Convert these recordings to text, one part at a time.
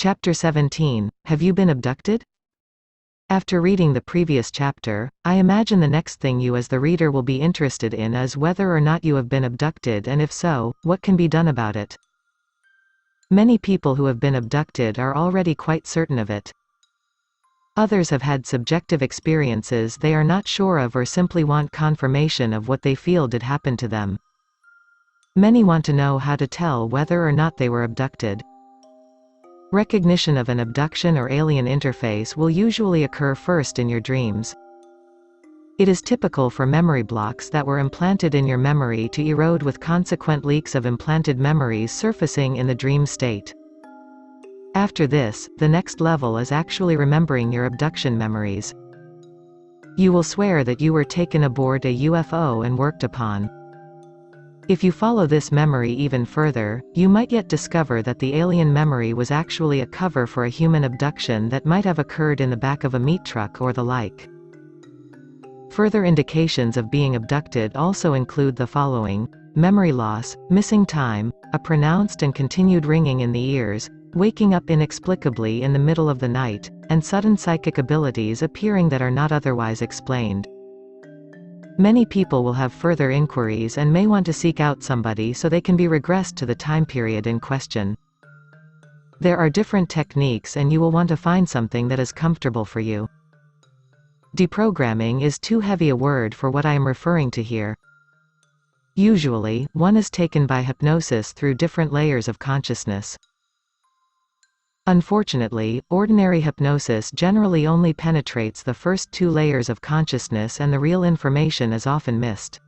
Chapter 17. Have you been abducted? After reading the previous chapter, I imagine the next thing you as the reader will be interested in is whether or not you have been abducted, and if so, what can be done about it. Many people who have been abducted are already quite certain of it. Others have had subjective experiences they are not sure of or simply want confirmation of what they feel did happen to them. Many want to know how to tell whether or not they were abducted. Recognition of an abduction or alien interface will usually occur first in your dreams. It is typical for memory blocks that were implanted in your memory to erode, with consequent leaks of implanted memories surfacing in the dream state. After this, the next level is actually remembering your abduction memories. You will swear that you were taken aboard a UFO and worked upon. If you follow this memory even further, you might yet discover that the alien memory was actually a cover for a human abduction that might have occurred in the back of a meat truck or the like. Further indications of being abducted also include the following: memory loss, missing time, a pronounced and continued ringing in the ears, waking up inexplicably in the middle of the night, and sudden psychic abilities appearing that are not otherwise explained. Many people will have further inquiries and may want to seek out somebody so they can be regressed to the time period in question. There are different techniques, and you will want to find something that is comfortable for you. Deprogramming is too heavy a word for what I am referring to here. Usually, one is taken by hypnosis through different layers of consciousness. Unfortunately, ordinary hypnosis generally only penetrates the first two layers of consciousness, and the real information is often missed.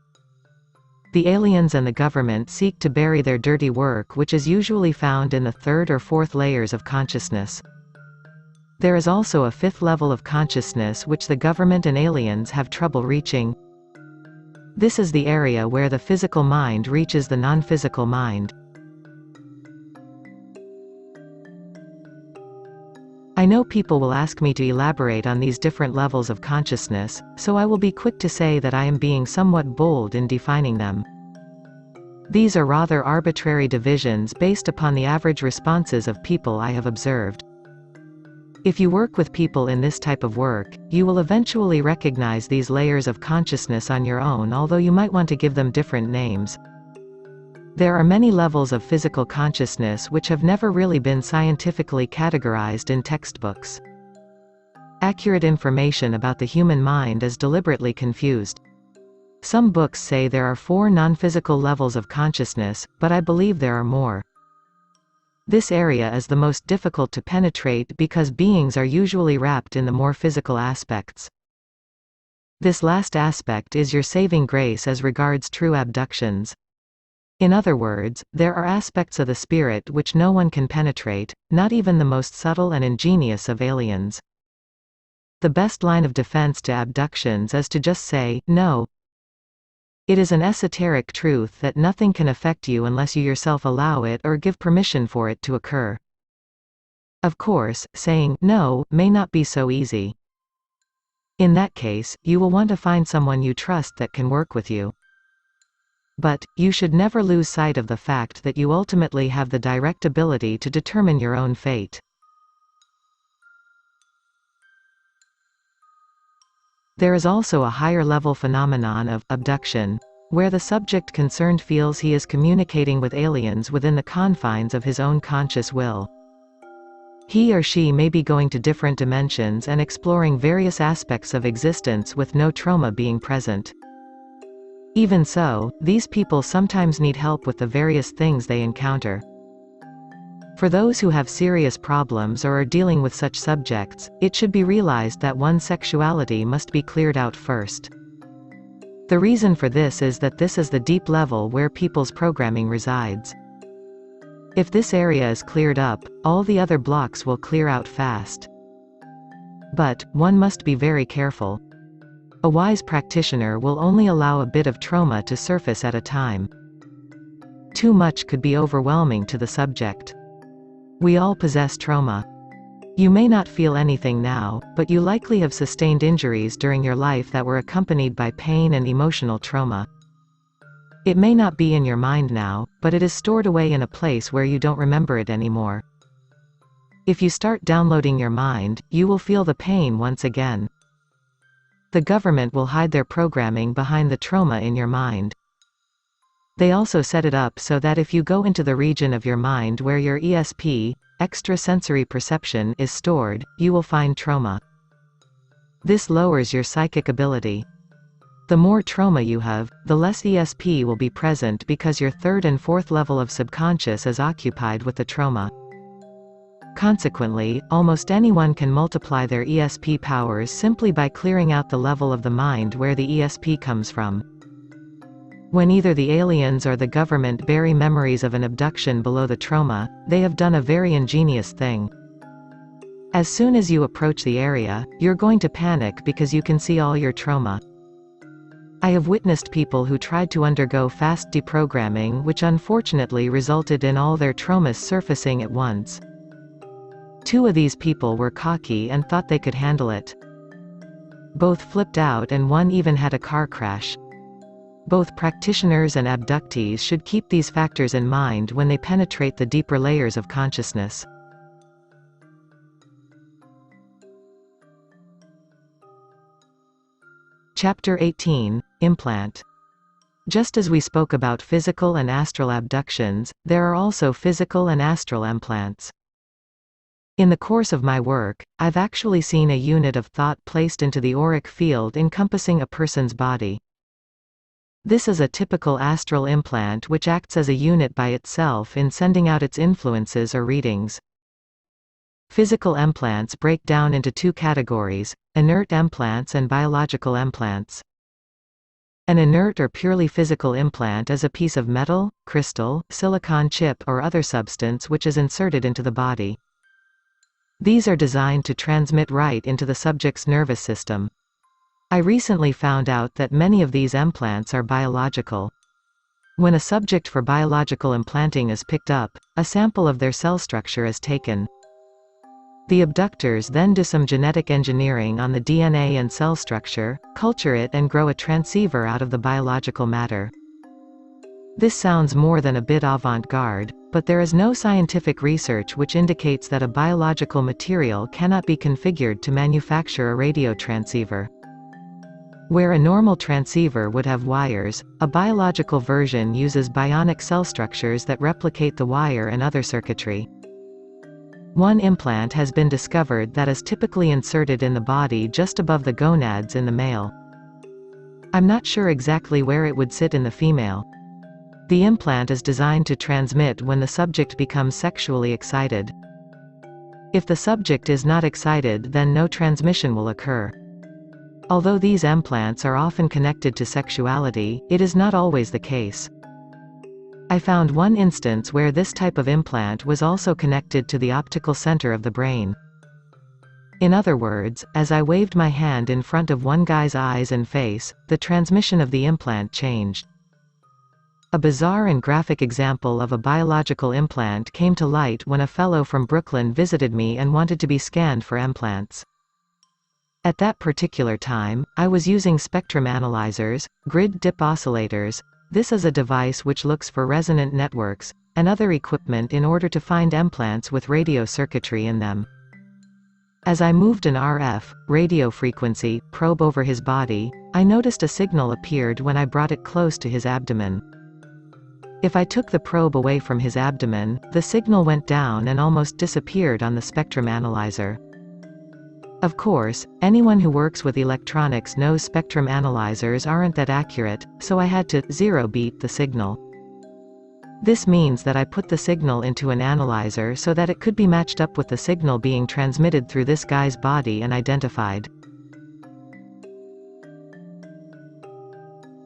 The aliens and the government seek to bury their dirty work, which is usually found in the third or fourth layers of consciousness. There is also a fifth level of consciousness which the government and aliens have trouble reaching. This is the area where the physical mind reaches the non-physical mind. I know people will ask me to elaborate on these different levels of consciousness, so I will be quick to say that I am being somewhat bold in defining them. These are rather arbitrary divisions based upon the average responses of people I have observed. If you work with people in this type of work, you will eventually recognize these layers of consciousness on your own, although you might want to give them different names. There are many levels of physical consciousness which have never really been scientifically categorized in textbooks. Accurate information about the human mind is deliberately confused. Some books say there are 4 non-physical levels of consciousness, but I believe there are more. This area is the most difficult to penetrate because beings are usually wrapped in the more physical aspects. This last aspect is your saving grace as regards true abductions. In other words, there are aspects of the spirit which no one can penetrate, not even the most subtle and ingenious of aliens. The best line of defense to abductions is to just say, no. It is an esoteric truth that nothing can affect you unless you yourself allow it or give permission for it to occur. Of course, saying no may not be so easy. In that case, you will want to find someone you trust that can work with you. But, you should never lose sight of the fact that you ultimately have the direct ability to determine your own fate. There is also a higher-level phenomenon of abduction, where the subject concerned feels he is communicating with aliens within the confines of his own conscious will. He or she may be going to different dimensions and exploring various aspects of existence with no trauma being present. Even so, these people sometimes need help with the various things they encounter. For those who have serious problems or are dealing with such subjects, it should be realized that one's sexuality must be cleared out first. The reason for this is that this is the deep level where people's programming resides. If this area is cleared up, all the other blocks will clear out fast. But, one must be very careful. A wise practitioner will only allow a bit of trauma to surface at a time. Too much could be overwhelming to the subject. We all possess trauma. You may not feel anything now, but you likely have sustained injuries during your life that were accompanied by pain and emotional trauma. It may not be in your mind now, but it is stored away in a place where you don't remember it anymore. If you start downloading your mind, you will feel the pain once again. The government will hide their programming behind the trauma in your mind. They also set it up so that if you go into the region of your mind where your ESP, extrasensory perception, is stored, you will find trauma. This lowers your psychic ability. The more trauma you have, the less ESP will be present because your third and fourth level of subconscious is occupied with the trauma. Consequently, almost anyone can multiply their ESP powers simply by clearing out the level of the mind where the ESP comes from. When either the aliens or the government bury memories of an abduction below the trauma, they have done a very ingenious thing. As soon as you approach the area, you're going to panic because you can see all your trauma. I have witnessed people who tried to undergo fast deprogramming, which unfortunately resulted in all their traumas surfacing at once. 2 of these people were cocky and thought they could handle it. Both flipped out and one even had a car crash. Both practitioners and abductees should keep these factors in mind when they penetrate the deeper layers of consciousness. Chapter 18, Implant. Just as we spoke about physical and astral abductions, there are also physical and astral implants. In the course of my work, I've actually seen a unit of thought placed into the auric field encompassing a person's body. This is a typical astral implant which acts as a unit by itself in sending out its influences or readings. Physical implants break down into 2 categories, inert implants and biological implants. An inert or purely physical implant is a piece of metal, crystal, silicon chip or other substance which is inserted into the body. These are designed to transmit right into the subject's nervous system. I recently found out that many of these implants are biological. When a subject for biological implanting is picked up, a sample of their cell structure is taken. The abductors then do some genetic engineering on the DNA and cell structure, culture it and grow a transceiver out of the biological matter. This sounds more than a bit avant-garde, but there is no scientific research which indicates that a biological material cannot be configured to manufacture a radio transceiver. Where a normal transceiver would have wires, a biological version uses bionic cell structures that replicate the wire and other circuitry. One implant has been discovered that is typically inserted in the body just above the gonads in the male. I'm not sure exactly where it would sit in the female. The implant is designed to transmit when the subject becomes sexually excited. If the subject is not excited, then no transmission will occur. Although these implants are often connected to sexuality, it is not always the case. I found one instance where this type of implant was also connected to the optical center of the brain. In other words, as I waved my hand in front of one guy's eyes and face, the transmission of the implant changed. A bizarre and graphic example of a biological implant came to light when a fellow from Brooklyn visited me and wanted to be scanned for implants. At that particular time, I was using spectrum analyzers, grid dip oscillators. This is a device which looks for resonant networks, and other equipment in order to find implants with radio circuitry in them. As I moved an RF, radio frequency, probe over his body, I noticed a signal appeared when I brought it close to his abdomen. If I took the probe away from his abdomen, the signal went down and almost disappeared on the spectrum analyzer. Of course, anyone who works with electronics knows spectrum analyzers aren't that accurate, so I had to zero beat the signal. This means that I put the signal into an analyzer so that it could be matched up with the signal being transmitted through this guy's body and identified.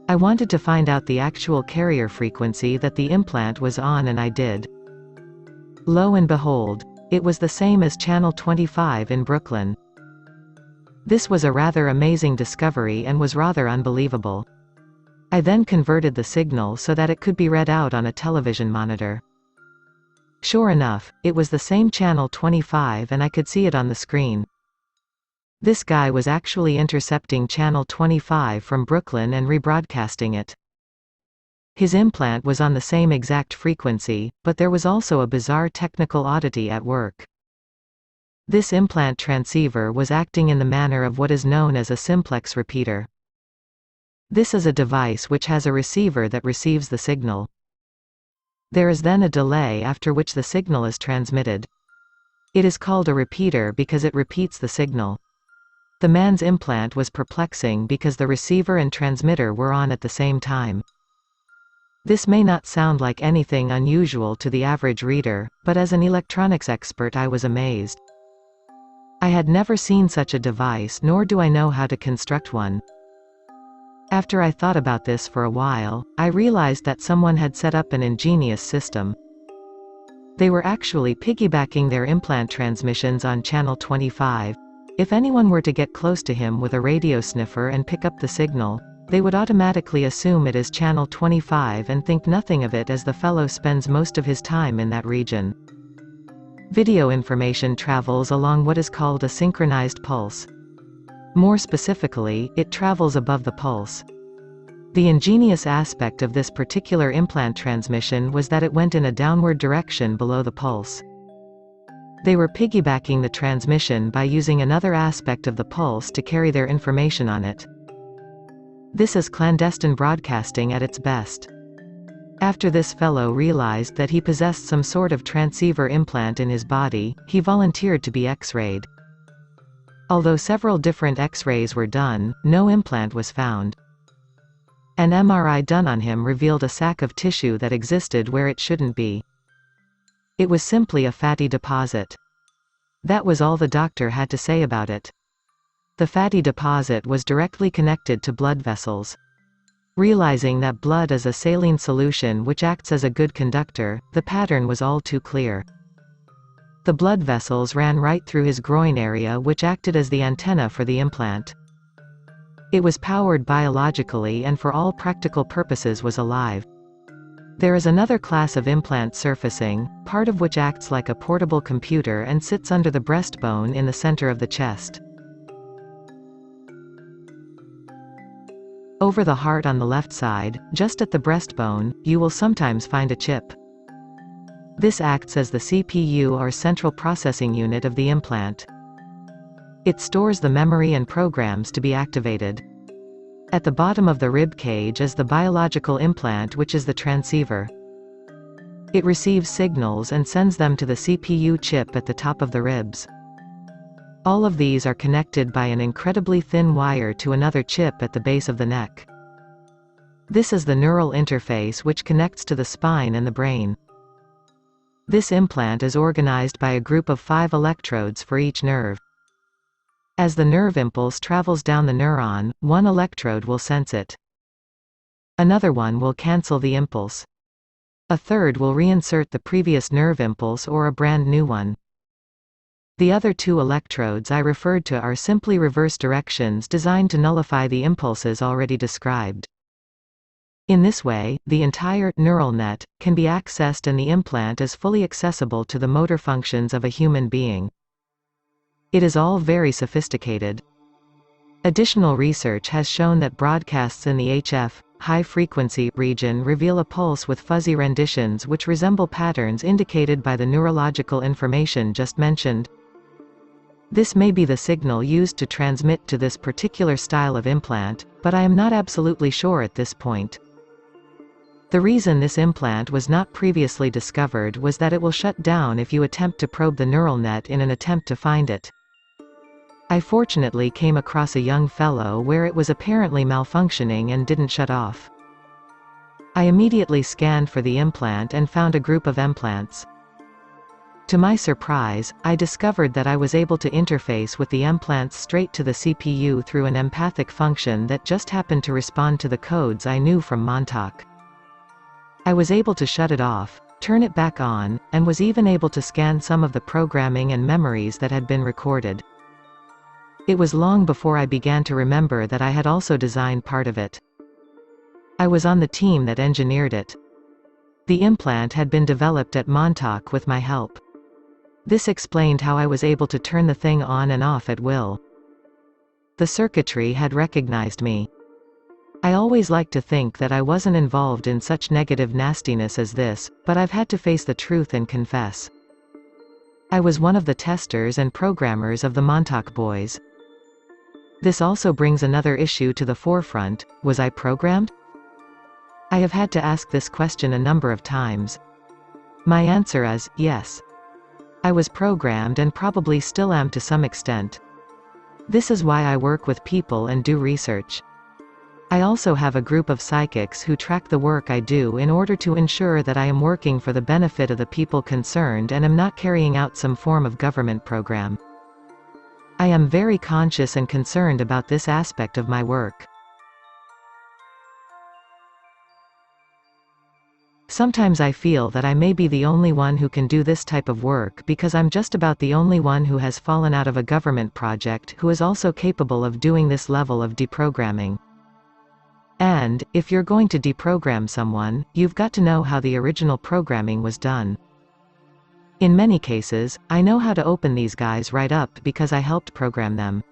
I wanted to find out the actual carrier frequency that the implant was on, and I did. Lo and behold, it was the same as channel 25 in Brooklyn. This was a rather amazing discovery and was rather unbelievable. I then converted the signal so that it could be read out on a television monitor. Sure enough, it was the same channel 25 and I could see it on the screen. This guy was actually intercepting channel 25 from Brooklyn and rebroadcasting it. His implant was on the same exact frequency, but there was also a bizarre technical oddity at work. This implant transceiver was acting in the manner of what is known as a simplex repeater. This is a device which has a receiver that receives the signal. There is then a delay after which the signal is transmitted. It is called a repeater because it repeats the signal. The man's implant was perplexing because the receiver and transmitter were on at the same time. This may not sound like anything unusual to the average reader, but as an electronics expert I was amazed. I had never seen such a device, nor do I know how to construct one. After I thought about this for a while, I realized that someone had set up an ingenious system. They were actually piggybacking their implant transmissions on channel 25. If anyone were to get close to him with a radio sniffer and pick up the signal, they would automatically assume it is channel 25 and think nothing of it as the fellow spends most of his time in that region. Video information travels along what is called a synchronized pulse. More specifically, it travels above the pulse. The ingenious aspect of this particular implant transmission was that it went in a downward direction below the pulse. They were piggybacking the transmission by using another aspect of the pulse to carry their information on it. This is clandestine broadcasting at its best. After this fellow realized that he possessed some sort of transceiver implant in his body, he volunteered to be X-rayed. Although several different X-rays were done, no implant was found. An MRI done on him revealed a sac of tissue that existed where it shouldn't be. It was simply a fatty deposit. That was all the doctor had to say about it. The fatty deposit was directly connected to blood vessels. Realizing that blood is a saline solution which acts as a good conductor, the pattern was all too clear. The blood vessels ran right through his groin area, which acted as the antenna for the implant. It was powered biologically and for all practical purposes was alive. There is another class of implant surfacing, part of which acts like a portable computer and sits under the breastbone in the center of the chest. Over the heart on the left side, just at the breastbone, you will sometimes find a chip. This acts as the CPU or central processing unit of the implant. It stores the memory and programs to be activated. At the bottom of the rib cage is the biological implant, which is the transceiver. It receives signals and sends them to the CPU chip at the top of the ribs. All of these are connected by an incredibly thin wire to another chip at the base of the neck. This is the neural interface which connects to the spine and the brain. This implant is organized by a group of 5 electrodes for each nerve. As the nerve impulse travels down the neuron, one electrode will sense it. Another one will cancel the impulse. A third will reinsert the previous nerve impulse or a brand new one. The other 2 electrodes I referred to are simply reverse directions designed to nullify the impulses already described. In this way, the entire neural net can be accessed and the implant is fully accessible to the motor functions of a human being. It is all very sophisticated. Additional research has shown that broadcasts in the HF, high-frequency, region reveal a pulse with fuzzy renditions which resemble patterns indicated by the neurological information just mentioned. This may be the signal used to transmit to this particular style of implant, but I am not absolutely sure at this point. The reason this implant was not previously discovered was that it will shut down if you attempt to probe the neural net in an attempt to find it. I fortunately came across a young fellow where it was apparently malfunctioning and didn't shut off. I immediately scanned for the implant and found a group of implants. To my surprise, I discovered that I was able to interface with the implants straight to the CPU through an empathic function that just happened to respond to the codes I knew from Montauk. I was able to shut it off, turn it back on, and was even able to scan some of the programming and memories that had been recorded. It was long before I began to remember that I had also designed part of it. I was on the team that engineered it. The implant had been developed at Montauk with my help. This explained how I was able to turn the thing on and off at will. The circuitry had recognized me. I always like to think that I wasn't involved in such negative nastiness as this, but I've had to face the truth and confess. I was one of the testers and programmers of the Montauk Boys. This also brings another issue to the forefront: was I programmed? I have had to ask this question a number of times. My answer is, yes. I was programmed and probably still am to some extent. This is why I work with people and do research. I also have a group of psychics who track the work I do in order to ensure that I am working for the benefit of the people concerned and am not carrying out some form of government program. I am very conscious and concerned about this aspect of my work. Sometimes I feel that I may be the only one who can do this type of work because I'm just about the only one who has fallen out of a government project who is also capable of doing this level of deprogramming. And, if you're going to deprogram someone, you've got to know how the original programming was done. In many cases, I know how to open these guys right up because I helped program them.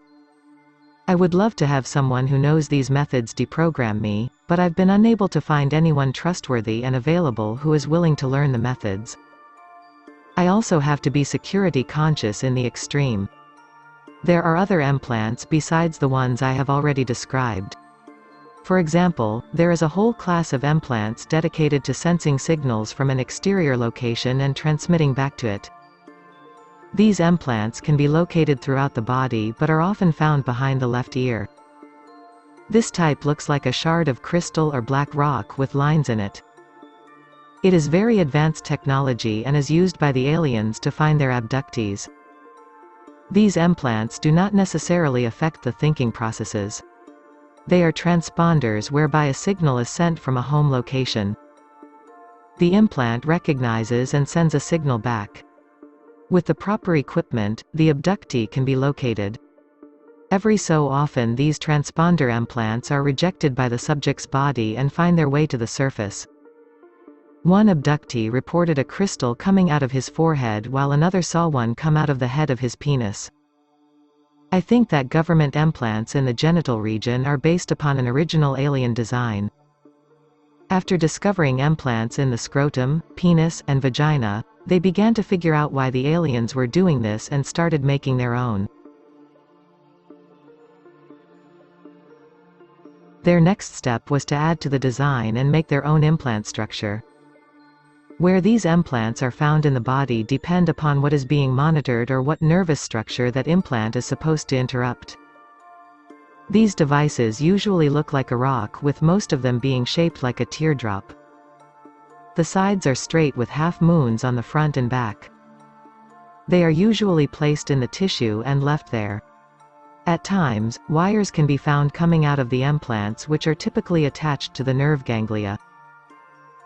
I would love to have someone who knows these methods deprogram me, but I've been unable to find anyone trustworthy and available who is willing to learn the methods. I also have to be security conscious in the extreme. There are other implants besides the ones I have already described. For example, there is a whole class of implants dedicated to sensing signals from an exterior location and transmitting back to it. These implants can be located throughout the body but are often found behind the left ear. This type looks like a shard of crystal or black rock with lines in it. It is very advanced technology and is used by the aliens to find their abductees. These implants do not necessarily affect the thinking processes. They are transponders whereby a signal is sent from a home location. The implant recognizes and sends a signal back. With the proper equipment, the abductee can be located. Every so often these transponder implants are rejected by the subject's body and find their way to the surface. One abductee reported a crystal coming out of his forehead while another saw one come out of the head of his penis. I think that government implants in the genital region are based upon an original alien design. After discovering implants in the scrotum, penis, and vagina, they began to figure out why the aliens were doing this and started making their own. Their next step was to add to the design and make their own implant structure. Where these implants are found in the body depend upon what is being monitored or what nervous structure that implant is supposed to interrupt. These devices usually look like a rock, with most of them being shaped like a teardrop. The sides are straight with half moons on the front and back. They are usually placed in the tissue and left there. At times, wires can be found coming out of the implants which are typically attached to the nerve ganglia.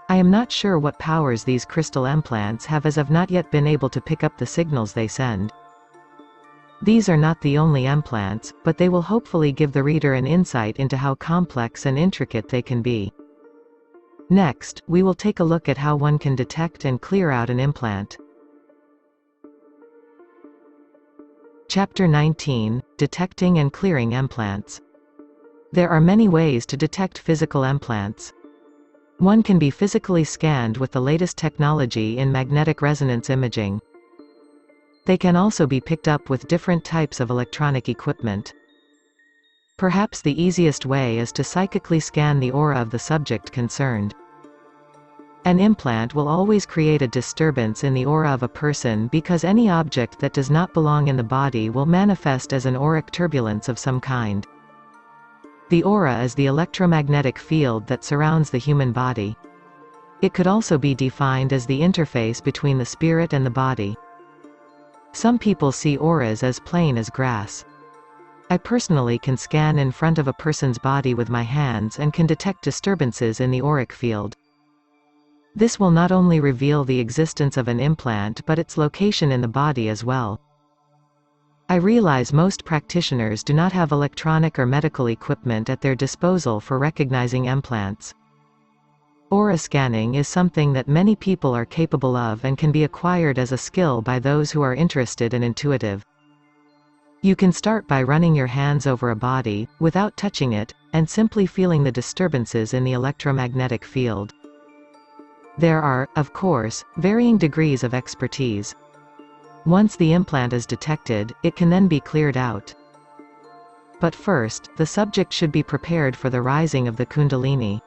I am not sure what powers these crystal implants have, as I've not yet been able to pick up the signals they send. These are not the only implants, but they will hopefully give the reader an insight into how complex and intricate they can be. Next, we will take a look at how one can detect and clear out an implant. Chapter 19: Detecting and Clearing Implants. There are many ways to detect physical implants. One can be physically scanned with the latest technology in magnetic resonance imaging. They can also be picked up with different types of electronic equipment. Perhaps the easiest way is to psychically scan the aura of the subject concerned. An implant will always create a disturbance in the aura of a person because any object that does not belong in the body will manifest as an auric turbulence of some kind. The aura is the electromagnetic field that surrounds the human body. It could also be defined as the interface between the spirit and the body. Some people see auras as plain as grass. I personally can scan in front of a person's body with my hands and can detect disturbances in the auric field. This will not only reveal the existence of an implant but its location in the body as well. I realize most practitioners do not have electronic or medical equipment at their disposal for recognizing implants. Aura scanning is something that many people are capable of and can be acquired as a skill by those who are interested and intuitive. You can start by running your hands over a body, without touching it, and simply feeling the disturbances in the electromagnetic field. There are, of course, varying degrees of expertise. Once the implant is detected, it can then be cleared out. But first, the subject should be prepared for the rising of the Kundalini.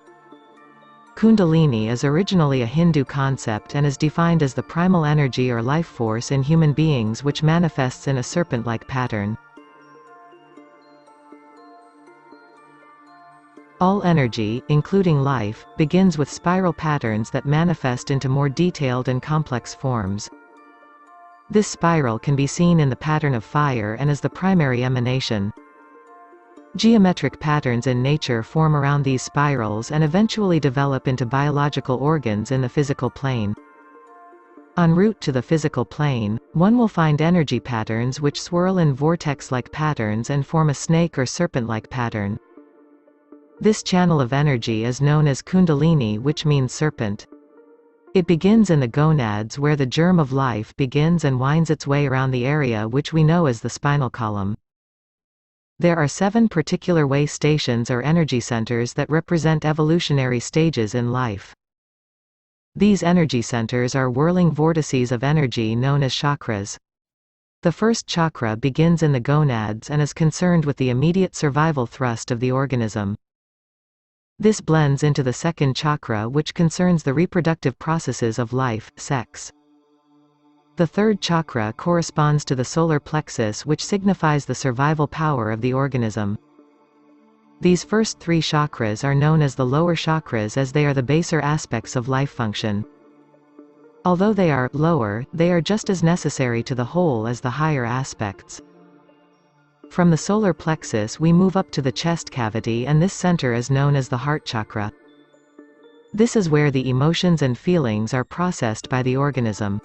Kundalini is originally a Hindu concept and is defined as the primal energy or life force in human beings which manifests in a serpent-like pattern. All energy, including life, begins with spiral patterns that manifest into more detailed and complex forms. This spiral can be seen in the pattern of fire and is the primary emanation. Geometric patterns in nature form around these spirals and eventually develop into biological organs in the physical plane. En route to the physical plane, one will find energy patterns which swirl in vortex-like patterns and form a snake or serpent-like pattern. This channel of energy is known as Kundalini, which means serpent. It begins in the gonads where the germ of life begins and winds its way around the area which we know as the spinal column. There are 7 particular way stations or energy centers that represent evolutionary stages in life. These energy centers are whirling vortices of energy known as chakras. The first chakra begins in the gonads and is concerned with the immediate survival thrust of the organism. This blends into the second chakra, which concerns the reproductive processes of life, sex. The third chakra corresponds to the solar plexus, which signifies the survival power of the organism. These first 3 chakras are known as the lower chakras as they are the baser aspects of life function. Although they are lower, they are just as necessary to the whole as the higher aspects. From the solar plexus we move up to the chest cavity, and this center is known as the heart chakra. This is where the emotions and feelings are processed by the organism.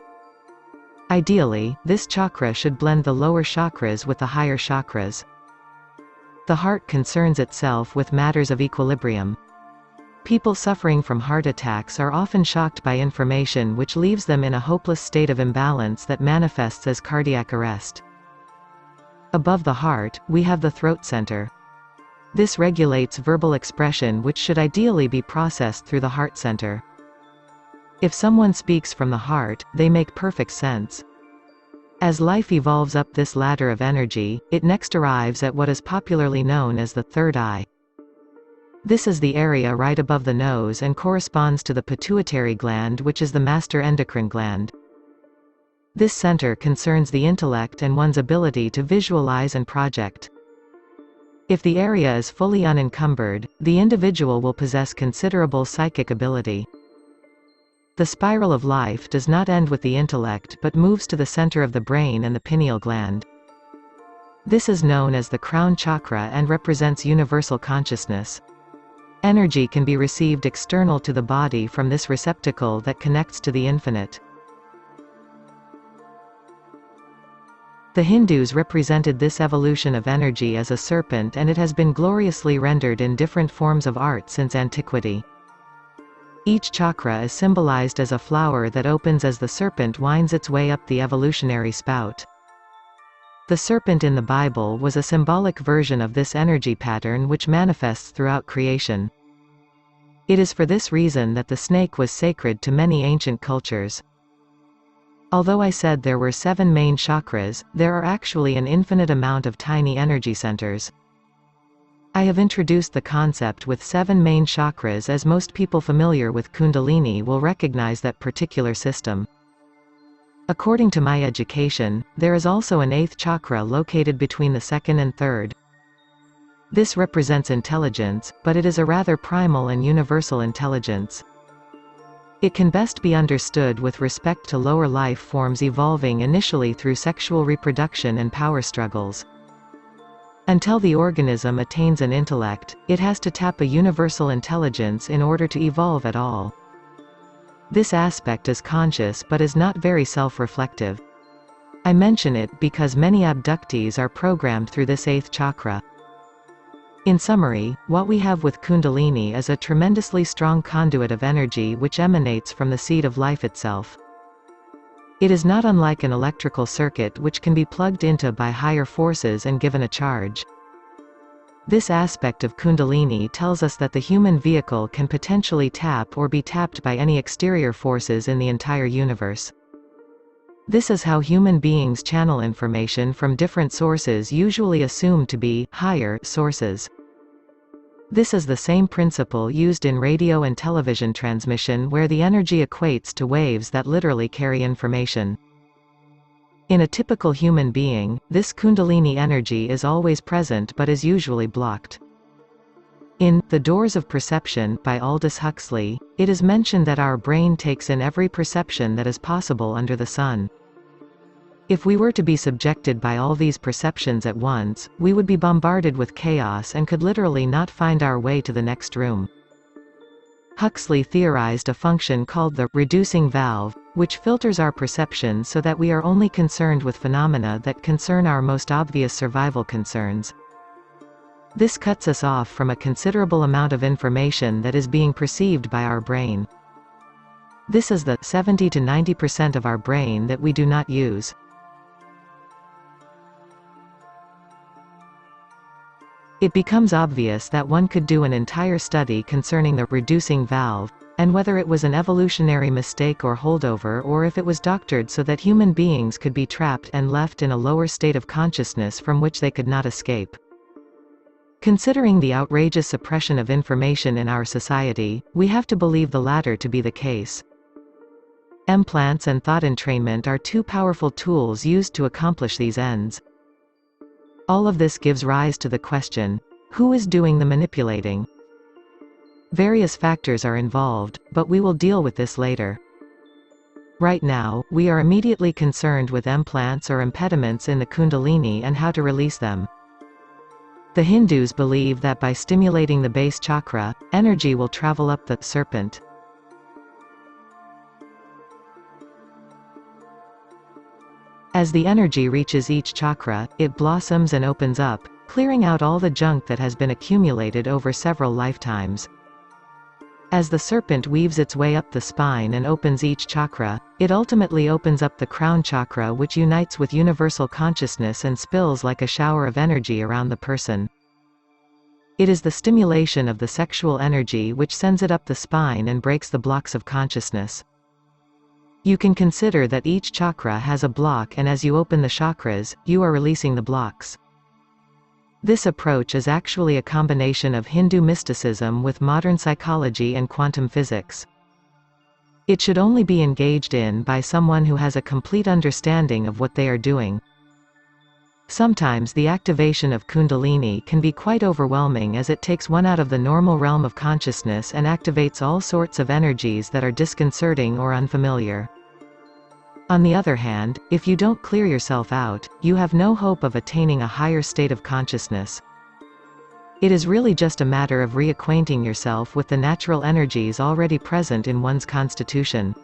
Ideally, this chakra should blend the lower chakras with the higher chakras. The heart concerns itself with matters of equilibrium. People suffering from heart attacks are often shocked by information which leaves them in a hopeless state of imbalance that manifests as cardiac arrest. Above the heart, we have the throat center. This regulates verbal expression, which should ideally be processed through the heart center. If someone speaks from the heart, they make perfect sense. As life evolves up this ladder of energy, it next arrives at what is popularly known as the third eye. This is the area right above the nose and corresponds to the pituitary gland, which is the master endocrine gland. This center concerns the intellect and one's ability to visualize and project. If the area is fully unencumbered, the individual will possess considerable psychic ability. The spiral of life does not end with the intellect but moves to the center of the brain and the pineal gland. This is known as the crown chakra and represents universal consciousness. Energy can be received external to the body from this receptacle that connects to the infinite. The Hindus represented this evolution of energy as a serpent, and it has been gloriously rendered in different forms of art since antiquity. Each chakra is symbolized as a flower that opens as the serpent winds its way up the evolutionary spout. The serpent in the Bible was a symbolic version of this energy pattern which manifests throughout creation. It is for this reason that the snake was sacred to many ancient cultures. Although I said there were 7 main chakras, there are actually an infinite amount of tiny energy centers. I have introduced the concept with 7 main chakras as most people familiar with Kundalini will recognize that particular system. According to my education, there is also an 8th chakra located between the 2nd and 3rd. This represents intelligence, but it is a rather primal and universal intelligence. It can best be understood with respect to lower life forms evolving initially through sexual reproduction and power struggles. Until the organism attains an intellect, it has to tap a universal intelligence in order to evolve at all. This aspect is conscious but is not very self-reflective. I mention it because many abductees are programmed through this 8th chakra. In summary, what we have with Kundalini is a tremendously strong conduit of energy which emanates from the seed of life itself. It is not unlike an electrical circuit which can be plugged into by higher forces and given a charge. This aspect of Kundalini tells us that the human vehicle can potentially tap or be tapped by any exterior forces in the entire universe. This is how human beings channel information from different sources, usually assumed to be higher sources. This is the same principle used in radio and television transmission, where the energy equates to waves that literally carry information. In a typical human being, this Kundalini energy is always present but is usually blocked. In The Doors of Perception by Aldous Huxley, it is mentioned that our brain takes in every perception that is possible under the sun. If we were to be subjected by all these perceptions at once, we would be bombarded with chaos and could literally not find our way to the next room. Huxley theorized a function called the reducing valve, which filters our perception so that we are only concerned with phenomena that concern our most obvious survival concerns. This cuts us off from a considerable amount of information that is being perceived by our brain. This is the 70 to 90% of our brain that we do not use. It becomes obvious that one could do an entire study concerning the reducing valve, and whether it was an evolutionary mistake or holdover, or if it was doctored so that human beings could be trapped and left in a lower state of consciousness from which they could not escape. Considering the outrageous suppression of information in our society, we have to believe the latter to be the case. Implants and thought entrainment are two powerful tools used to accomplish these ends. All of this gives rise to the question, who is doing the manipulating? Various factors are involved, but we will deal with this later. Right now, we are immediately concerned with implants or impediments in the Kundalini and how to release them. The Hindus believe that by stimulating the base chakra, energy will travel up the serpent. As the energy reaches each chakra, it blossoms and opens up, clearing out all the junk that has been accumulated over several lifetimes. As the serpent weaves its way up the spine and opens each chakra, it ultimately opens up the crown chakra, which unites with universal consciousness and spills like a shower of energy around the person. It is the stimulation of the sexual energy which sends it up the spine and breaks the blocks of consciousness. You can consider that each chakra has a block, and as you open the chakras, you are releasing the blocks. This approach is actually a combination of Hindu mysticism with modern psychology and quantum physics. It should only be engaged in by someone who has a complete understanding of what they are doing. Sometimes the activation of Kundalini can be quite overwhelming, as it takes one out of the normal realm of consciousness and activates all sorts of energies that are disconcerting or unfamiliar. On the other hand, if you don't clear yourself out, you have no hope of attaining a higher state of consciousness. It is really just a matter of reacquainting yourself with the natural energies already present in one's constitution.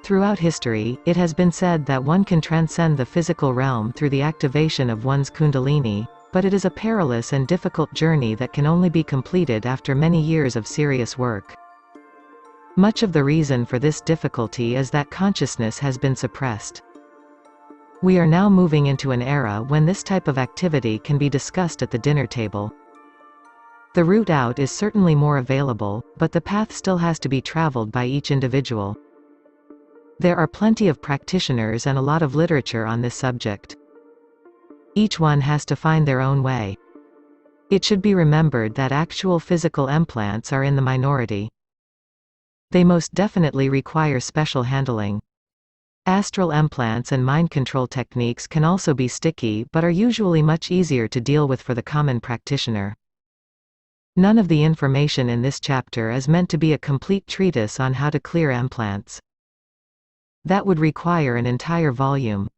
Throughout history, it has been said that one can transcend the physical realm through the activation of one's Kundalini, but it is a perilous and difficult journey that can only be completed after many years of serious work. Much of the reason for this difficulty is that consciousness has been suppressed. We are now moving into an era when this type of activity can be discussed at the dinner table. The route out is certainly more available, but the path still has to be traveled by each individual. There are plenty of practitioners and a lot of literature on this subject. Each one has to find their own way. It should be remembered that actual physical implants are in the minority. They most definitely require special handling. Astral implants and mind control techniques can also be sticky, but are usually much easier to deal with for the common practitioner. None of the information in this chapter is meant to be a complete treatise on how to clear implants. That would require an entire volume.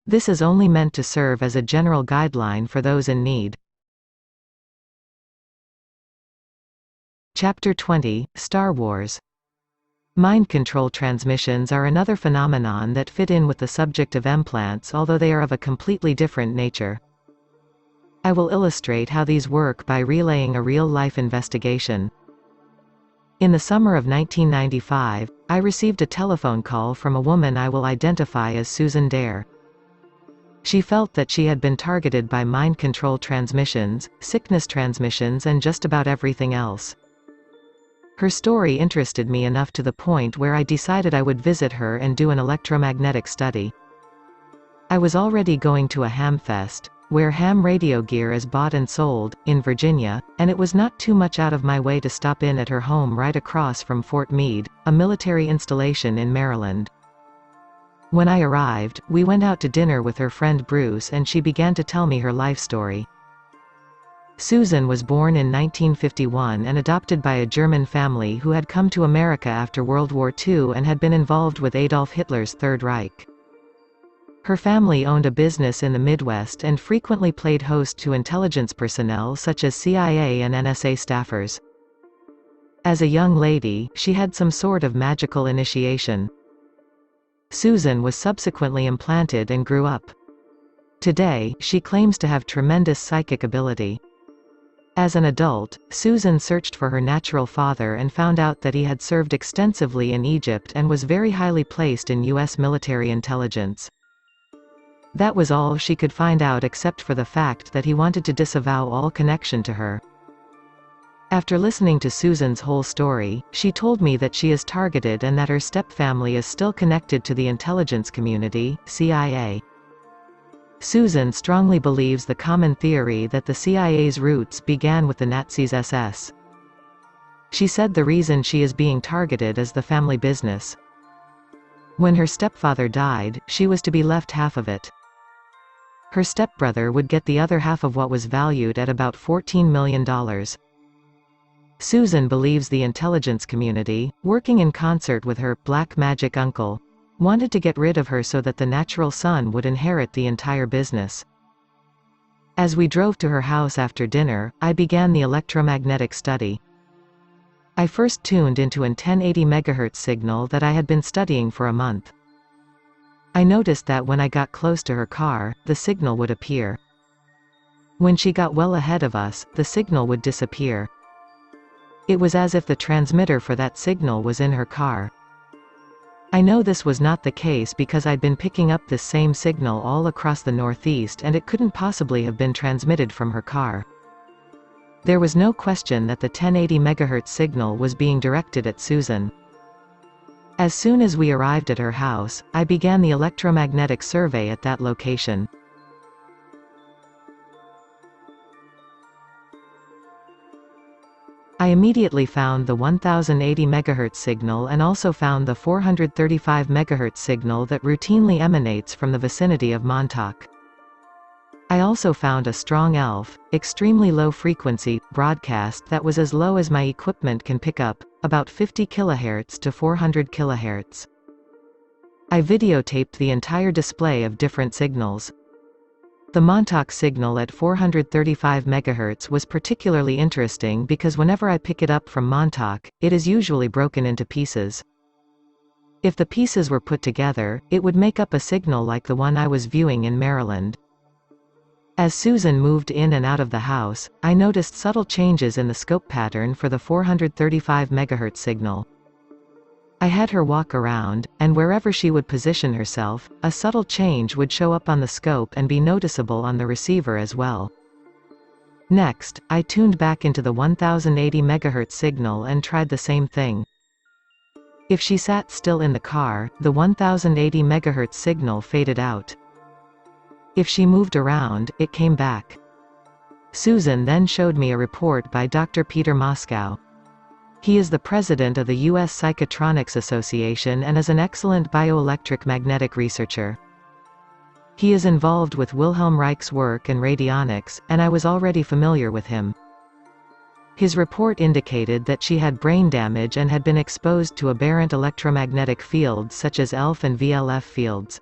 This is only meant to serve as a general guideline for those in need. Chapter 20, Star Wars. Mind control transmissions are another phenomenon that fit in with the subject of implants, although they are of a completely different nature. I will illustrate how these work by relaying a real-life investigation. In the summer of 1995, I received a telephone call from a woman I will identify as Susan Dare. She felt that she had been targeted by mind control transmissions, sickness transmissions, and just about everything else. Her story interested me enough to the point where I decided I would visit her and do an electromagnetic study. I was already going to a ham fest, where ham radio gear is bought and sold, in Virginia, and it was not too much out of my way to stop in at her home right across from Fort Meade, a military installation in Maryland. When I arrived, we went out to dinner with her friend Bruce and she began to tell me her life story. Susan was born in 1951 and adopted by a German family who had come to America after World War II and had been involved with Adolf Hitler's Third Reich. Her family owned a business in the Midwest and frequently played host to intelligence personnel such as CIA and NSA staffers. As a young lady, she had some sort of magical initiation. Susan was subsequently implanted and grew up. Today, she claims to have tremendous psychic ability. As an adult, Susan searched for her natural father and found out that he had served extensively in Egypt and was very highly placed in U.S. military intelligence. That was all she could find out except for the fact that he wanted to disavow all connection to her. After listening to Susan's whole story, she told me that she is targeted and that her stepfamily is still connected to the intelligence community, CIA. Susan strongly believes the common theory that the CIA's roots began with the Nazis' SS. She said the reason she is being targeted is the family business. When her stepfather died, she was to be left half of it. Her stepbrother would get the other half of what was valued at about $14 million. Susan believes the intelligence community, working in concert with her black magic uncle, wanted to get rid of her so that the natural son would inherit the entire business. As we drove to her house after dinner, I began the electromagnetic study. I first tuned into an 1080 MHz signal that I had been studying for a month. I noticed that when I got close to her car, the signal would appear. When she got well ahead of us, the signal would disappear. It was as if the transmitter for that signal was in her car. I know this was not the case because I'd been picking up this same signal all across the Northeast and it couldn't possibly have been transmitted from her car. There was no question that the 1080 MHz signal was being directed at Susan. As soon as we arrived at her house, I began the electromagnetic survey at that location. I immediately found the 1080 MHz signal and also found the 435 MHz signal that routinely emanates from the vicinity of Montauk. I also found a strong ELF, extremely low frequency, broadcast that was as low as my equipment can pick up, about 50 kHz to 400 kHz. I videotaped the entire display of different signals. The Montauk signal at 435 MHz was particularly interesting because whenever I pick it up from Montauk, it is usually broken into pieces. If the pieces were put together, it would make up a signal like the one I was viewing in Maryland. As Susan moved in and out of the house, I noticed subtle changes in the scope pattern for the 435 MHz signal. I had her walk around, and wherever she would position herself, a subtle change would show up on the scope and be noticeable on the receiver as well. Next, I tuned back into the 1080 MHz signal and tried the same thing. If she sat still in the car, the 1080 MHz signal faded out. If she moved around, it came back. Susan then showed me a report by Dr. Peter Moscow. He is the president of the U.S. Psychotronics Association and is an excellent bioelectric magnetic researcher. He is involved with Wilhelm Reich's work and radionics, and I was already familiar with him. His report indicated that she had brain damage and had been exposed to aberrant electromagnetic fields such as ELF and VLF fields.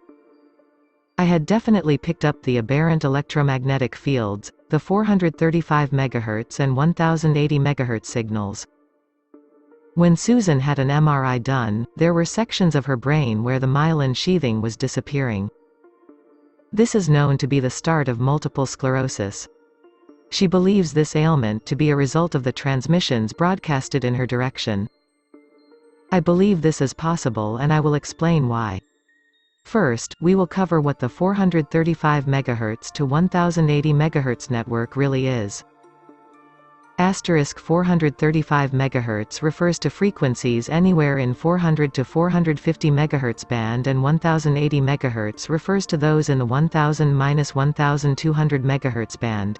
I had definitely picked up the aberrant electromagnetic fields, the 435 MHz and 1080 MHz signals. When Susan had an MRI done, there were sections of her brain where the myelin sheathing was disappearing. This is known to be the start of multiple sclerosis. She believes this ailment to be a result of the transmissions broadcasted in her direction. I believe this is possible and I will explain why. First, we will cover what the 435 MHz to 1080 MHz network really is. Asterisk 435 MHz refers to frequencies anywhere in 400 to 450 MHz band, and 1080 MHz refers to those in the 1000–1200 MHz band.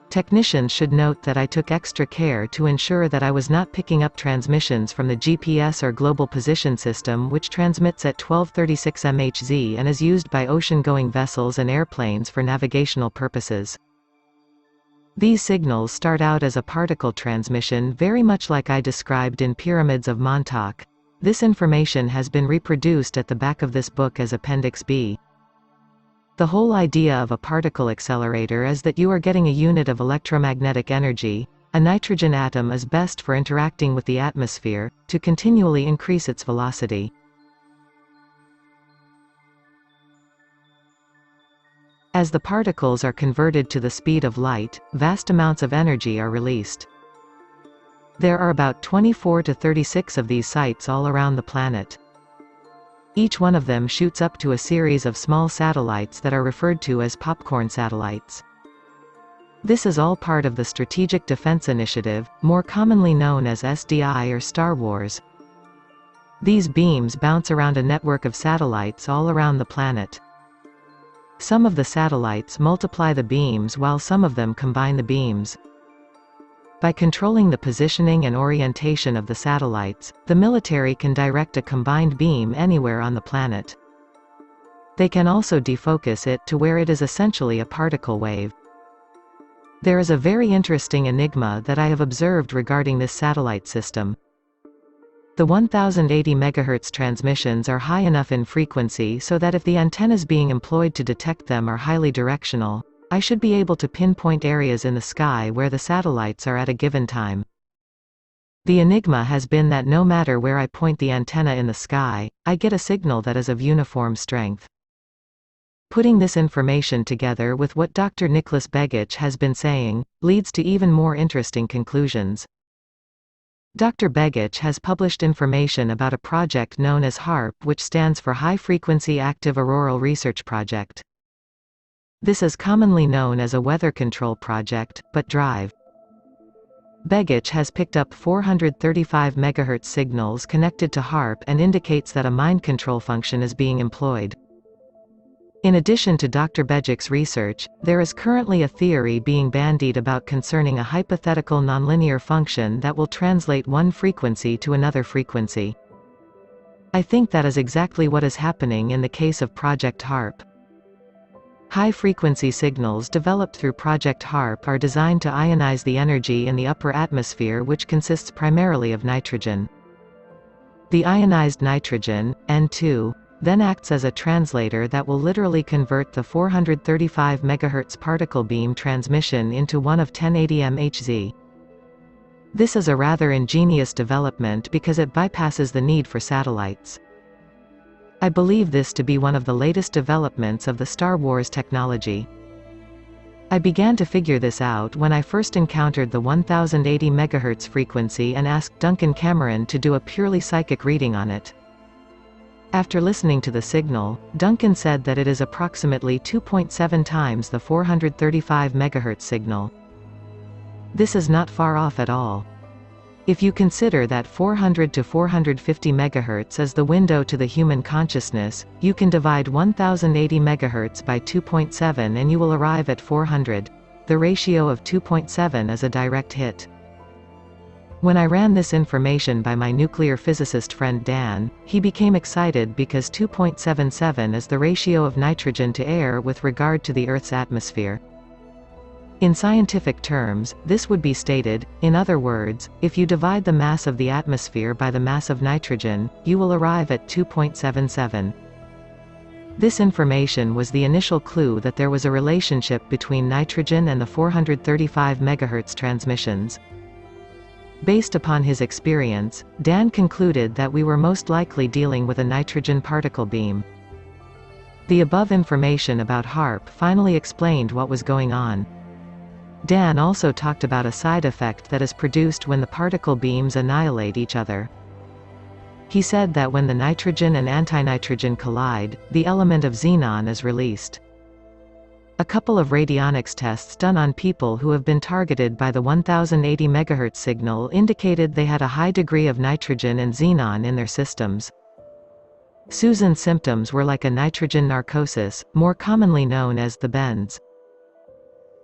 Technicians should note that I took extra care to ensure that I was not picking up transmissions from the GPS or Global Position System, which transmits at 1236 MHz and is used by ocean-going vessels and airplanes for navigational purposes. These signals start out as a particle transmission, very much like I described in Pyramids of Montauk. This information has been reproduced at the back of this book as Appendix B. The whole idea of a particle accelerator is that you are getting a unit of electromagnetic energy. A nitrogen atom is best for interacting with the atmosphere, to continually increase its velocity. As the particles are converted to the speed of light, vast amounts of energy are released. There are about 24 to 36 of these sites all around the planet. Each one of them shoots up to a series of small satellites that are referred to as popcorn satellites. This is all part of the Strategic Defense Initiative, more commonly known as SDI or Star Wars. These beams bounce around a network of satellites all around the planet. Some of the satellites multiply the beams while some of them combine the beams. By controlling the positioning and orientation of the satellites, the military can direct a combined beam anywhere on the planet. They can also defocus it to where it is essentially a particle wave. There is a very interesting enigma that I have observed regarding this satellite system. The 1080 MHz transmissions are high enough in frequency so that if the antennas being employed to detect them are highly directional, I should be able to pinpoint areas in the sky where the satellites are at a given time. The enigma has been that no matter where I point the antenna in the sky, I get a signal that is of uniform strength. Putting this information together with what Dr. Nicholas Begich has been saying, leads to even more interesting conclusions. Dr. Begich has published information about a project known as HAARP, which stands for High Frequency Active Auroral Research Project. This is commonly known as a weather control project, but drive. Begich has picked up 435 MHz signals connected to HAARP and indicates that a mind control function is being employed. In addition to Dr. Begich's research, there is currently a theory being bandied about concerning a hypothetical nonlinear function that will translate one frequency to another frequency. I think that is exactly what is happening in the case of Project HAARP. High-frequency signals developed through Project HAARP are designed to ionize the energy in the upper atmosphere, which consists primarily of nitrogen. The ionized nitrogen, N2, then acts as a translator that will literally convert the 435 MHz particle beam transmission into one of 1080 MHz. This is a rather ingenious development because it bypasses the need for satellites. I believe this to be one of the latest developments of the Star Wars technology. I began to figure this out when I first encountered the 1080 MHz frequency and asked Duncan Cameron to do a purely psychic reading on it. After listening to the signal, Duncan said that it is approximately 2.7 times the 435 MHz signal. This is not far off at all. If you consider that 400 to 450 MHz is the window to the human consciousness, you can divide 1080 MHz by 2.7 and you will arrive at 400. The ratio of 2.7 is a direct hit. When I ran this information by my nuclear physicist friend Dan, he became excited because 2.77 is the ratio of nitrogen to air with regard to the Earth's atmosphere. In scientific terms, this would be stated, in other words, if you divide the mass of the atmosphere by the mass of nitrogen, you will arrive at 2.77. This information was the initial clue that there was a relationship between nitrogen and the 435 MHz transmissions. Based upon his experience, Dan concluded that we were most likely dealing with a nitrogen particle beam. The above information about HAARP finally explained what was going on. Dan also talked about a side effect that is produced when the particle beams annihilate each other. He said that when the nitrogen and antinitrogen collide, the element of xenon is released. A couple of radionics tests done on people who have been targeted by the 1080 MHz signal indicated they had a high degree of nitrogen and xenon in their systems. Susan's symptoms were like a nitrogen narcosis, more commonly known as the bends.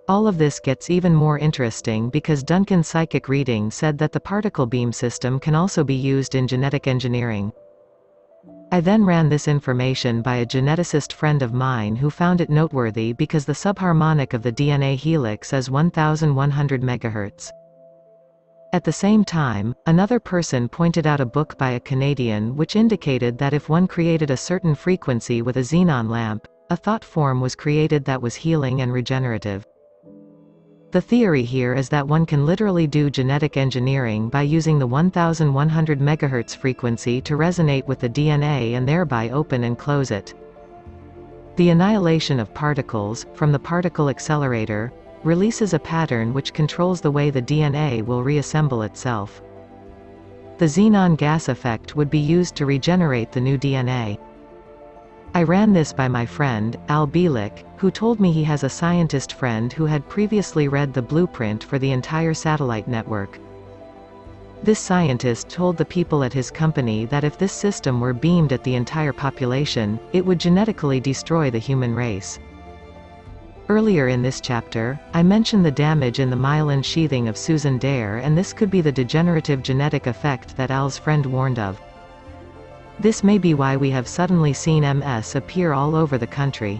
All of this gets even more interesting because Duncan's psychic reading said that the particle beam system can also be used in genetic engineering. I then ran this information by a geneticist friend of mine who found it noteworthy because the subharmonic of the DNA helix is 1100 MHz. At the same time, another person pointed out a book by a Canadian which indicated that if one created a certain frequency with a xenon lamp, a thought form was created that was healing and regenerative. The theory here is that one can literally do genetic engineering by using the 1100 MHz frequency to resonate with the DNA and thereby open and close it. The annihilation of particles, from the particle accelerator, releases a pattern which controls the way the DNA will reassemble itself. The xenon gas effect would be used to regenerate the new DNA. I ran this by my friend, Al Bielik, who told me he has a scientist friend who had previously read the blueprint for the entire satellite network. This scientist told the people at his company that if this system were beamed at the entire population, it would genetically destroy the human race. Earlier in this chapter, I mentioned the damage in the myelin sheathing of Susan Dare, and this could be the degenerative genetic effect that Al's friend warned of. This may be why we have suddenly seen MS appear all over the country.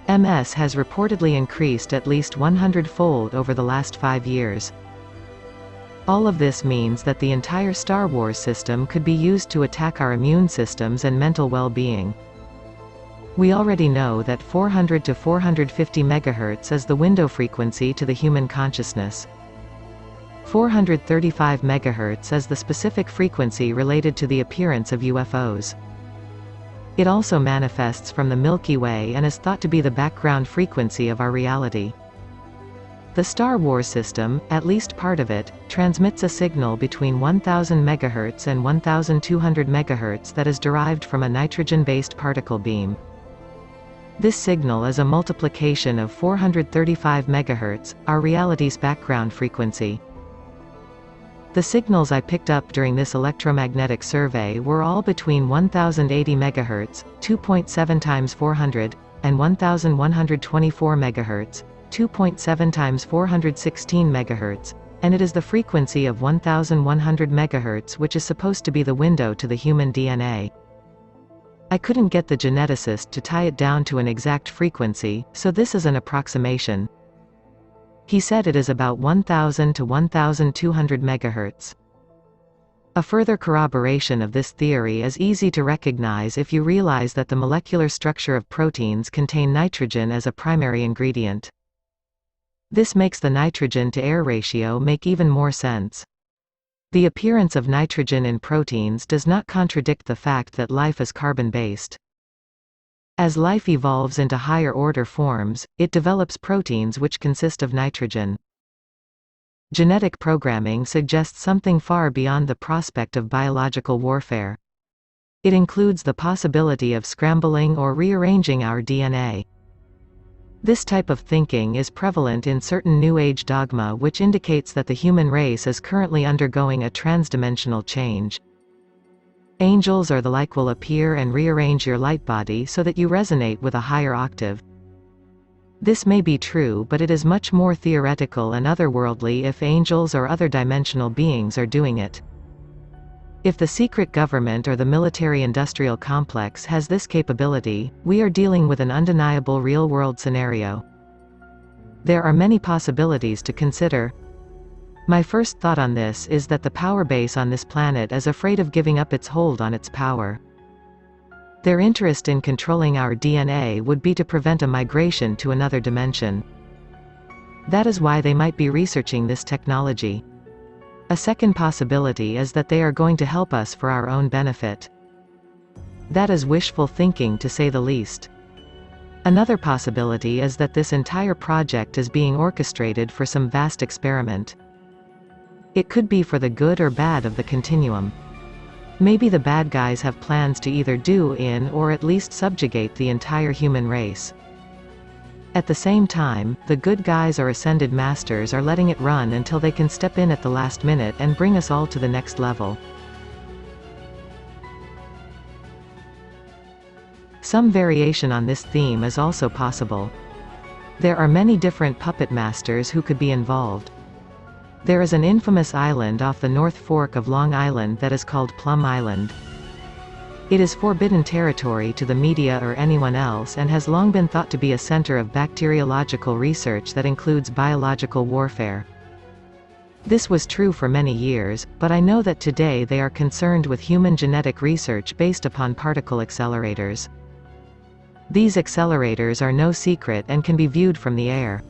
MS has reportedly increased at least 100-fold over the last 5 years. All of this means that the entire Star Wars system could be used to attack our immune systems and mental well-being. We already know that 400 to 450 MHz is the window frequency to the human consciousness. 435 MHz is the specific frequency related to the appearance of UFOs. It also manifests from the Milky Way and is thought to be the background frequency of our reality. The Star Wars system, at least part of it, transmits a signal between 1000 MHz and 1200 MHz that is derived from a nitrogen-based particle beam. This signal is a multiplication of 435 MHz, our reality's background frequency. The signals I picked up during this electromagnetic survey were all between 1080 MHz, 2.7 times 400, and 1124 MHz, 2.7 times 416 MHz, and it is the frequency of 1100 MHz which is supposed to be the window to the human DNA. I couldn't get the geneticist to tie it down to an exact frequency, so this is an approximation. He said it is about 1000 to 1200 MHz. A further corroboration of this theory is easy to recognize if you realize that the molecular structure of proteins contain nitrogen as a primary ingredient. This makes the nitrogen-to-air ratio make even more sense. The appearance of nitrogen in proteins does not contradict the fact that life is carbon-based. As life evolves into higher-order forms, it develops proteins which consist of nitrogen. Genetic programming suggests something far beyond the prospect of biological warfare. It includes the possibility of scrambling or rearranging our DNA. This type of thinking is prevalent in certain New Age dogma which indicates that the human race is currently undergoing a transdimensional change. Angels or the like will appear and rearrange your light body so that you resonate with a higher octave. This may be true, but it is much more theoretical and otherworldly if angels or other dimensional beings are doing it. If the secret government or the military-industrial complex has this capability, we are dealing with an undeniable real-world scenario. There are many possibilities to consider. My first thought on this is that the power base on this planet is afraid of giving up its hold on its power. Their interest in controlling our DNA would be to prevent a migration to another dimension. That is why they might be researching this technology. A second possibility is that they are going to help us for our own benefit. That is wishful thinking, to say the least. Another possibility is that this entire project is being orchestrated for some vast experiment. It could be for the good or bad of the continuum. Maybe the bad guys have plans to either do in or at least subjugate the entire human race. At the same time, the good guys or ascended masters are letting it run until they can step in at the last minute and bring us all to the next level. Some variation on this theme is also possible. There are many different puppet masters who could be involved. There is an infamous island off the North Fork of Long Island that is called Plum Island. It is forbidden territory to the media or anyone else and has long been thought to be a center of bacteriological research that includes biological warfare. This was true for many years, but I know that today they are concerned with human genetic research based upon particle accelerators. These accelerators are no secret and can be viewed from the air.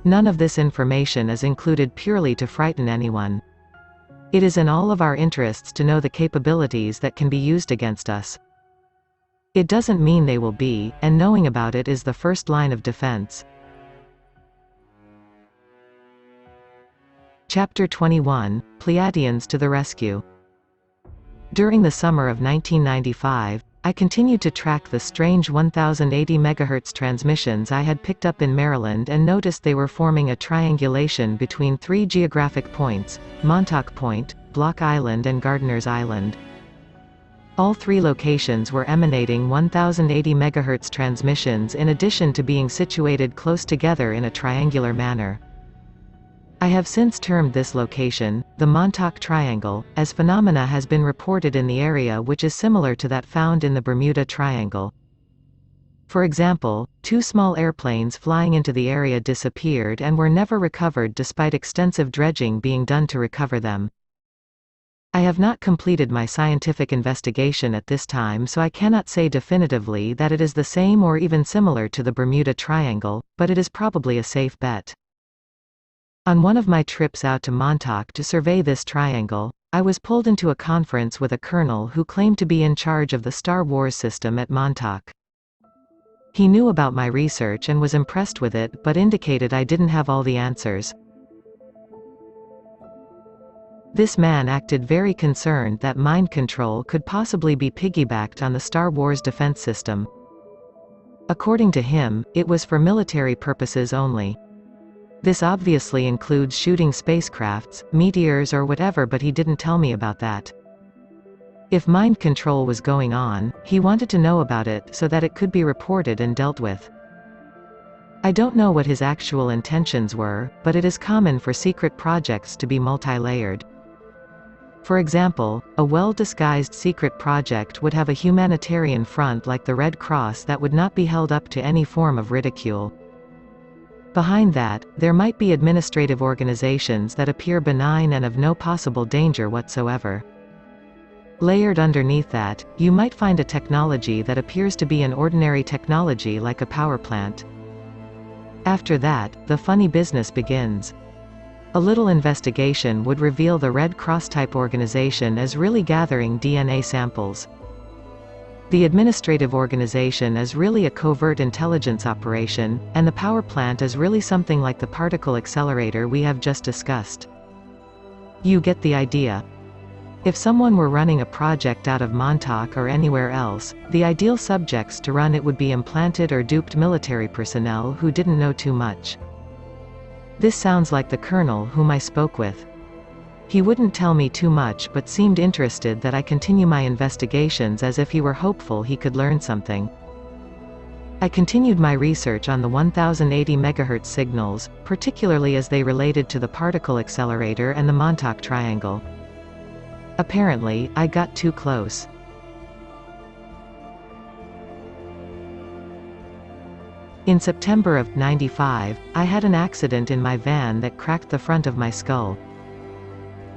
None of this information is included purely to frighten anyone. It is in all of our interests to know the capabilities that can be used against us. It doesn't mean they will be, and knowing about it is the first line of defense. Chapter 21, Pleiadians to the Rescue. During the summer of 1995, I continued to track the strange 1080 MHz transmissions I had picked up in Maryland and noticed they were forming a triangulation between three geographic points: Montauk Point, Block Island and Gardiner's Island. All three locations were emanating 1080 MHz transmissions in addition to being situated close together in a triangular manner. I have since termed this location, the Montauk Triangle, as phenomena has been reported in the area which is similar to that found in the Bermuda Triangle. For example, two small airplanes flying into the area disappeared and were never recovered despite extensive dredging being done to recover them. I have not completed my scientific investigation at this time, so I cannot say definitively that it is the same or even similar to the Bermuda Triangle, but it is probably a safe bet. On one of my trips out to Montauk to survey this triangle, I was pulled into a conference with a colonel who claimed to be in charge of the Star Wars system at Montauk. He knew about my research and was impressed with it, but indicated I didn't have all the answers. This man acted very concerned that mind control could possibly be piggybacked on the Star Wars defense system. According to him, it was for military purposes only. This obviously includes shooting spacecrafts, meteors or whatever, but he didn't tell me about that. If mind control was going on, he wanted to know about it so that it could be reported and dealt with. I don't know what his actual intentions were, but it is common for secret projects to be multi-layered. For example, a well-disguised secret project would have a humanitarian front like the Red Cross that would not be held up to any form of ridicule. Behind that, there might be administrative organizations that appear benign and of no possible danger whatsoever. Layered underneath that, you might find a technology that appears to be an ordinary technology like a power plant. After that, the funny business begins. A little investigation would reveal the Red Cross-type organization as really gathering DNA samples. The administrative organization is really a covert intelligence operation, and the power plant is really something like the particle accelerator we have just discussed. You get the idea. If someone were running a project out of Montauk or anywhere else, the ideal subjects to run it would be implanted or duped military personnel who didn't know too much. This sounds like the colonel whom I spoke with. He wouldn't tell me too much but seemed interested that I continue my investigations as if he were hopeful he could learn something. I continued my research on the 1080 MHz signals, particularly as they related to the particle accelerator and the Montauk Triangle. Apparently, I got too close. In September of '95, I had an accident in my van that cracked the front of my skull.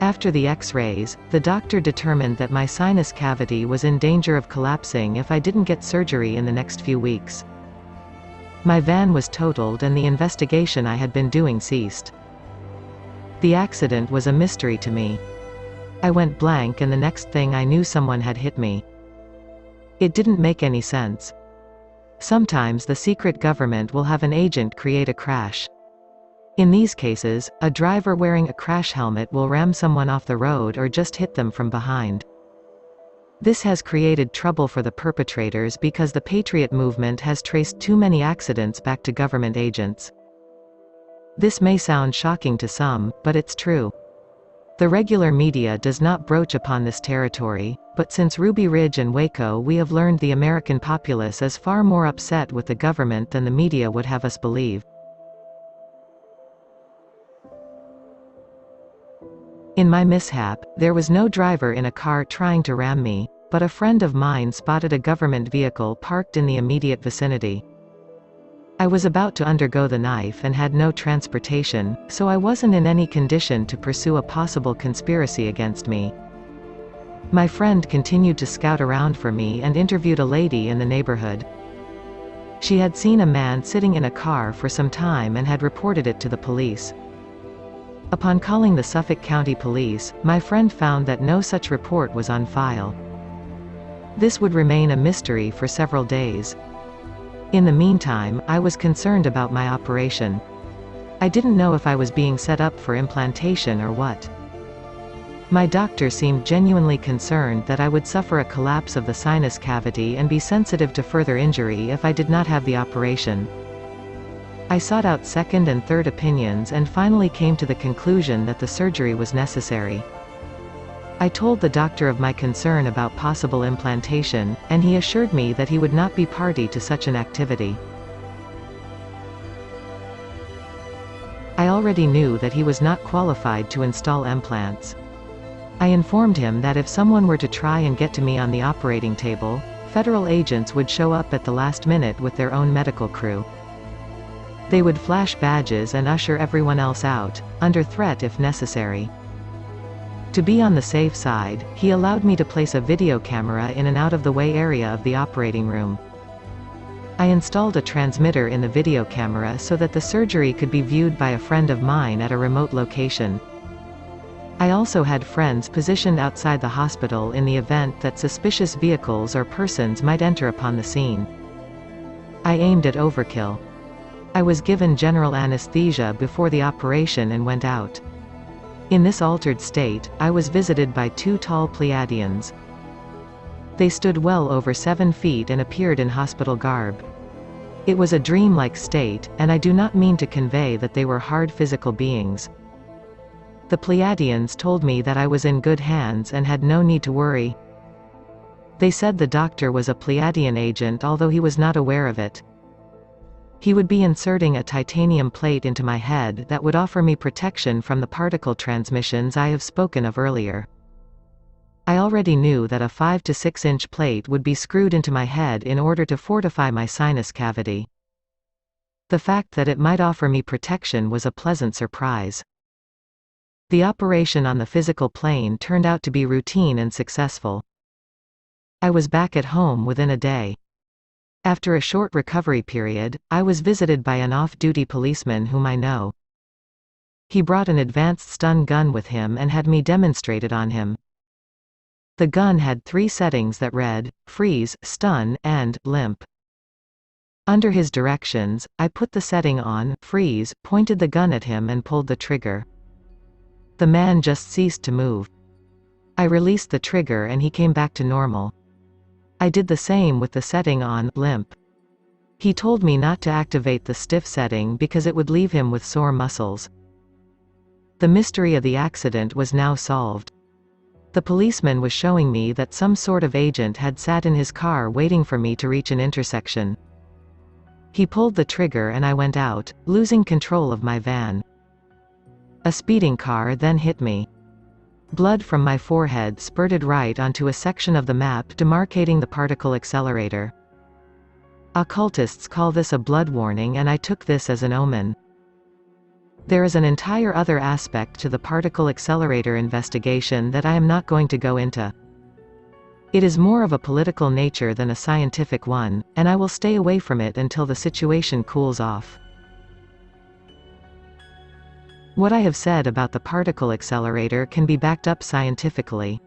After the X-rays, the doctor determined that my sinus cavity was in danger of collapsing if I didn't get surgery in the next few weeks. My van was totaled and the investigation I had been doing ceased. The accident was a mystery to me. I went blank and the next thing I knew someone had hit me. It didn't make any sense. Sometimes the secret government will have an agent create a crash. In these cases, a driver wearing a crash helmet will ram someone off the road or just hit them from behind. This has created trouble for the perpetrators because the Patriot movement has traced too many accidents back to government agents. This may sound shocking to some, but it's true. The regular media does not broach upon this territory, but since Ruby Ridge and Waco we have learned the American populace is far more upset with the government than the media would have us believe. In my mishap, there was no driver in a car trying to ram me, but a friend of mine spotted a government vehicle parked in the immediate vicinity. I was about to undergo the knife and had no transportation, so I wasn't in any condition to pursue a possible conspiracy against me. My friend continued to scout around for me and interviewed a lady in the neighborhood. She had seen a man sitting in a car for some time and had reported it to the police. Upon calling the Suffolk County Police, my friend found that no such report was on file. This would remain a mystery for several days. In the meantime, I was concerned about my operation. I didn't know if I was being set up for implantation or what. My doctor seemed genuinely concerned that I would suffer a collapse of the sinus cavity and be sensitive to further injury if I did not have the operation. I sought out second and third opinions and finally came to the conclusion that the surgery was necessary. I told the doctor of my concern about possible implantation, and he assured me that he would not be party to such an activity. I already knew that he was not qualified to install implants. I informed him that if someone were to try and get to me on the operating table, federal agents would show up at the last minute with their own medical crew. They would flash badges and usher everyone else out, under threat if necessary. To be on the safe side, he allowed me to place a video camera in an out-of-the-way area of the operating room. I installed a transmitter in the video camera so that the surgery could be viewed by a friend of mine at a remote location. I also had friends positioned outside the hospital in the event that suspicious vehicles or persons might enter upon the scene. I aimed at overkill. I was given general anesthesia before the operation and went out. In this altered state, I was visited by two tall Pleiadians. They stood well over 7 feet and appeared in hospital garb. It was a dreamlike state, and I do not mean to convey that they were hard physical beings. The Pleiadians told me that I was in good hands and had no need to worry. They said the doctor was a Pleiadian agent although he was not aware of it. He would be inserting a titanium plate into my head that would offer me protection from the particle transmissions I have spoken of earlier. I already knew that a 5 to 6 inch plate would be screwed into my head in order to fortify my sinus cavity. The fact that it might offer me protection was a pleasant surprise. The operation on the physical plane turned out to be routine and successful. I was back at home within a day. After a short recovery period, I was visited by an off-duty policeman whom I know. He brought an advanced stun gun with him and had me demonstrate it on him. The gun had 3 settings that read, freeze, stun, and limp. Under his directions, I put the setting on, freeze, pointed the gun at him and pulled the trigger. The man just ceased to move. I released the trigger and he came back to normal. I did the same with the setting on limp. He told me not to activate the stiff setting because it would leave him with sore muscles. The mystery of the accident was now solved. The policeman was showing me that some sort of agent had sat in his car waiting for me to reach an intersection. He pulled the trigger and I went out, losing control of my van. A speeding car then hit me. Blood from my forehead spurted right onto a section of the map demarcating the particle accelerator. Occultists call this a blood warning and I took this as an omen. There is an entire other aspect to the particle accelerator investigation that I am not going to go into. It is more of a political nature than a scientific one, and I will stay away from it until the situation cools off. What I have said about the particle accelerator can be backed up scientifically.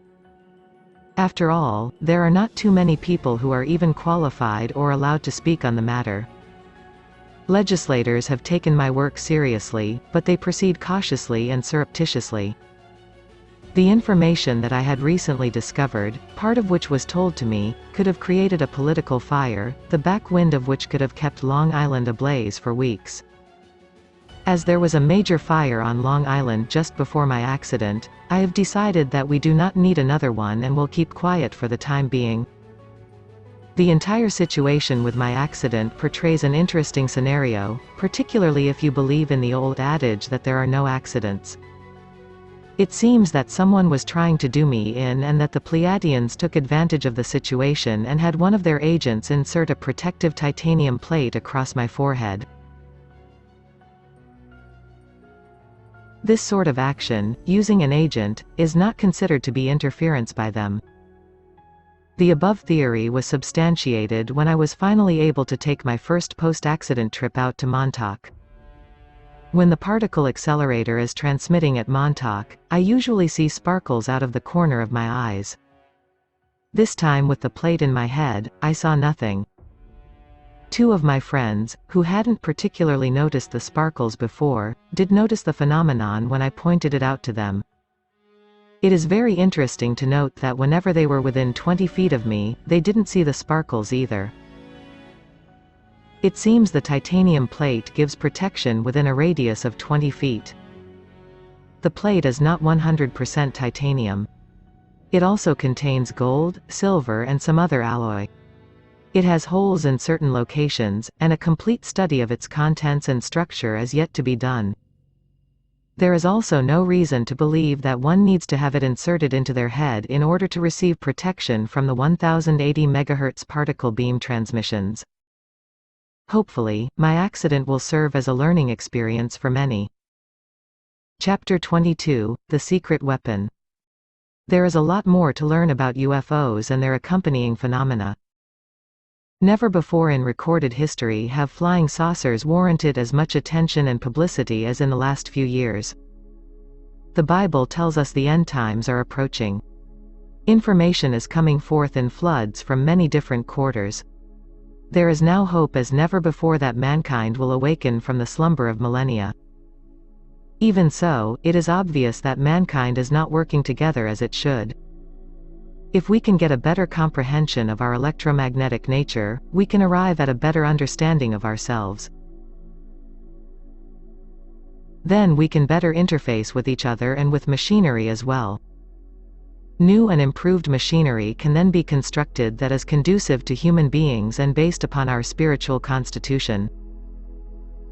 After all, there are not too many people who are even qualified or allowed to speak on the matter. Legislators have taken my work seriously, but they proceed cautiously and surreptitiously. The information that I had recently discovered, part of which was told to me, could have created a political fire, the backwind of which could have kept Long Island ablaze for weeks. As there was a major fire on Long Island just before my accident, I have decided that we do not need another one and will keep quiet for the time being. The entire situation with my accident portrays an interesting scenario, particularly if you believe in the old adage that there are no accidents. It seems that someone was trying to do me in and that the Pleiadians took advantage of the situation and had one of their agents insert a protective titanium plate across my forehead. This sort of action, using an agent, is not considered to be interference by them. The above theory was substantiated when I was finally able to take my first post-accident trip out to Montauk. When the particle accelerator is transmitting at Montauk, I usually see sparkles out of the corner of my eyes. This time with the plate in my head, I saw nothing. Two of my friends, who hadn't particularly noticed the sparkles before, did notice the phenomenon when I pointed it out to them. It is very interesting to note that whenever they were within 20 feet of me, they didn't see the sparkles either. It seems the titanium plate gives protection within a radius of 20 feet. The plate is not 100% titanium. It also contains gold, silver and some other alloy. It has holes in certain locations, and a complete study of its contents and structure is yet to be done. There is also no reason to believe that one needs to have it inserted into their head in order to receive protection from the 1080 MHz particle beam transmissions. Hopefully, my accident will serve as a learning experience for many. Chapter 22, The Secret Weapon. There is a lot more to learn about UFOs and their accompanying phenomena. Never before in recorded history have flying saucers warranted as much attention and publicity as in the last few years. The Bible tells us the end times are approaching. Information is coming forth in floods from many different quarters. There is now hope as never before that mankind will awaken from the slumber of millennia. Even so, it is obvious that mankind is not working together as it should. If we can get a better comprehension of our electromagnetic nature, we can arrive at a better understanding of ourselves. Then we can better interface with each other and with machinery as well. New and improved machinery can then be constructed that is conducive to human beings and based upon our spiritual constitution.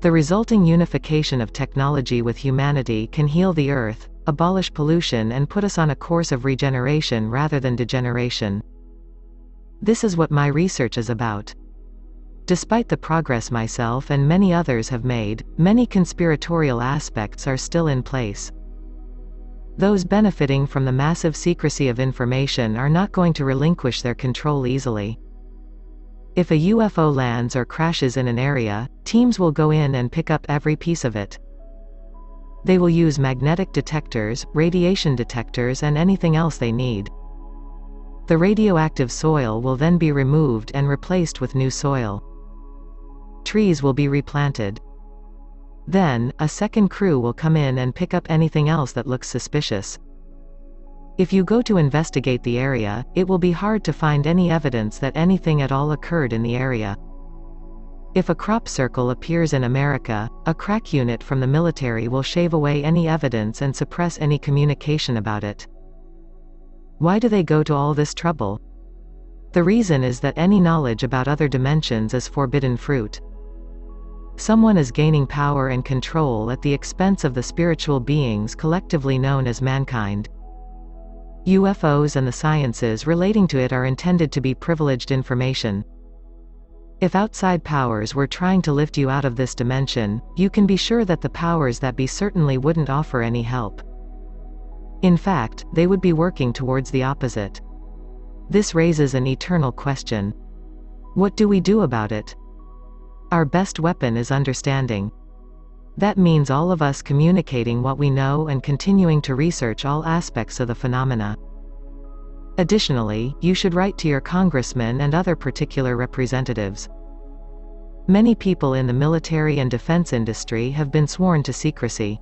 The resulting unification of technology with humanity can heal the earth, abolish pollution and put us on a course of regeneration rather than degeneration. This is what my research is about. Despite the progress myself and many others have made, many conspiratorial aspects are still in place. Those benefiting from the massive secrecy of information are not going to relinquish their control easily. If a UFO lands or crashes in an area, teams will go in and pick up every piece of it. They will use magnetic detectors, radiation detectors and anything else they need. The radioactive soil will then be removed and replaced with new soil. Trees will be replanted. Then, a second crew will come in and pick up anything else that looks suspicious. If you go to investigate the area, it will be hard to find any evidence that anything at all occurred in the area. If a crop circle appears in America, a crack unit from the military will shave away any evidence and suppress any communication about it. Why do they go to all this trouble? The reason is that any knowledge about other dimensions is forbidden fruit. Someone is gaining power and control at the expense of the spiritual beings collectively known as mankind. UFOs and the sciences relating to it are intended to be privileged information. If outside powers were trying to lift you out of this dimension, you can be sure that the powers that be certainly wouldn't offer any help. In fact, they would be working towards the opposite. This raises an eternal question. What do we do about it? Our best weapon is understanding. That means all of us communicating what we know and continuing to research all aspects of the phenomena. Additionally, you should write to your congressman and other particular representatives. Many people in the military and defense industry have been sworn to secrecy.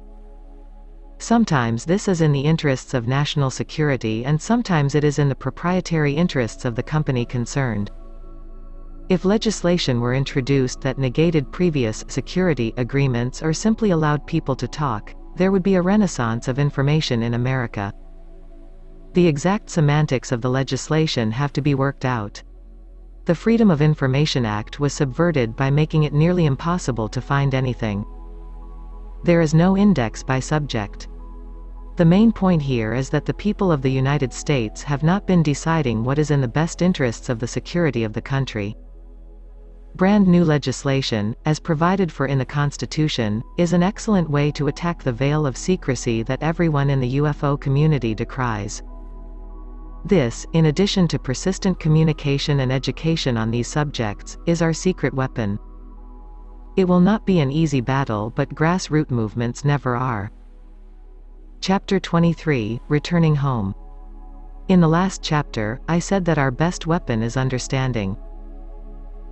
Sometimes this is in the interests of national security and sometimes it is in the proprietary interests of the company concerned. If legislation were introduced that negated previous security agreements or simply allowed people to talk, there would be a renaissance of information in America. The exact semantics of the legislation have to be worked out. The Freedom of Information Act was subverted by making it nearly impossible to find anything. There is no index by subject. The main point here is that the people of the United States have not been deciding what is in the best interests of the security of the country. Brand new legislation, as provided for in the Constitution, is an excellent way to attack the veil of secrecy that everyone in the UFO community decries. This, in addition to persistent communication and education on these subjects, is our secret weapon. It will not be an easy battle, but grassroots movements never are. Chapter 23, Returning Home. In the last chapter, I said that our best weapon is understanding.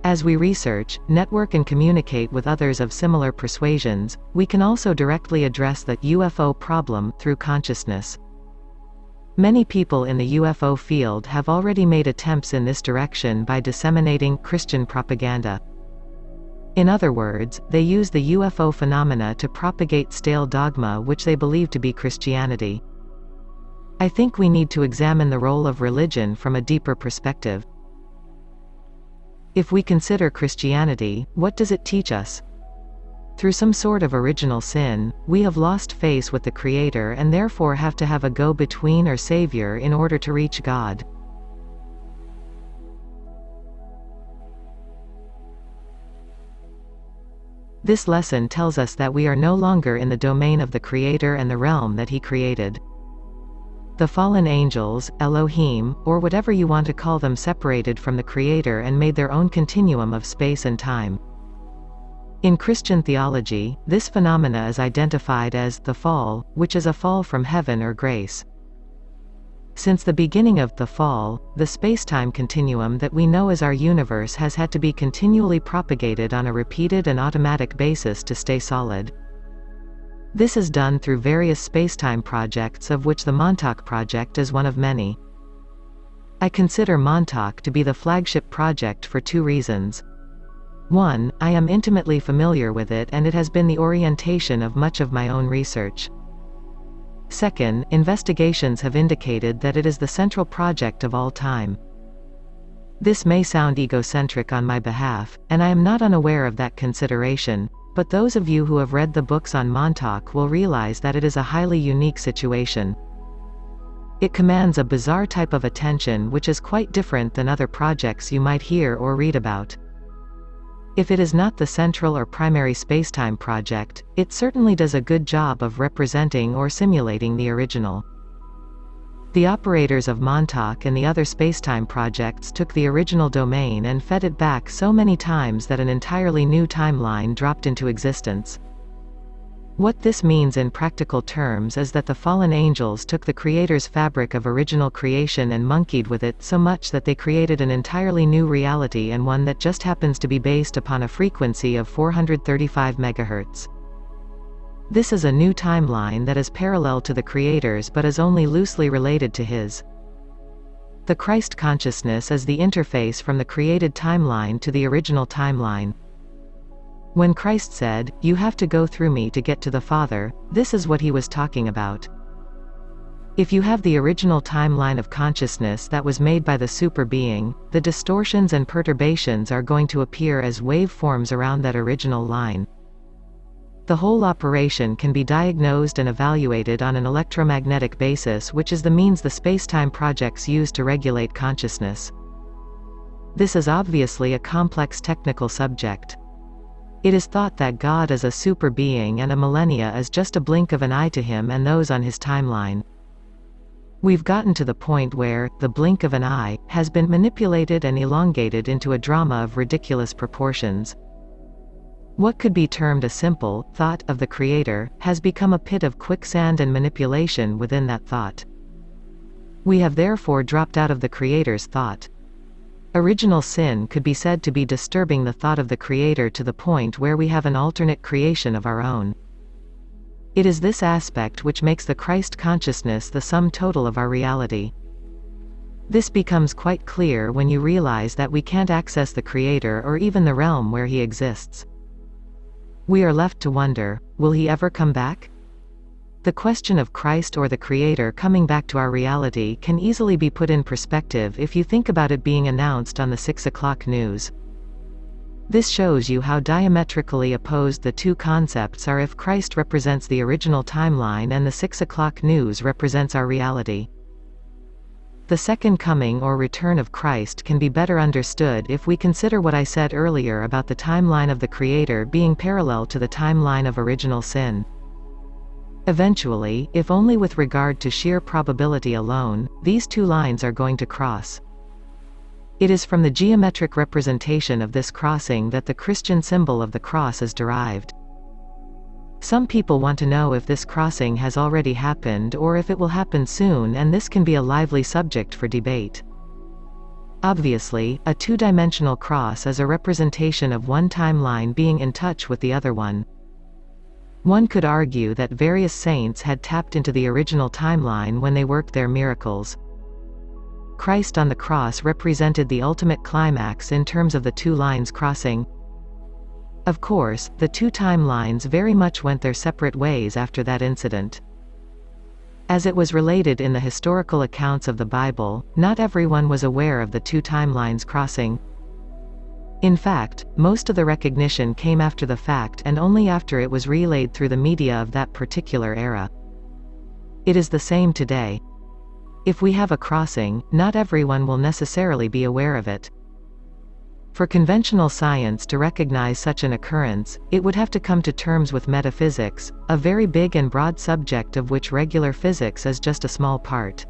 As we research, network and communicate with others of similar persuasions, we can also directly address the UFO problem through consciousness. Many people in the UFO field have already made attempts in this direction by disseminating Christian propaganda. In other words, they use the UFO phenomena to propagate stale dogma which they believe to be Christianity. I think we need to examine the role of religion from a deeper perspective. If we consider Christianity, what does it teach us? Through some sort of original sin, we have lost face with the Creator and therefore have to have a go-between or savior in order to reach God. This lesson tells us that we are no longer in the domain of the Creator and the realm that He created. The fallen angels, Elohim, or whatever you want to call them, separated from the Creator and made their own continuum of space and time. In Christian theology, this phenomena is identified as the fall, which is a fall from heaven or grace. Since the beginning of the fall, the space-time continuum that we know as our universe has had to be continually propagated on a repeated and automatic basis to stay solid. This is done through various space-time projects, of which the Montauk project is one of many. I consider Montauk to be the flagship project for two reasons. 1. I am intimately familiar with it and it has been the orientation of much of my own research. 2. Investigations have indicated that it is the central project of all time. This may sound egocentric on my behalf, and I am not unaware of that consideration, but those of you who have read the books on Montauk will realize that it is a highly unique situation. It commands a bizarre type of attention which is quite different than other projects you might hear or read about. If it is not the central or primary spacetime project, it certainly does a good job of representing or simulating the original. The operators of Montauk and the other spacetime projects took the original domain and fed it back so many times that an entirely new timeline dropped into existence. What this means in practical terms is that the fallen angels took the Creator's fabric of original creation and monkeyed with it so much that they created an entirely new reality, and one that just happens to be based upon a frequency of 435 MHz. This is a new timeline that is parallel to the Creator's but is only loosely related to his. The Christ consciousness is the interface from the created timeline to the original timeline. When Christ said, "You have to go through me to get to the Father," this is what he was talking about. If you have the original timeline of consciousness that was made by the super being, the distortions and perturbations are going to appear as wave forms around that original line. The whole operation can be diagnosed and evaluated on an electromagnetic basis, which is the means the spacetime projects use to regulate consciousness. This is obviously a complex technical subject. It is thought that God is a super being and a millennia is just a blink of an eye to him and those on his timeline. We've gotten to the point where the blink of an eye has been manipulated and elongated into a drama of ridiculous proportions. What could be termed a simple thought of the Creator has become a pit of quicksand and manipulation within that thought. We have therefore dropped out of the Creator's thought. Original sin could be said to be disturbing the thought of the Creator to the point where we have an alternate creation of our own. It is this aspect which makes the Christ consciousness the sum total of our reality. This becomes quite clear when you realize that we can't access the Creator or even the realm where He exists. We are left to wonder, will He ever come back? The question of Christ or the Creator coming back to our reality can easily be put in perspective if you think about it being announced on the 6 o'clock news. This shows you how diametrically opposed the two concepts are if Christ represents the original timeline and the 6 o'clock news represents our reality. The second coming or return of Christ can be better understood if we consider what I said earlier about the timeline of the Creator being parallel to the timeline of original sin. Eventually, if only with regard to sheer probability alone, these two lines are going to cross. It is from the geometric representation of this crossing that the Christian symbol of the cross is derived. Some people want to know if this crossing has already happened or if it will happen soon, and this can be a lively subject for debate. Obviously, a two-dimensional cross is a representation of one timeline being in touch with the other one. One could argue that various saints had tapped into the original timeline when they worked their miracles. Christ on the cross represented the ultimate climax in terms of the two lines crossing. Of course, the two timelines very much went their separate ways after that incident. As it was related in the historical accounts of the Bible, not everyone was aware of the two timelines crossing. In fact, most of the recognition came after the fact and only after it was relayed through the media of that particular era. It is the same today. If we have a crossing, not everyone will necessarily be aware of it. For conventional science to recognize such an occurrence, it would have to come to terms with metaphysics, a very big and broad subject of which regular physics is just a small part.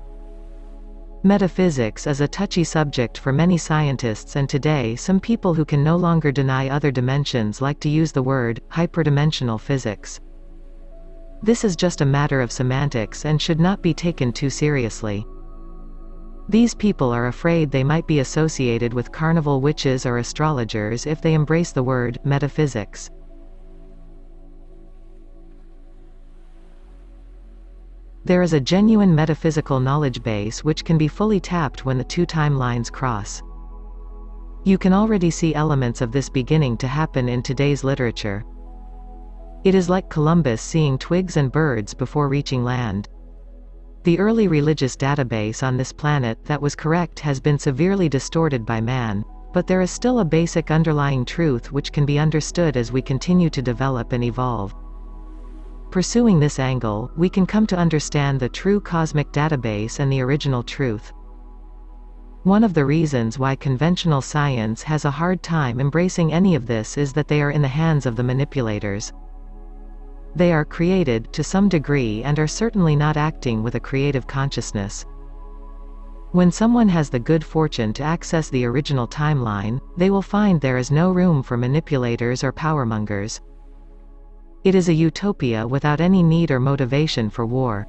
Metaphysics is a touchy subject for many scientists, and today some people who can no longer deny other dimensions like to use the word hyperdimensional physics. This is just a matter of semantics and should not be taken too seriously. These people are afraid they might be associated with carnival witches or astrologers if they embrace the word metaphysics. There is a genuine metaphysical knowledge base which can be fully tapped when the two timelines cross. You can already see elements of this beginning to happen in today's literature. It is like Columbus seeing twigs and birds before reaching land. The early religious database on this planet that was correct has been severely distorted by man, but there is still a basic underlying truth which can be understood as we continue to develop and evolve. Pursuing this angle, we can come to understand the true cosmic database and the original truth. One of the reasons why conventional science has a hard time embracing any of this is that they are in the hands of the manipulators. They are created, to some degree, and are certainly not acting with a creative consciousness. When someone has the good fortune to access the original timeline, they will find there is no room for manipulators or powermongers. It is a utopia without any need or motivation for war.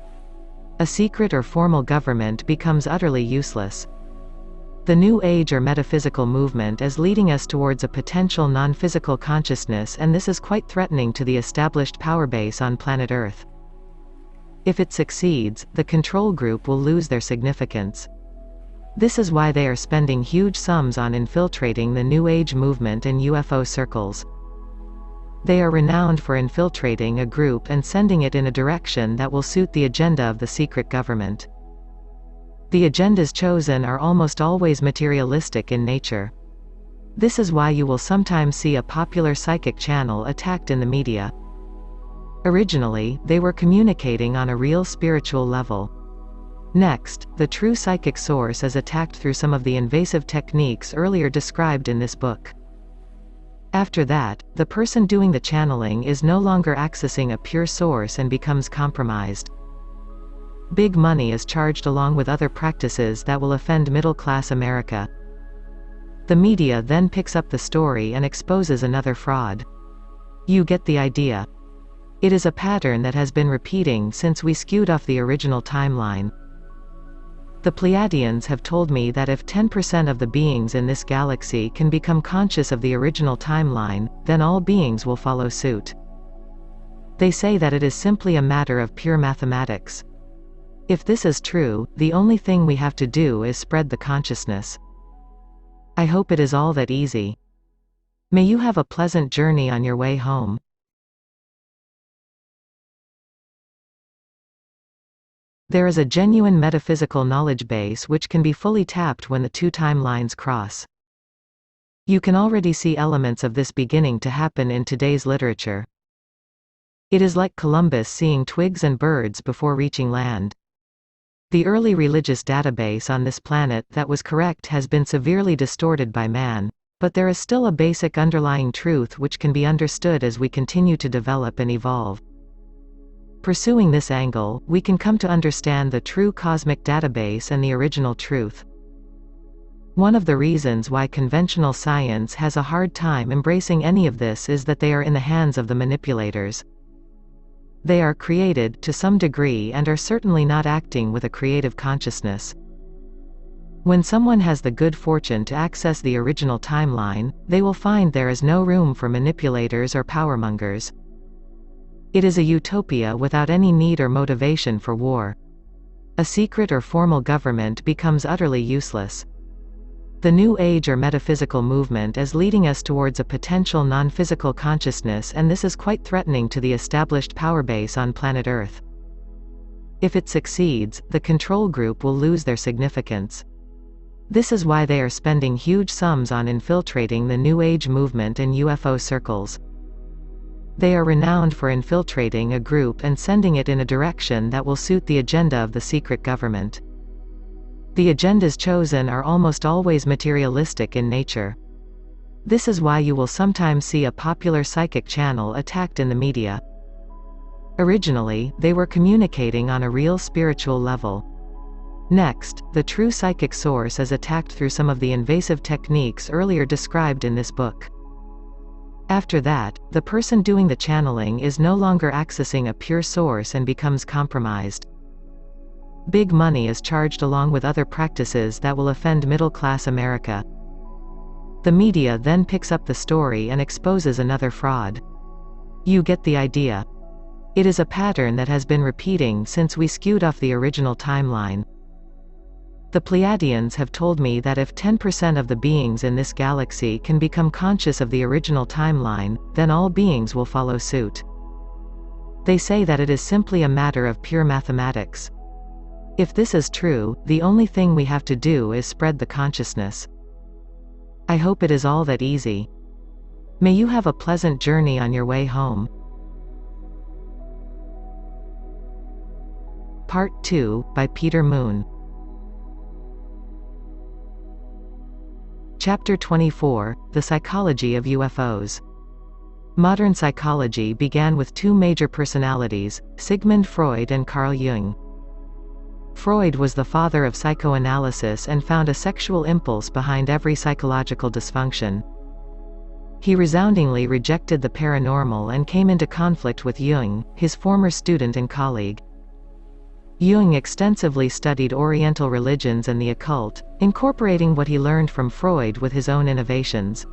A secret or formal government becomes utterly useless. The New Age or metaphysical movement is leading us towards a potential non-physical consciousness, and this is quite threatening to the established power base on planet Earth. If it succeeds, the control group will lose their significance. This is why they are spending huge sums on infiltrating the New Age movement and UFO circles. They are renowned for infiltrating a group and sending it in a direction that will suit the agenda of the secret government. The agendas chosen are almost always materialistic in nature. This is why you will sometimes see a popular psychic channel attacked in the media. Originally, they were communicating on a real spiritual level. Next, the true psychic source is attacked through some of the invasive techniques earlier described in this book. After that, the person doing the channeling is no longer accessing a pure source and becomes compromised. Big money is charged along with other practices that will offend middle-class America. The media then picks up the story and exposes another fraud. You get the idea. It is a pattern that has been repeating since we skewed off the original timeline. The Pleiadians have told me that if 10% of the beings in this galaxy can become conscious of the original timeline, then all beings will follow suit. They say that it is simply a matter of pure mathematics. If this is true, the only thing we have to do is spread the consciousness. I hope it is all that easy. May you have a pleasant journey on your way home. There is a genuine metaphysical knowledge base which can be fully tapped when the two timelines cross. You can already see elements of this beginning to happen in today's literature. It is like Columbus seeing twigs and birds before reaching land. The early religious database on this planet that was correct has been severely distorted by man, but there is still a basic underlying truth which can be understood as we continue to develop and evolve. Pursuing this angle, we can come to understand the true cosmic database and the original truth. One of the reasons why conventional science has a hard time embracing any of this is that they are in the hands of the manipulators. They are created, to some degree, and are certainly not acting with a creative consciousness. When someone has the good fortune to access the original timeline, they will find there is no room for manipulators or powermongers. It is a utopia without any need or motivation for war. A secret or formal government becomes utterly useless. The New Age or metaphysical movement is leading us towards a potential non-physical consciousness, and this is quite threatening to the established power base on planet Earth. If it succeeds, the control group will lose their significance. This is why they are spending huge sums on infiltrating the New Age movement and UFO circles. They are renowned for infiltrating a group and sending it in a direction that will suit the agenda of the secret government. The agendas chosen are almost always materialistic in nature. This is why you will sometimes see a popular psychic channel attacked in the media. Originally, they were communicating on a real spiritual level. Next, the true psychic source is attacked through some of the invasive techniques earlier described in this book. After that, the person doing the channeling is no longer accessing a pure source and becomes compromised. Big money is charged along with other practices that will offend middle-class America. The media then picks up the story and exposes another fraud. You get the idea. It is a pattern that has been repeating since we skewed off the original timeline. The Pleiadians have told me that if 10% of the beings in this galaxy can become conscious of the original timeline, then all beings will follow suit. They say that it is simply a matter of pure mathematics. If this is true, the only thing we have to do is spread the consciousness. I hope it is all that easy. May you have a pleasant journey on your way home. Part 2, by Peter Moon. Chapter 24, The Psychology of UFOs. Modern psychology began with two major personalities, Sigmund Freud and Carl Jung. Freud was the father of psychoanalysis and found a sexual impulse behind every psychological dysfunction. He resoundingly rejected the paranormal and came into conflict with Jung, his former student and colleague. Jung extensively studied Oriental religions and the occult, incorporating what he learned from Freud with his own innovations.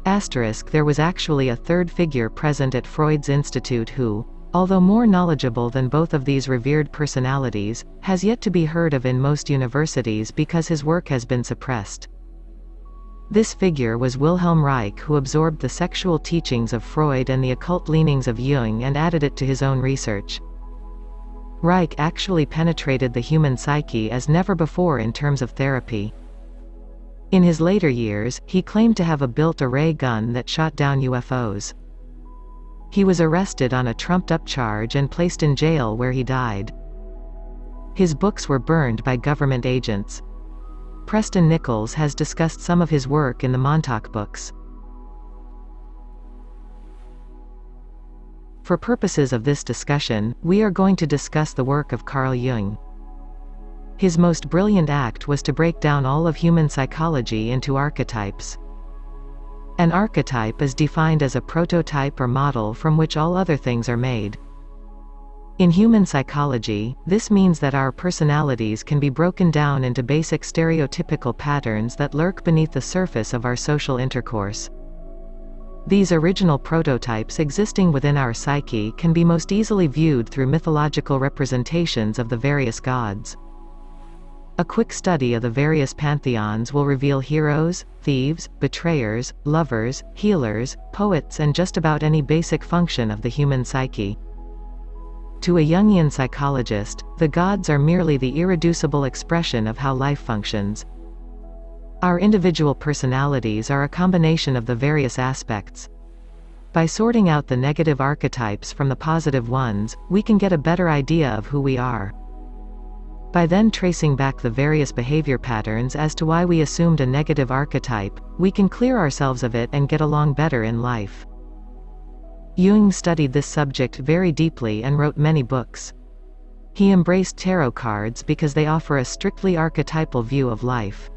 There was actually a third figure present at Freud's institute who, although more knowledgeable than both of these revered personalities, has yet to be heard of in most universities because his work has been suppressed. This figure was Wilhelm Reich, who absorbed the sexual teachings of Freud and the occult leanings of Jung and added it to his own research. Reich actually penetrated the human psyche as never before in terms of therapy. In his later years, he claimed to have built a ray gun that shot down UFOs. He was arrested on a trumped-up charge and placed in jail where he died. His books were burned by government agents. Preston Nichols has discussed some of his work in the Montauk books. For purposes of this discussion, we are going to discuss the work of Carl Jung. His most brilliant act was to break down all of human psychology into archetypes. An archetype is defined as a prototype or model from which all other things are made. In human psychology, this means that our personalities can be broken down into basic stereotypical patterns that lurk beneath the surface of our social intercourse. These original prototypes existing within our psyche can be most easily viewed through mythological representations of the various gods. A quick study of the various pantheons will reveal heroes, thieves, betrayers, lovers, healers, poets, and just about any basic function of the human psyche. To a Jungian psychologist, the gods are merely the irreducible expression of how life functions. Our individual personalities are a combination of the various aspects. By sorting out the negative archetypes from the positive ones, we can get a better idea of who we are. By then tracing back the various behavior patterns as to why we assumed a negative archetype, we can clear ourselves of it and get along better in life. Jung studied this subject very deeply and wrote many books. He embraced tarot cards because they offer a strictly archetypal view of life.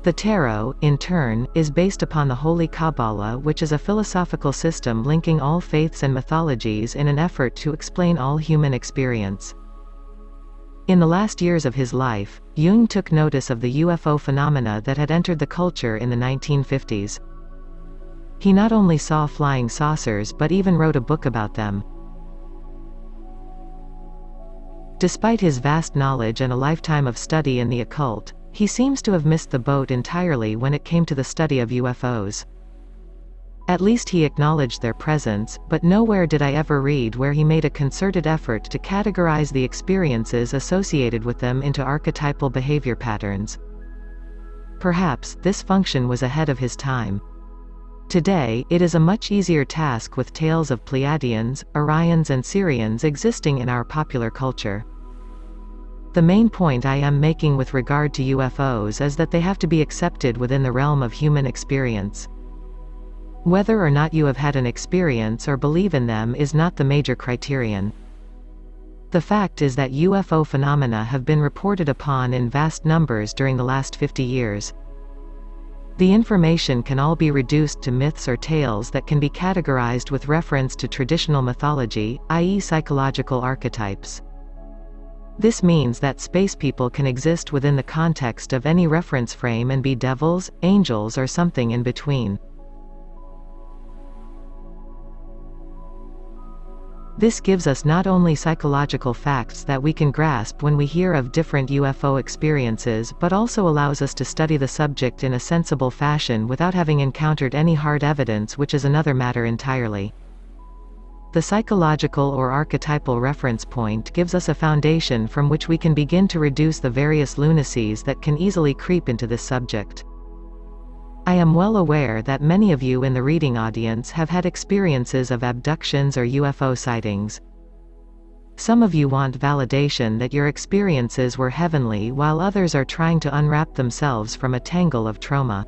The tarot, in turn, is based upon the Holy Kabbalah, which is a philosophical system linking all faiths and mythologies in an effort to explain all human experience. In the last years of his life, Jung took notice of the UFO phenomena that had entered the culture in the 1950s. He not only saw flying saucers but even wrote a book about them. Despite his vast knowledge and a lifetime of study in the occult, he seems to have missed the boat entirely when it came to the study of UFOs. At least he acknowledged their presence, but nowhere did I ever read where he made a concerted effort to categorize the experiences associated with them into archetypal behavior patterns. Perhaps, this function was ahead of his time. Today, it is a much easier task with tales of Pleiadians, Orions and Sirians existing in our popular culture. The main point I am making with regard to UFOs is that they have to be accepted within the realm of human experience. Whether or not you have had an experience or believe in them is not the major criterion. The fact is that UFO phenomena have been reported upon in vast numbers during the last 50 years. The information can all be reduced to myths or tales that can be categorized with reference to traditional mythology, i.e. psychological archetypes. This means that space people can exist within the context of any reference frame and be devils, angels or something in between. This gives us not only psychological facts that we can grasp when we hear of different UFO experiences but also allows us to study the subject in a sensible fashion without having encountered any hard evidence, which is another matter entirely. The psychological or archetypal reference point gives us a foundation from which we can begin to reduce the various lunacies that can easily creep into this subject. I am well aware that many of you in the reading audience have had experiences of abductions or UFO sightings. Some of you want validation that your experiences were heavenly while others are trying to unwrap themselves from a tangle of trauma.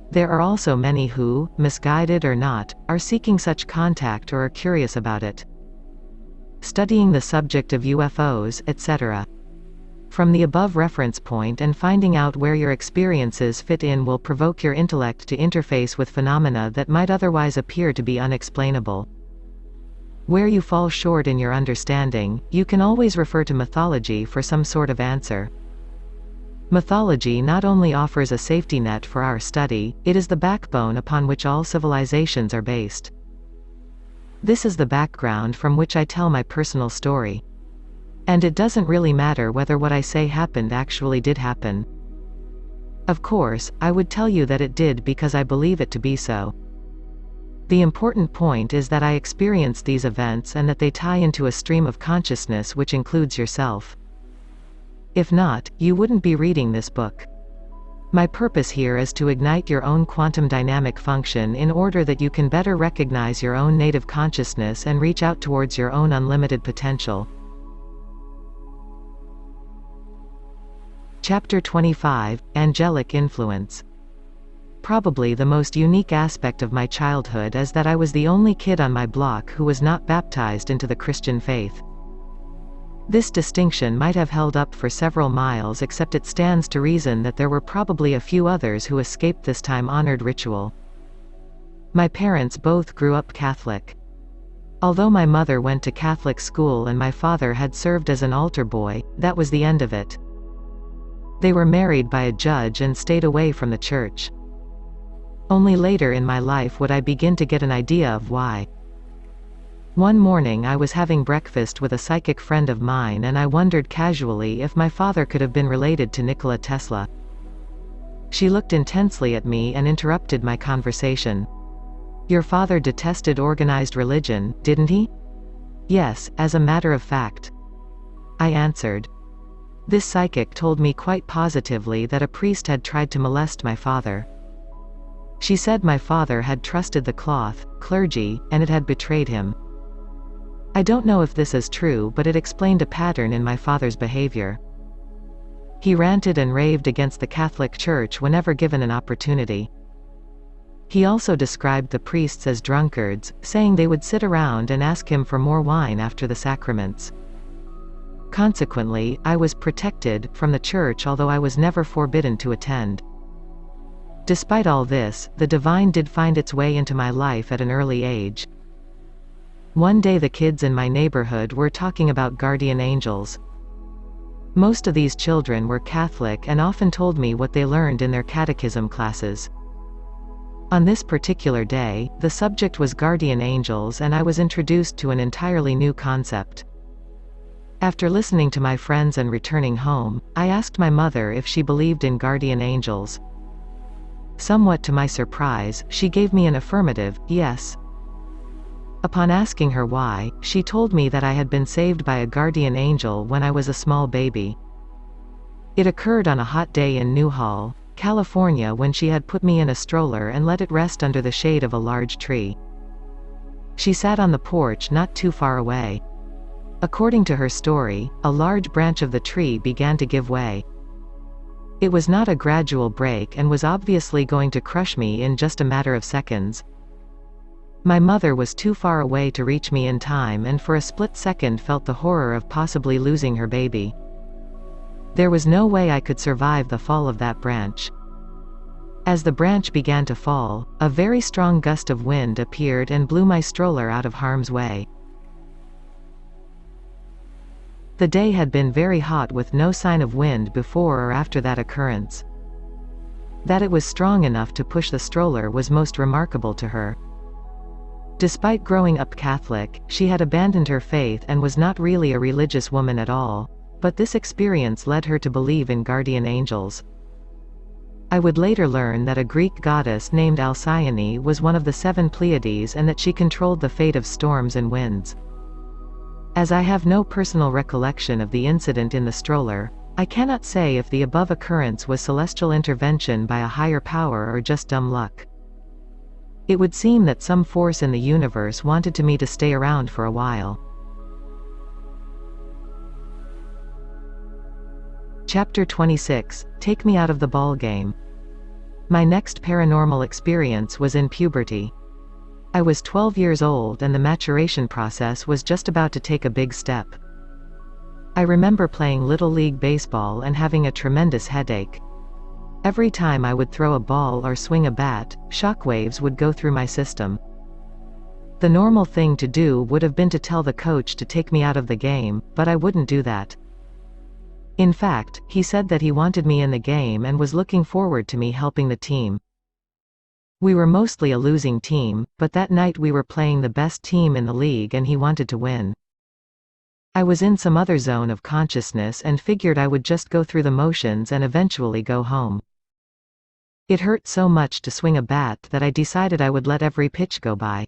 There are also many who, misguided or not, are seeking such contact or are curious about it. Studying the subject of UFOs, etc. From the above reference point and finding out where your experiences fit in will provoke your intellect to interface with phenomena that might otherwise appear to be unexplainable. Where you fall short in your understanding, you can always refer to mythology for some sort of answer. Mythology not only offers a safety net for our study, it is the backbone upon which all civilizations are based. This is the background from which I tell my personal story. And it doesn't really matter whether what I say happened actually did happen. Of course, I would tell you that it did because I believe it to be so. The important point is that I experienced these events and that they tie into a stream of consciousness which includes yourself. If not, you wouldn't be reading this book. My purpose here is to ignite your own quantum dynamic function in order that you can better recognize your own native consciousness and reach out towards your own unlimited potential. Chapter 25, Angelic Influence. Probably the most unique aspect of my childhood is that I was the only kid on my block who was not baptized into the Christian faith. This distinction might have held up for several miles, except it stands to reason that there were probably a few others who escaped this time-honored ritual. My parents both grew up Catholic. Although my mother went to Catholic school and my father had served as an altar boy, that was the end of it. They were married by a judge and stayed away from the church. Only later in my life would I begin to get an idea of why. One morning I was having breakfast with a psychic friend of mine and I wondered casually if my father could have been related to Nikola Tesla. She looked intensely at me and interrupted my conversation. "Your father detested organized religion, didn't he?" "Yes, as a matter of fact," I answered. This psychic told me quite positively that a priest had tried to molest my father. She said my father had trusted the cloth, clergy, and it had betrayed him. I don't know if this is true, but it explained a pattern in my father's behavior. He ranted and raved against the Catholic Church whenever given an opportunity. He also described the priests as drunkards, saying they would sit around and ask him for more wine after the sacraments. Consequently, I was protected from the church, although I was never forbidden to attend. Despite all this, the divine did find its way into my life at an early age. One day the kids in my neighborhood were talking about guardian angels. Most of these children were Catholic and often told me what they learned in their catechism classes. On this particular day, the subject was guardian angels and I was introduced to an entirely new concept. After listening to my friends and returning home, I asked my mother if she believed in guardian angels. Somewhat to my surprise, she gave me an affirmative, yes. Upon asking her why, she told me that I had been saved by a guardian angel when I was a small baby. It occurred on a hot day in Newhall, California, when she had put me in a stroller and let it rest under the shade of a large tree. She sat on the porch not too far away. According to her story, a large branch of the tree began to give way. It was not a gradual break and was obviously going to crush me in just a matter of seconds. My mother was too far away to reach me in time and for a split second felt the horror of possibly losing her baby. There was no way I could survive the fall of that branch. As the branch began to fall, a very strong gust of wind appeared and blew my stroller out of harm's way. The day had been very hot with no sign of wind before or after that occurrence. That it was strong enough to push the stroller was most remarkable to her. Despite growing up Catholic, she had abandoned her faith and was not really a religious woman at all, but this experience led her to believe in guardian angels. I would later learn that a Greek goddess named Alcyone was one of the 7 Pleiades and that she controlled the fate of storms and winds. As I have no personal recollection of the incident in the stroller, I cannot say if the above occurrence was celestial intervention by a higher power or just dumb luck. It would seem that some force in the universe wanted me to stay around for a while. Chapter 26, Take Me Out of the Ballgame. My next paranormal experience was in puberty. I was 12 years old and the maturation process was just about to take a big step. I remember playing Little League baseball and having a tremendous headache. Every time I would throw a ball or swing a bat, shockwaves would go through my system. The normal thing to do would have been to tell the coach to take me out of the game, but I wouldn't do that. In fact, he said that he wanted me in the game and was looking forward to me helping the team. We were mostly a losing team, but that night we were playing the best team in the league and he wanted to win. I was in some other zone of consciousness and figured I would just go through the motions and eventually go home. It hurt so much to swing a bat that I decided I would let every pitch go by.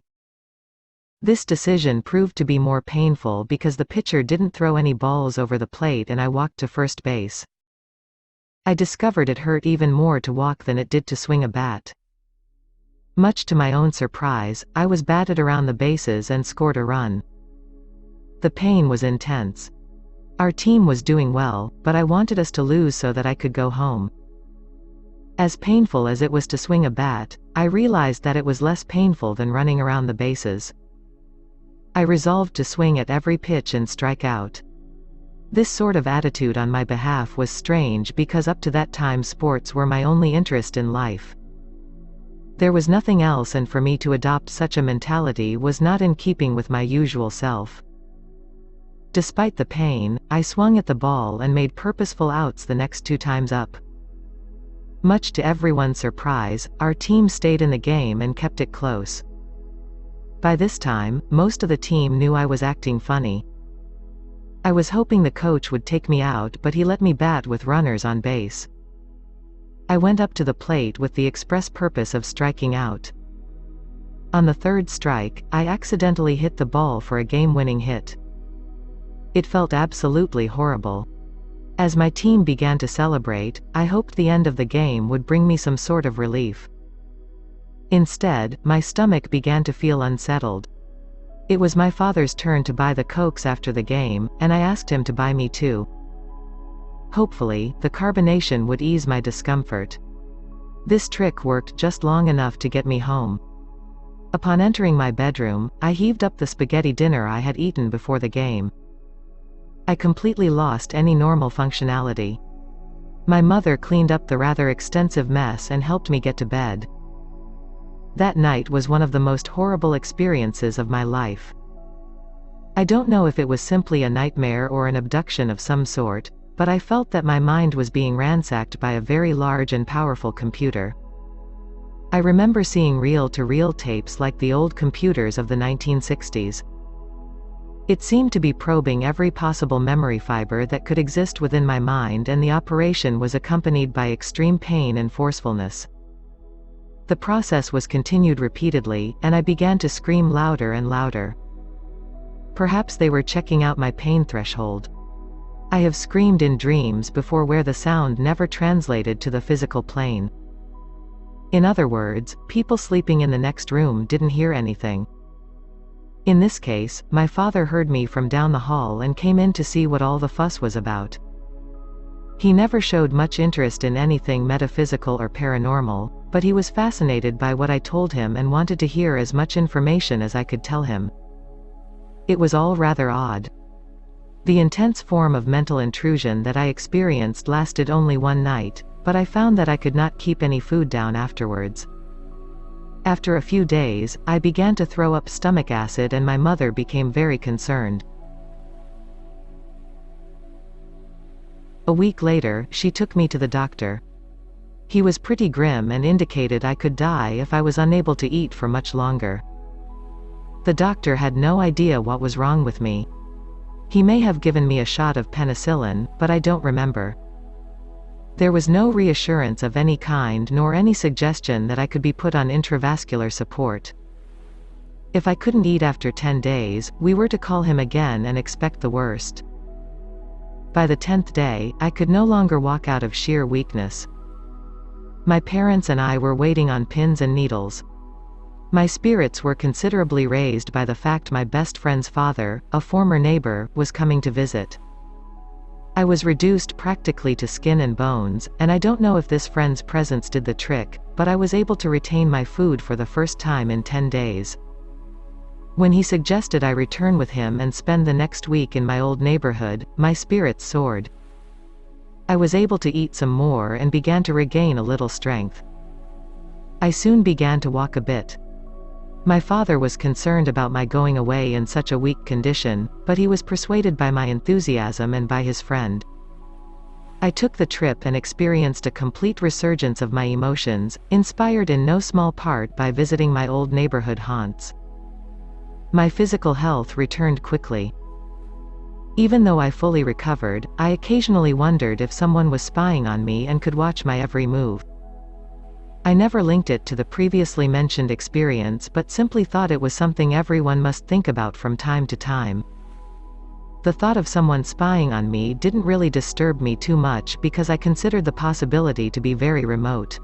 This decision proved to be more painful because the pitcher didn't throw any balls over the plate and I walked to first base. I discovered it hurt even more to walk than it did to swing a bat. Much to my own surprise, I was batted around the bases and scored a run. The pain was intense. Our team was doing well, but I wanted us to lose so that I could go home. As painful as it was to swing a bat, I realized that it was less painful than running around the bases. I resolved to swing at every pitch and strike out. This sort of attitude on my behalf was strange because up to that time sports were my only interest in life. There was nothing else, and for me to adopt such a mentality was not in keeping with my usual self. Despite the pain, I swung at the ball and made purposeful outs the next 2 times up. Much to everyone's surprise, our team stayed in the game and kept it close. By this time, most of the team knew I was acting funny. I was hoping the coach would take me out, but he let me bat with runners on base. I went up to the plate with the express purpose of striking out. On the third strike, I accidentally hit the ball for a game-winning hit. It felt absolutely horrible. As my team began to celebrate, I hoped the end of the game would bring me some sort of relief. Instead, my stomach began to feel unsettled. It was my father's turn to buy the Cokes after the game, and I asked him to buy me too. Hopefully, the carbonation would ease my discomfort. This trick worked just long enough to get me home. Upon entering my bedroom, I heaved up the spaghetti dinner I had eaten before the game. I completely lost any normal functionality. My mother cleaned up the rather extensive mess and helped me get to bed. That night was one of the most horrible experiences of my life. I don't know if it was simply a nightmare or an abduction of some sort, but I felt that my mind was being ransacked by a very large and powerful computer. I remember seeing reel-to-reel tapes like the old computers of the 1960s. It seemed to be probing every possible memory fiber that could exist within my mind, and the operation was accompanied by extreme pain and forcefulness. The process was continued repeatedly, and I began to scream louder and louder. Perhaps they were checking out my pain threshold. I have screamed in dreams before where the sound never translated to the physical plane. In other words, people sleeping in the next room didn't hear anything. In this case, my father heard me from down the hall and came in to see what all the fuss was about. He never showed much interest in anything metaphysical or paranormal, but he was fascinated by what I told him and wanted to hear as much information as I could tell him. It was all rather odd. The intense form of mental intrusion that I experienced lasted only one night, but I found that I could not keep any food down afterwards. After a few days, I began to throw up stomach acid and my mother became very concerned. A week later, she took me to the doctor. He was pretty grim and indicated I could die if I was unable to eat for much longer. The doctor had no idea what was wrong with me. He may have given me a shot of penicillin, but I don't remember. There was no reassurance of any kind nor any suggestion that I could be put on intravascular support. If I couldn't eat after 10 days, we were to call him again and expect the worst. By the 10th day, I could no longer walk out of sheer weakness. My parents and I were waiting on pins and needles. My spirits were considerably raised by the fact my best friend's father, a former neighbor, was coming to visit. I was reduced practically to skin and bones, and I don't know if this friend's presence did the trick, but I was able to retain my food for the first time in 10 days. When he suggested I return with him and spend the next week in my old neighborhood, my spirits soared. I was able to eat some more and began to regain a little strength. I soon began to walk a bit. My father was concerned about my going away in such a weak condition, but he was persuaded by my enthusiasm and by his friend. I took the trip and experienced a complete resurgence of my emotions, inspired in no small part by visiting my old neighborhood haunts. My physical health returned quickly. Even though I fully recovered, I occasionally wondered if someone was spying on me and could watch my every move. I never linked it to the previously mentioned experience but simply thought it was something everyone must think about from time to time. The thought of someone spying on me didn't really disturb me too much because I considered the possibility to be very remote.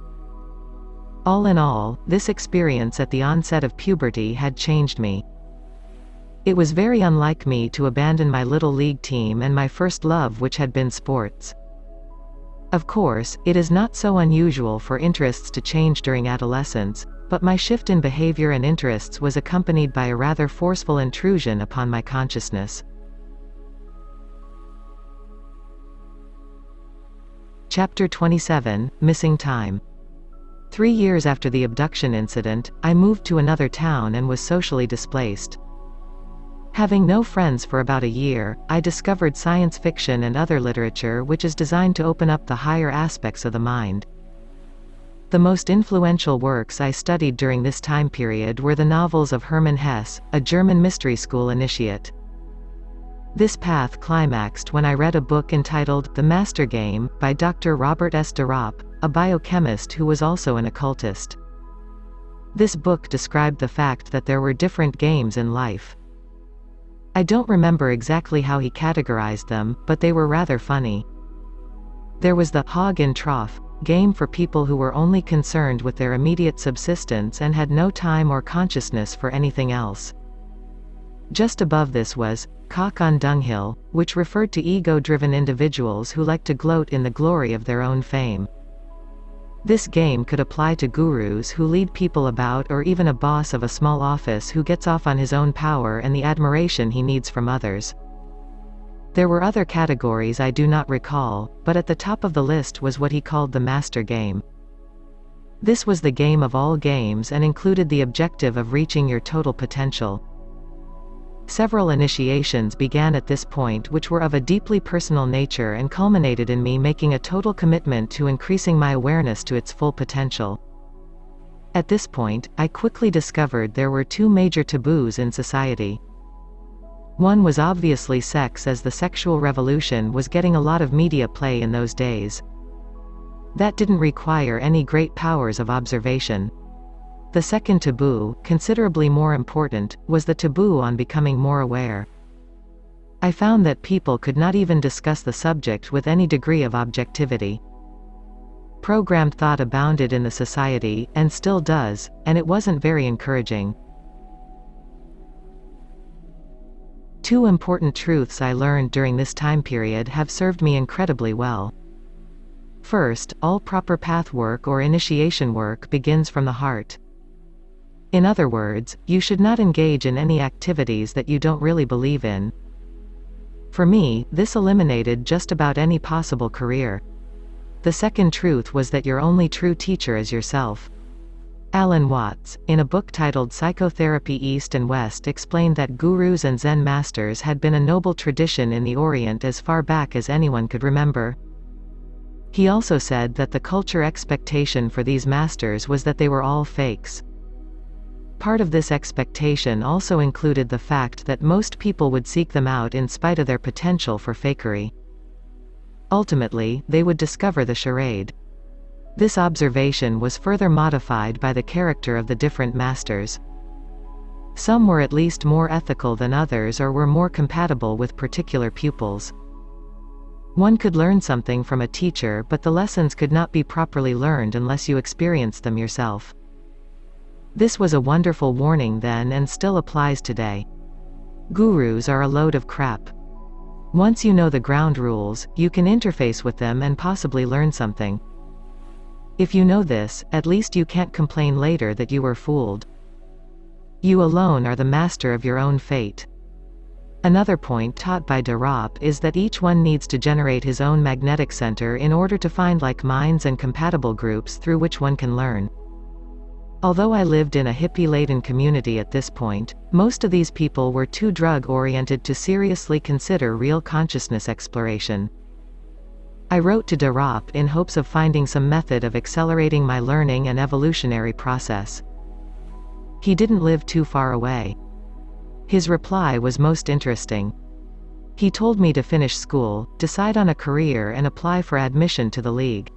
All in all, this experience at the onset of puberty had changed me. It was very unlike me to abandon my little league team and my first love, which had been sports. Of course, it is not so unusual for interests to change during adolescence, but my shift in behavior and interests was accompanied by a rather forceful intrusion upon my consciousness. Chapter 27, Missing Time. 3 years after the abduction incident, I moved to another town and was socially displaced. Having no friends for about a year, I discovered science fiction and other literature which is designed to open up the higher aspects of the mind. The most influential works I studied during this time period were the novels of Hermann Hesse, a German mystery school initiate. This path climaxed when I read a book entitled The Master Game, by Dr. Robert S. de Ropp, a biochemist who was also an occultist. This book described the fact that there were different games in life. I don't remember exactly how he categorized them, but they were rather funny. There was the hog in trough game for people who were only concerned with their immediate subsistence and had no time or consciousness for anything else. Just above this was cock on dunghill, which referred to ego-driven individuals who like to gloat in the glory of their own fame. This game could apply to gurus who lead people about, or even a boss of a small office who gets off on his own power and the admiration he needs from others. There were other categories I do not recall, but at the top of the list was what he called the master game. This was the game of all games and included the objective of reaching your total potential. Several initiations began at this point which were of a deeply personal nature and culminated in me making a total commitment to increasing my awareness to its full potential. At this point, I quickly discovered there were two major taboos in society. One was obviously sex, as the sexual revolution was getting a lot of media play in those days. That didn't require any great powers of observation. The second taboo, considerably more important, was the taboo on becoming more aware. I found that people could not even discuss the subject with any degree of objectivity. Programmed thought abounded in the society, and still does, and it wasn't very encouraging. Two important truths I learned during this time period have served me incredibly well. First, all proper path work or initiation work begins from the heart. In other words, you should not engage in any activities that you don't really believe in. For me, this eliminated just about any possible career. The second truth was that your only true teacher is yourself. Alan Watts, in a book titled Psychotherapy East and West, explained that gurus and Zen masters had been a noble tradition in the Orient as far back as anyone could remember. He also said that the culture expectation for these masters was that they were all fakes. Part of this expectation also included the fact that most people would seek them out in spite of their potential for fakery. Ultimately, they would discover the charade. This observation was further modified by the character of the different masters. Some were at least more ethical than others or were more compatible with particular pupils. One could learn something from a teacher, but the lessons could not be properly learned unless you experienced them yourself. This was a wonderful warning then and still applies today. Gurus are a load of crap. Once you know the ground rules, you can interface with them and possibly learn something. If you know this, at least you can't complain later that you were fooled. You alone are the master of your own fate. Another point taught by de Ropp is that each one needs to generate his own magnetic center in order to find like minds and compatible groups through which one can learn. Although I lived in a hippie-laden community at this point, most of these people were too drug-oriented to seriously consider real consciousness exploration. I wrote to de Ropp in hopes of finding some method of accelerating my learning and evolutionary process. He didn't live too far away. His reply was most interesting. He told me to finish school, decide on a career and apply for admission to the League.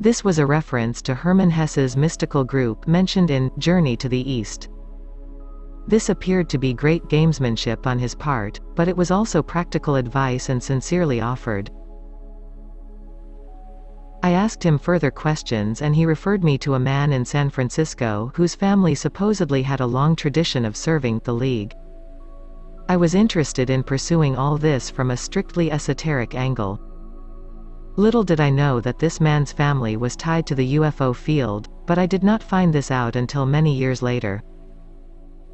This was a reference to Hermann Hesse's mystical group mentioned in Journey to the East. This appeared to be great gamesmanship on his part, but it was also practical advice and sincerely offered. I asked him further questions and he referred me to a man in San Francisco whose family supposedly had a long tradition of serving the League. I was interested in pursuing all this from a strictly esoteric angle. Little did I know that this man's family was tied to the UFO field, but I did not find this out until many years later.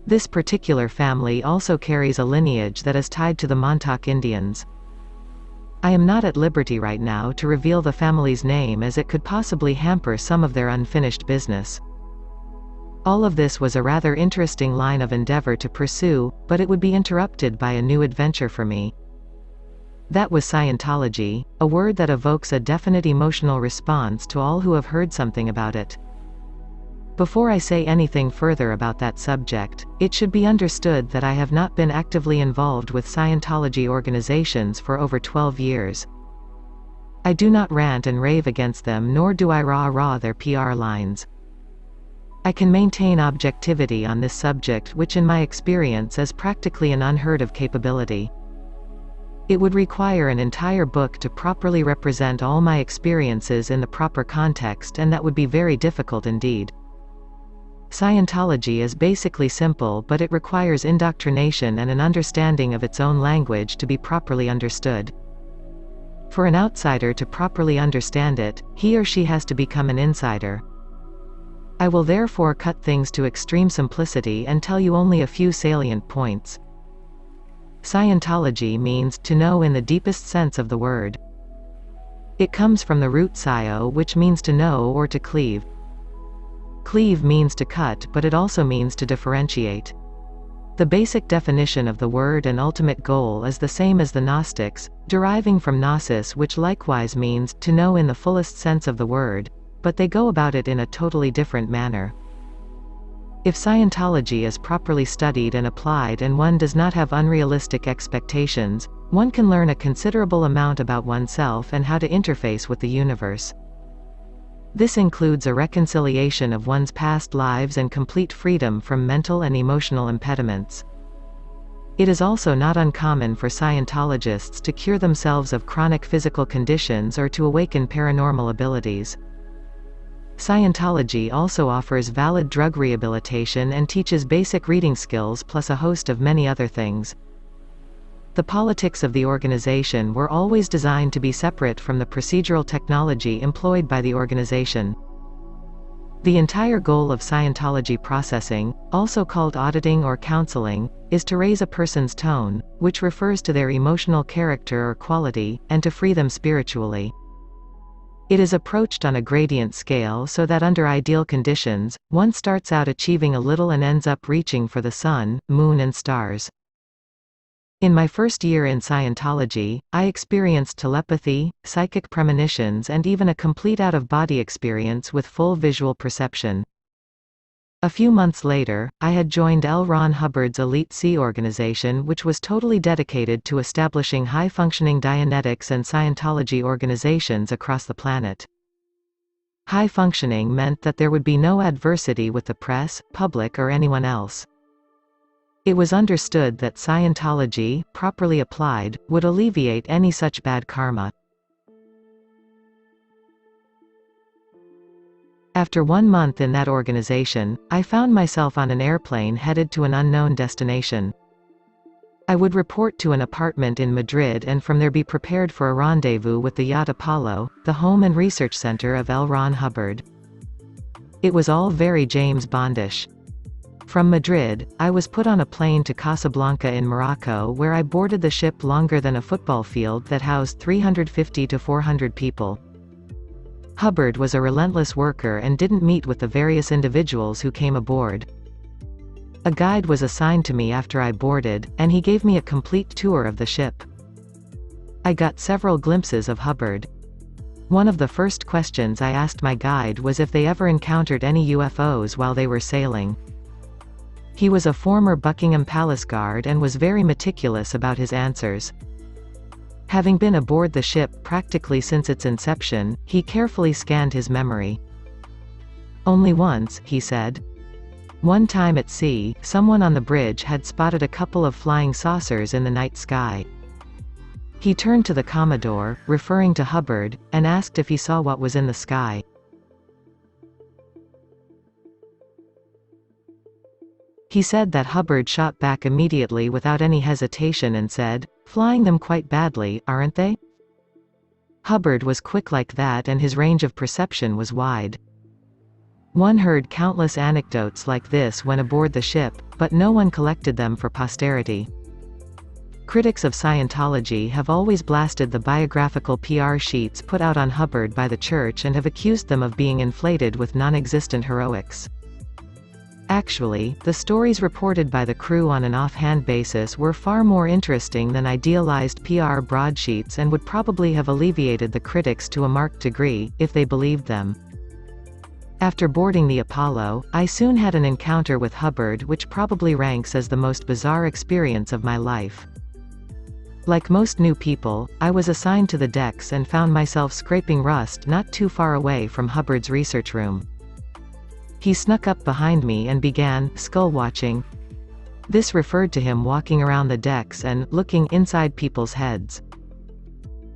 This particular family also carries a lineage that is tied to the Montauk Indians. I am not at liberty right now to reveal the family's name as it could possibly hamper some of their unfinished business. All of this was a rather interesting line of endeavor to pursue, but it would be interrupted by a new adventure for me. That was Scientology, a word that evokes a definite emotional response to all who have heard something about it. Before I say anything further about that subject, it should be understood that I have not been actively involved with Scientology organizations for over 12 years. I do not rant and rave against them, nor do I rah-rah their PR lines. I can maintain objectivity on this subject, which in my experience is practically an unheard of capability. It would require an entire book to properly represent all my experiences in the proper context, and that would be very difficult indeed. Scientology is basically simple, but it requires indoctrination and an understanding of its own language to be properly understood. For an outsider to properly understand it, he or she has to become an insider. I will therefore cut things to extreme simplicity and tell you only a few salient points. Scientology means to know in the deepest sense of the word. It comes from the root scio, which means to know or to cleave. Cleave means to cut, but it also means to differentiate. The basic definition of the word and ultimate goal is the same as the Gnostics, deriving from gnosis, which likewise means to know in the fullest sense of the word, but they go about it in a totally different manner. If Scientology is properly studied and applied and one does not have unrealistic expectations, one can learn a considerable amount about oneself and how to interface with the universe. This includes a reconciliation of one's past lives and complete freedom from mental and emotional impediments. It is also not uncommon for Scientologists to cure themselves of chronic physical conditions or to awaken paranormal abilities. Scientology also offers valid drug rehabilitation and teaches basic reading skills plus a host of many other things. The politics of the organization were always designed to be separate from the procedural technology employed by the organization. The entire goal of Scientology processing, also called auditing or counseling, is to raise a person's tone, which refers to their emotional character or quality, and to free them spiritually. It is approached on a gradient scale so that under ideal conditions, one starts out achieving a little and ends up reaching for the sun, moon and stars. In my first year in Scientology, I experienced telepathy, psychic premonitions and even a complete out-of-body experience with full visual perception. A few months later, I had joined L. Ron Hubbard's Elite Sea organization, which was totally dedicated to establishing high-functioning Dianetics and Scientology organizations across the planet. High-functioning meant that there would be no adversity with the press, public or anyone else. It was understood that Scientology, properly applied, would alleviate any such bad karma. After 1 month in that organization, I found myself on an airplane headed to an unknown destination. I would report to an apartment in Madrid and from there be prepared for a rendezvous with the yacht Apollo, the home and research center of L. Ron Hubbard. It was all very James Bondish. From Madrid, I was put on a plane to Casablanca in Morocco, where I boarded the ship longer than a football field that housed 350 to 400 people. Hubbard was a relentless worker and didn't meet with the various individuals who came aboard. A guide was assigned to me after I boarded, and he gave me a complete tour of the ship. I got several glimpses of Hubbard. One of the first questions I asked my guide was if they ever encountered any UFOs while they were sailing. He was a former Buckingham Palace guard and was very meticulous about his answers. Having been aboard the ship practically since its inception, he carefully scanned his memory. "Only once," he said. "One time at sea, someone on the bridge had spotted a couple of flying saucers in the night sky." He turned to the Commodore, referring to Hubbard, and asked if he saw what was in the sky. He said that Hubbard shot back immediately without any hesitation and said, "Flying them quite badly, aren't they?" Hubbard was quick like that and his range of perception was wide. One heard countless anecdotes like this when aboard the ship, but no one collected them for posterity. Critics of Scientology have always blasted the biographical PR sheets put out on Hubbard by the church and have accused them of being inflated with non-existent heroics. Actually, the stories reported by the crew on an offhand basis were far more interesting than idealized PR broadsheets and would probably have alleviated the critics to a marked degree, if they believed them. After boarding the Apollo, I soon had an encounter with Hubbard which probably ranks as the most bizarre experience of my life. Like most new people, I was assigned to the decks and found myself scraping rust not too far away from Hubbard's research room. He snuck up behind me and began skull-watching. This referred to him walking around the decks and looking inside people's heads.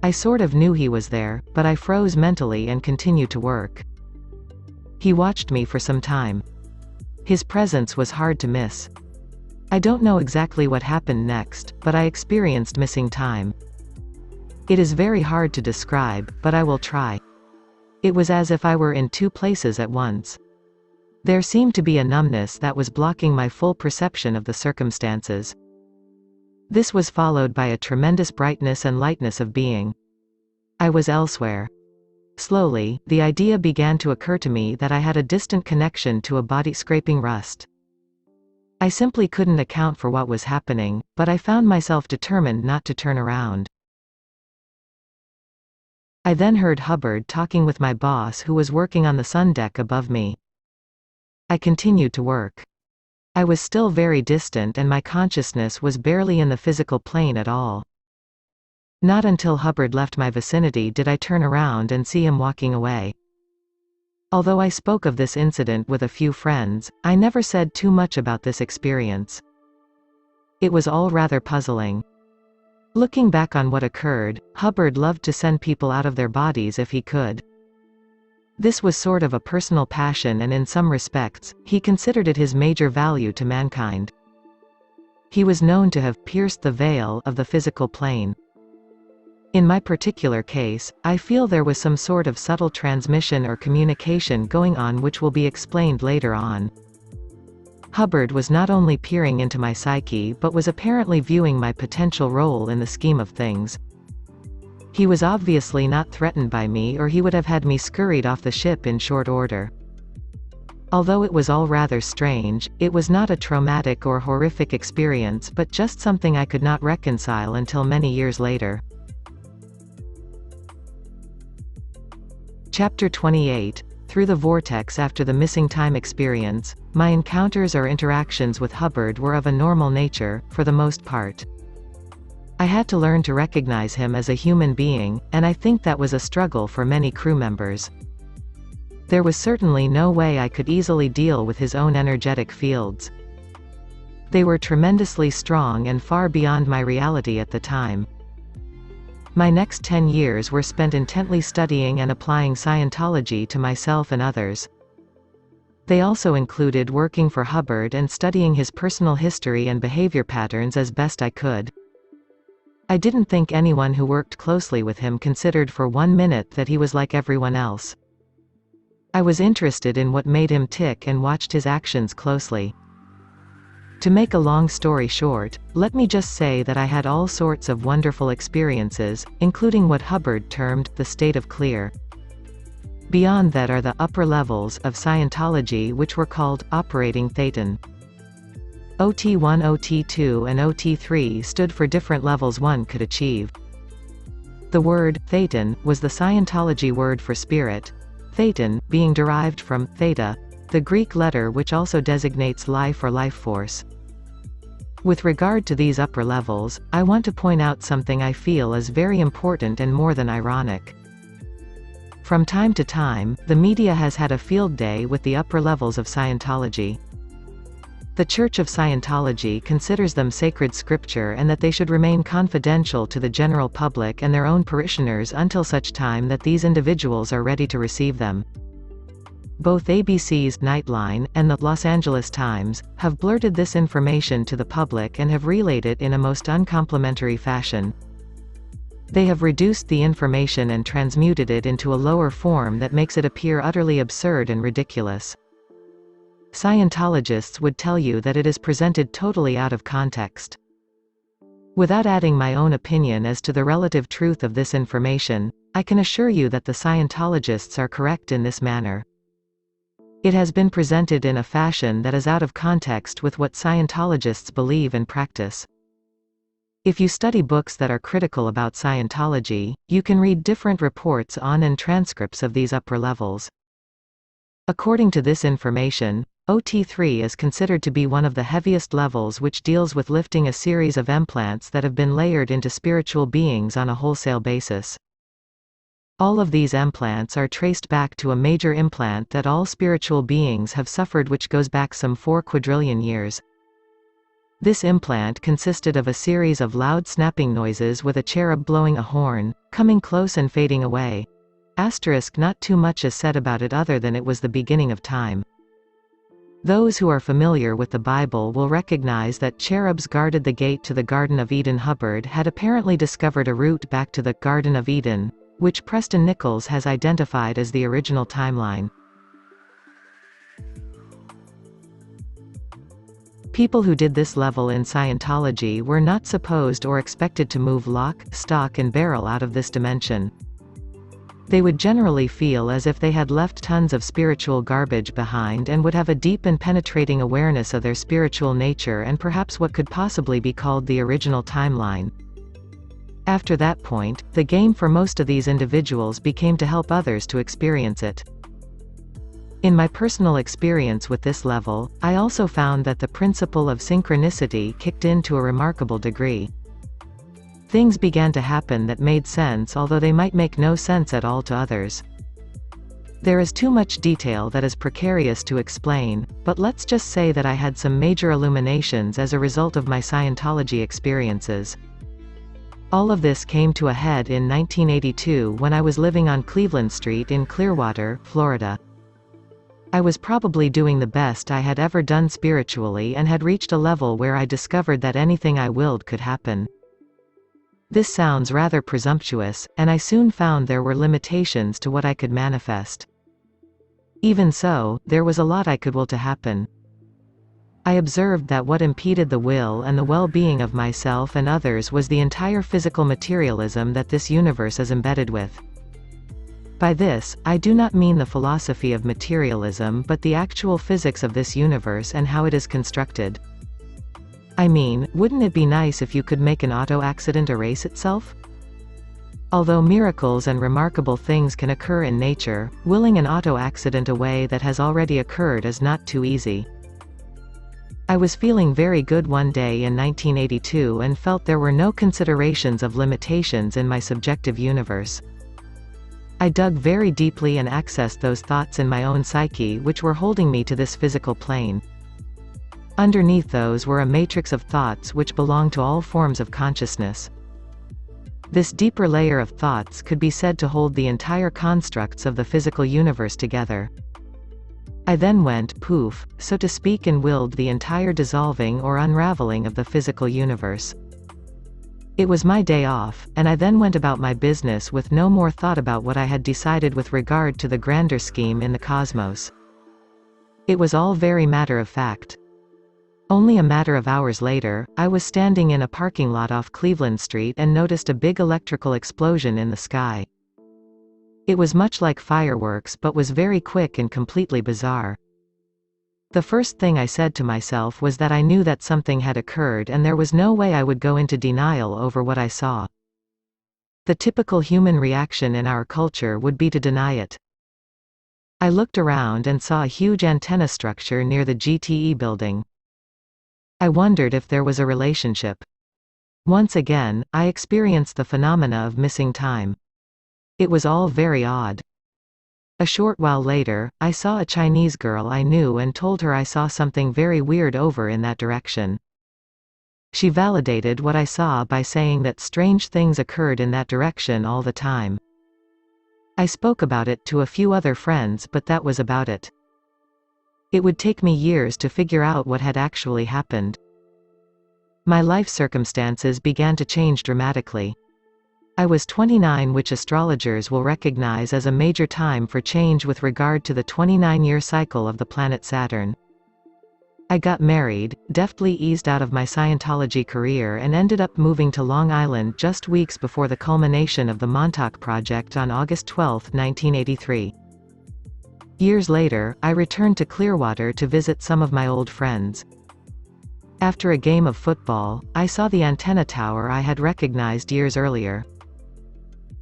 I sort of knew he was there, but I froze mentally and continued to work. He watched me for some time. His presence was hard to miss. I don't know exactly what happened next, but I experienced missing time. It is very hard to describe, but I will try. It was as if I were in two places at once. There seemed to be a numbness that was blocking my full perception of the circumstances. This was followed by a tremendous brightness and lightness of being. I was elsewhere. Slowly, the idea began to occur to me that I had a distant connection to a body scraping rust. I simply couldn't account for what was happening, but I found myself determined not to turn around. I then heard Hubbard talking with my boss who was working on the sun deck above me. I continued to work. I was still very distant and my consciousness was barely in the physical plane at all. Not until Hubbard left my vicinity did I turn around and see him walking away. Although I spoke of this incident with a few friends, I never said too much about this experience. It was all rather puzzling. Looking back on what occurred, Hubbard loved to send people out of their bodies if he could. This was sort of a personal passion and in some respects, he considered it his major value to mankind. He was known to have pierced the veil of the physical plane. In my particular case, I feel there was some sort of subtle transmission or communication going on which will be explained later on. Hubbard was not only peering into my psyche but was apparently viewing my potential role in the scheme of things. He was obviously not threatened by me or he would have had me scurried off the ship in short order. Although it was all rather strange, it was not a traumatic or horrific experience but just something I could not reconcile until many years later. Chapter 28. Through the vortex. After the missing time experience, my encounters or interactions with Hubbard were of a normal nature, for the most part. I had to learn to recognize him as a human being, and I think that was a struggle for many crew members. There was certainly no way I could easily deal with his own energetic fields. They were tremendously strong and far beyond my reality at the time. My next 10 years were spent intently studying and applying Scientology to myself and others. They also included working for Hubbard and studying his personal history and behavior patterns as best I could. I didn't think anyone who worked closely with him considered for 1 minute that he was like everyone else. I was interested in what made him tick and watched his actions closely. To make a long story short, let me just say that I had all sorts of wonderful experiences, including what Hubbard termed the state of clear. Beyond that are the upper levels of Scientology which were called operating thetan. OT1, OT2 and OT3 stood for different levels one could achieve. The word thetan was the Scientology word for spirit, thetan being derived from theta, the Greek letter which also designates life or life force. With regard to these upper levels, I want to point out something I feel is very important and more than ironic. From time to time, the media has had a field day with the upper levels of Scientology. The Church of Scientology considers them sacred scripture and that they should remain confidential to the general public and their own parishioners until such time that these individuals are ready to receive them. Both ABC's Nightline and the Los Angeles Times have blurted this information to the public and have relayed it in a most uncomplimentary fashion. They have reduced the information and transmuted it into a lower form that makes it appear utterly absurd and ridiculous. Scientologists would tell you that it is presented totally out of context. Without adding my own opinion as to the relative truth of this information, I can assure you that the Scientologists are correct in this manner. It has been presented in a fashion that is out of context with what Scientologists believe and practice. If you study books that are critical about Scientology, you can read different reports on and transcripts of these upper levels. According to this information, OT3 is considered to be one of the heaviest levels, which deals with lifting a series of implants that have been layered into spiritual beings on a wholesale basis. All of these implants are traced back to a major implant that all spiritual beings have suffered, which goes back some 4 quadrillion years. This implant consisted of a series of loud snapping noises with a cherub blowing a horn, coming close and fading away. Not too much is said about it other than it was the beginning of time. Those who are familiar with the Bible will recognize that cherubs guarded the gate to the Garden of Eden. Hubbard had apparently discovered a route back to the Garden of Eden, which Preston Nichols has identified as the original timeline. People who did this level in Scientology were not supposed or expected to move lock, stock and barrel out of this dimension. They would generally feel as if they had left tons of spiritual garbage behind and would have a deep and penetrating awareness of their spiritual nature and perhaps what could possibly be called the original timeline. After that point, the game for most of these individuals became to help others to experience it. In my personal experience with this level, I also found that the principle of synchronicity kicked in to a remarkable degree. Things began to happen that made sense, although they might make no sense at all to others. There is too much detail that is precarious to explain, but let's just say that I had some major illuminations as a result of my Scientology experiences. All of this came to a head in 1982 when I was living on Cleveland Street in Clearwater, Florida. I was probably doing the best I had ever done spiritually and had reached a level where I discovered that anything I willed could happen. This sounds rather presumptuous, and I soon found there were limitations to what I could manifest. Even so, there was a lot I could will to happen. I observed that what impeded the will and the well-being of myself and others was the entire physical materialism that this universe is embedded with. By this, I do not mean the philosophy of materialism but the actual physics of this universe and how it is constructed. I mean, wouldn't it be nice if you could make an auto accident erase itself? Although miracles and remarkable things can occur in nature, willing an auto accident away that has already occurred is not too easy. I was feeling very good one day in 1982 and felt there were no considerations of limitations in my subjective universe. I dug very deeply and accessed those thoughts in my own psyche which were holding me to this physical plane. Underneath those were a matrix of thoughts which belong to all forms of consciousness. This deeper layer of thoughts could be said to hold the entire constructs of the physical universe together. I then went poof, so to speak, and willed the entire dissolving or unraveling of the physical universe. It was my day off, and I then went about my business with no more thought about what I had decided with regard to the grander scheme in the cosmos. It was all very matter of fact. Only a matter of hours later, I was standing in a parking lot off Cleveland Street and noticed a big electrical explosion in the sky. It was much like fireworks but was very quick and completely bizarre. The first thing I said to myself was that I knew that something had occurred and there was no way I would go into denial over what I saw. The typical human reaction in our culture would be to deny it. I looked around and saw a huge antenna structure near the GTE building. I wondered if there was a relationship. Once again, I experienced the phenomena of missing time. It was all very odd. A short while later, I saw a Chinese girl I knew and told her I saw something very weird over in that direction. She validated what I saw by saying that strange things occurred in that direction all the time. I spoke about it to a few other friends but that was about it. It would take me years to figure out what had actually happened. My life circumstances began to change dramatically. I was 29, which astrologers will recognize as a major time for change with regard to the 29-year cycle of the planet Saturn. I got married, deftly eased out of my Scientology career and ended up moving to Long Island just weeks before the culmination of the Montauk Project on August 12, 1983. Years later, I returned to Clearwater to visit some of my old friends. After a game of football, I saw the antenna tower I had recognized years earlier.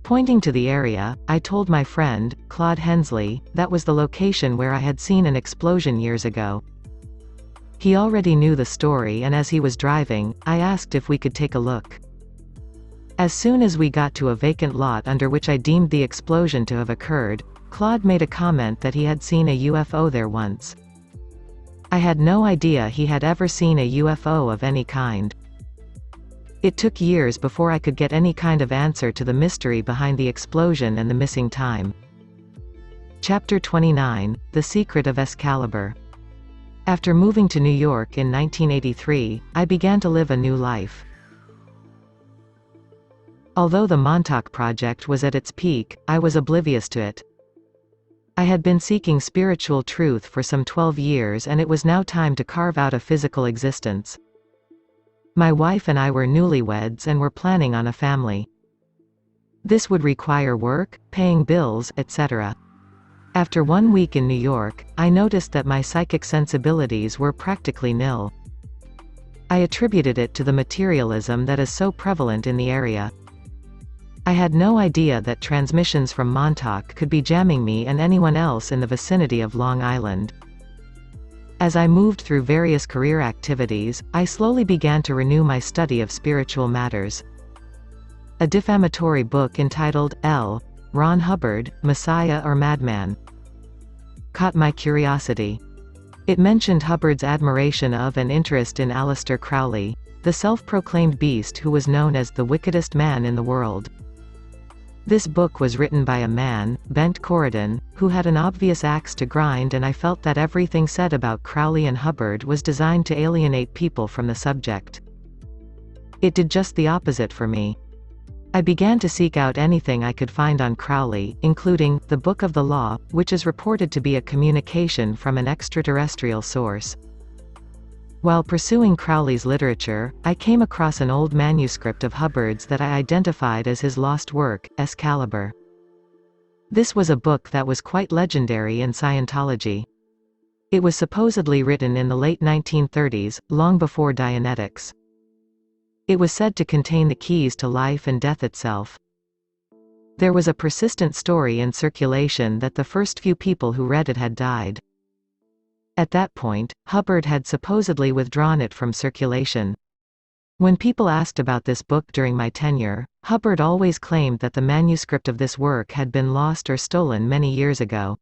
Pointing to the area, I told my friend, Claude Hensley, that was the location where I had seen an explosion years ago. He already knew the story, and as he was driving, I asked if we could take a look. As soon as we got to a vacant lot under which I deemed the explosion to have occurred, Claude made a comment that he had seen a UFO there once. I had no idea he had ever seen a UFO of any kind. It took years before I could get any kind of answer to the mystery behind the explosion and the missing time. Chapter 29, The Secret of Excalibur. After moving to New York in 1983, I began to live a new life. Although the Montauk Project was at its peak, I was oblivious to it. I had been seeking spiritual truth for some 12 years, and it was now time to carve out a physical existence. My wife and I were newlyweds and were planning on a family. This would require work, paying bills, etc. After 1 week in New York, I noticed that my psychic sensibilities were practically nil. I attributed it to the materialism that is so prevalent in the area. I had no idea that transmissions from Montauk could be jamming me and anyone else in the vicinity of Long Island. As I moved through various career activities, I slowly began to renew my study of spiritual matters. A defamatory book entitled L. Ron Hubbard, Messiah or Madman, caught my curiosity. It mentioned Hubbard's admiration of and interest in Aleister Crowley, the self-proclaimed beast who was known as the wickedest man in the world. This book was written by a man, Bent Corridon, who had an obvious axe to grind, and I felt that everything said about Crowley and Hubbard was designed to alienate people from the subject. It did just the opposite for me. I began to seek out anything I could find on Crowley, including the Book of the Law, which is reported to be a communication from an extraterrestrial source. While pursuing Crowley's literature, I came across an old manuscript of Hubbard's that I identified as his lost work, Excalibur. This was a book that was quite legendary in Scientology. It was supposedly written in the late 1930s, long before Dianetics. It was said to contain the keys to life and death itself. There was a persistent story in circulation that the first few people who read it had died. At that point, Hubbard had supposedly withdrawn it from circulation. When people asked about this book during my tenure, Hubbard always claimed that the manuscript of this work had been lost or stolen many years ago.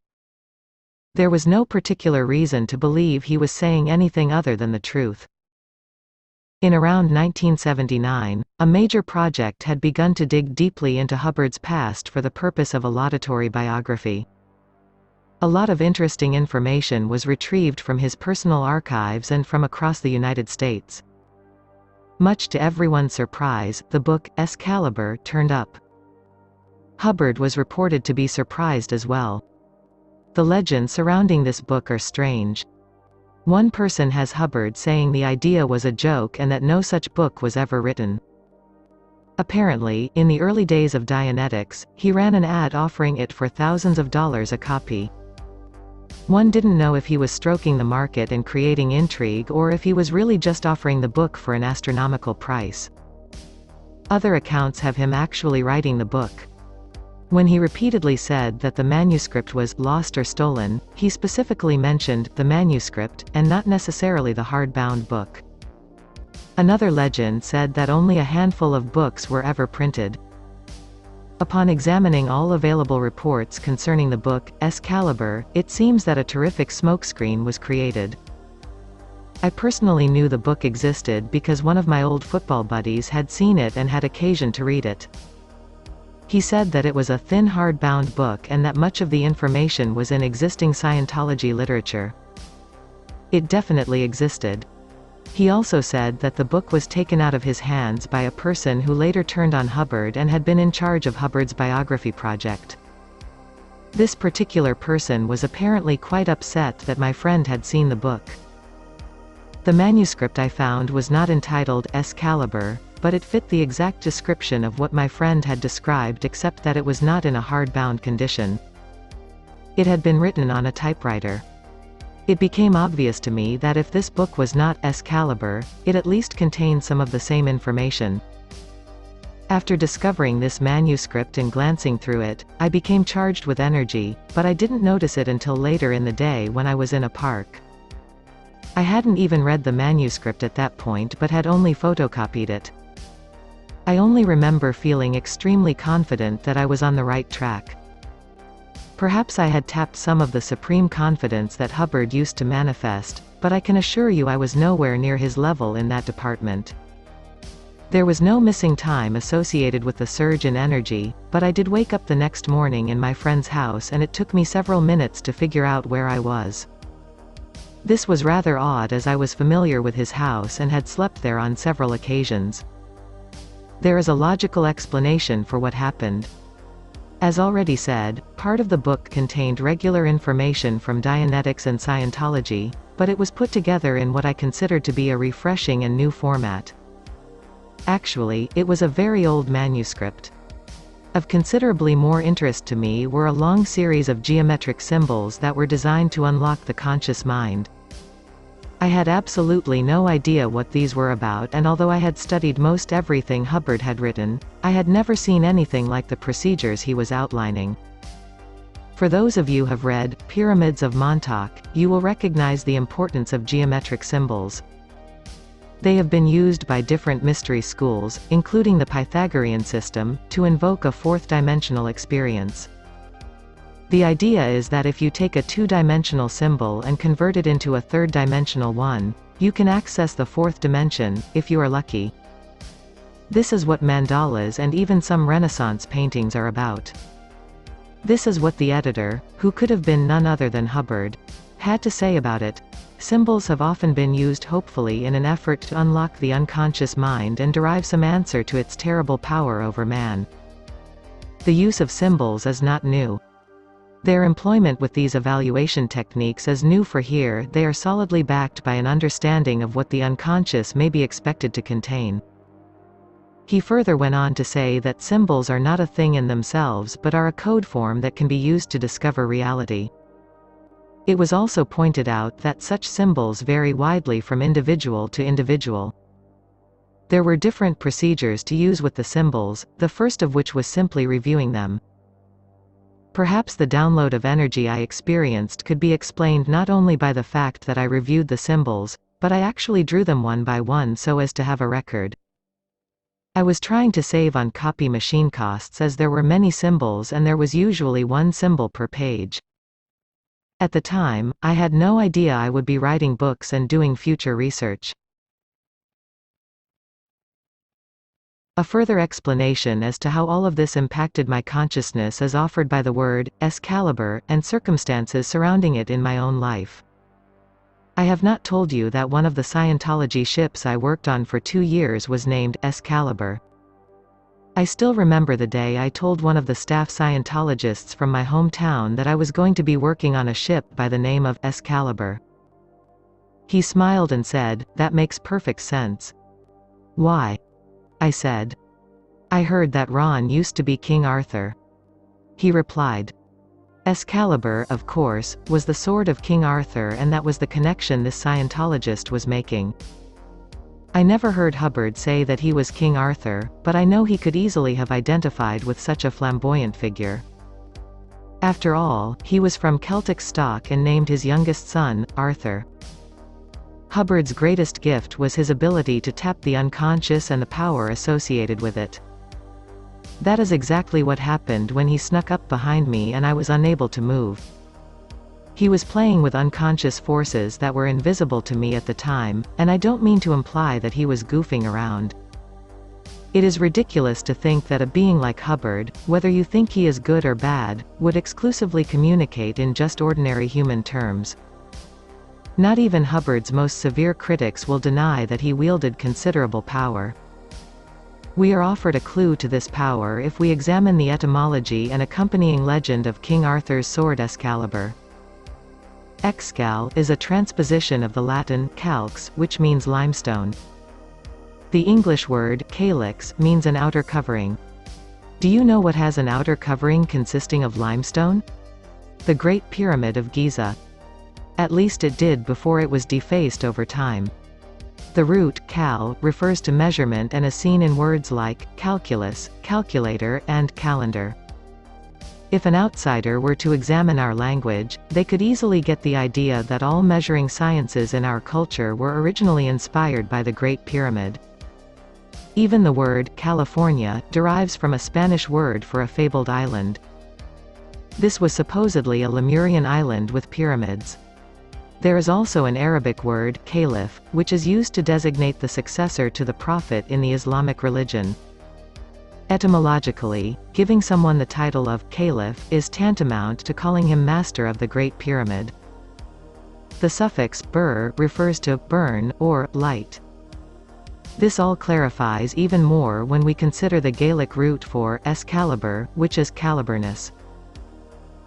There was no particular reason to believe he was saying anything other than the truth. In around 1979, a major project had begun to dig deeply into Hubbard's past for the purpose of a laudatory biography. A lot of interesting information was retrieved from his personal archives and from across the United States. Much to everyone's surprise, the book, Excalibur, turned up. Hubbard was reported to be surprised as well. The legends surrounding this book are strange. One person has Hubbard saying the idea was a joke and that no such book was ever written. Apparently, in the early days of Dianetics, he ran an ad offering it for thousands of dollars a copy. One didn't know if he was stroking the market and creating intrigue or if he was really just offering the book for an astronomical price. Other accounts have him actually writing the book. When he repeatedly said that the manuscript was lost or stolen, he specifically mentioned the manuscript, and not necessarily the hardbound book. Another legend said that only a handful of books were ever printed. Upon examining all available reports concerning the book, Excalibur, it seems that a terrific smokescreen was created. I personally knew the book existed because one of my old football buddies had seen it and had occasion to read it. He said that it was a thin hardbound book and that much of the information was in existing Scientology literature. It definitely existed. He also said that the book was taken out of his hands by a person who later turned on Hubbard and had been in charge of Hubbard's biography project. This particular person was apparently quite upset that my friend had seen the book. The manuscript I found was not entitled Excalibur, but it fit the exact description of what my friend had described, except that it was not in a hardbound condition. It had been written on a typewriter. It became obvious to me that if this book was not Excalibur, it at least contained some of the same information. After discovering this manuscript and glancing through it, I became charged with energy, but I didn't notice it until later in the day when I was in a park. I hadn't even read the manuscript at that point but had only photocopied it. I only remember feeling extremely confident that I was on the right track. Perhaps I had tapped some of the supreme confidence that Hubbard used to manifest, but I can assure you I was nowhere near his level in that department. There was no missing time associated with the surge in energy, but I did wake up the next morning in my friend's house and it took me several minutes to figure out where I was. This was rather odd as I was familiar with his house and had slept there on several occasions. There is a logical explanation for what happened. As already said, part of the book contained regular information from Dianetics and Scientology, but it was put together in what I considered to be a refreshing and new format. Actually, it was a very old manuscript. Of considerably more interest to me were a long series of geometric symbols that were designed to unlock the conscious mind. I had absolutely no idea what these were about, and although I had studied most everything Hubbard had written, I had never seen anything like the procedures he was outlining. For those of you who have read Pyramids of Montauk, you will recognize the importance of geometric symbols. They have been used by different mystery schools, including the Pythagorean system, to invoke a fourth-dimensional experience. The idea is that if you take a two-dimensional symbol and convert it into a third-dimensional one, you can access the fourth dimension, if you are lucky. This is what mandalas and even some Renaissance paintings are about. This is what the editor, who could have been none other than Hubbard, had to say about it. Symbols have often been used hopefully in an effort to unlock the unconscious mind and derive some answer to its terrible power over man. The use of symbols is not new. Their employment with these evaluation techniques is new, for here they are solidly backed by an understanding of what the unconscious may be expected to contain. He further went on to say that symbols are not a thing in themselves but are a code form that can be used to discover reality. It was also pointed out that such symbols vary widely from individual to individual. There were different procedures to use with the symbols, the first of which was simply reviewing them. Perhaps the download of energy I experienced could be explained not only by the fact that I reviewed the symbols, but I actually drew them one by one so as to have a record. I was trying to save on copy machine costs as there were many symbols and there was usually one symbol per page. At the time, I had no idea I would be writing books and doing future research. A further explanation as to how all of this impacted my consciousness is offered by the word Excalibur and circumstances surrounding it in my own life. I have not told you that one of the Scientology ships I worked on for 2 years was named Excalibur. I still remember the day I told one of the staff Scientologists from my hometown that I was going to be working on a ship by the name of Excalibur. He smiled and said, "That makes perfect sense." "Why?" I said. "I heard that Ron used to be King Arthur." He replied. Excalibur, of course, was the sword of King Arthur, and that was the connection this Scientologist was making. I never heard Hubbard say that he was King Arthur, but I know he could easily have identified with such a flamboyant figure. After all, he was from Celtic stock and named his youngest son, Arthur. Hubbard's greatest gift was his ability to tap the unconscious and the power associated with it. That is exactly what happened when he snuck up behind me and I was unable to move. He was playing with unconscious forces that were invisible to me at the time, and I don't mean to imply that he was goofing around. It is ridiculous to think that a being like Hubbard, whether you think he is good or bad, would exclusively communicate in just ordinary human terms. Not even Hubbard's most severe critics will deny that he wielded considerable power. We are offered a clue to this power if we examine the etymology and accompanying legend of King Arthur's sword Excalibur. Excal is a transposition of the Latin calx, which means limestone. The English word calyx means an outer covering. Do you know what has an outer covering consisting of limestone? The Great Pyramid of Giza. At least it did before it was defaced over time. The root cal refers to measurement and is seen in words like calculus, calculator, and calendar. If an outsider were to examine our language, they could easily get the idea that all measuring sciences in our culture were originally inspired by the Great Pyramid. Even the word California derives from a Spanish word for a fabled island. This was supposedly a Lemurian island with pyramids. There is also an Arabic word, caliph, which is used to designate the successor to the prophet in the Islamic religion. Etymologically, giving someone the title of caliph is tantamount to calling him master of the Great Pyramid. The suffix bur refers to burn or light. This all clarifies even more when we consider the Gaelic root for Excalibur, which is caliburness.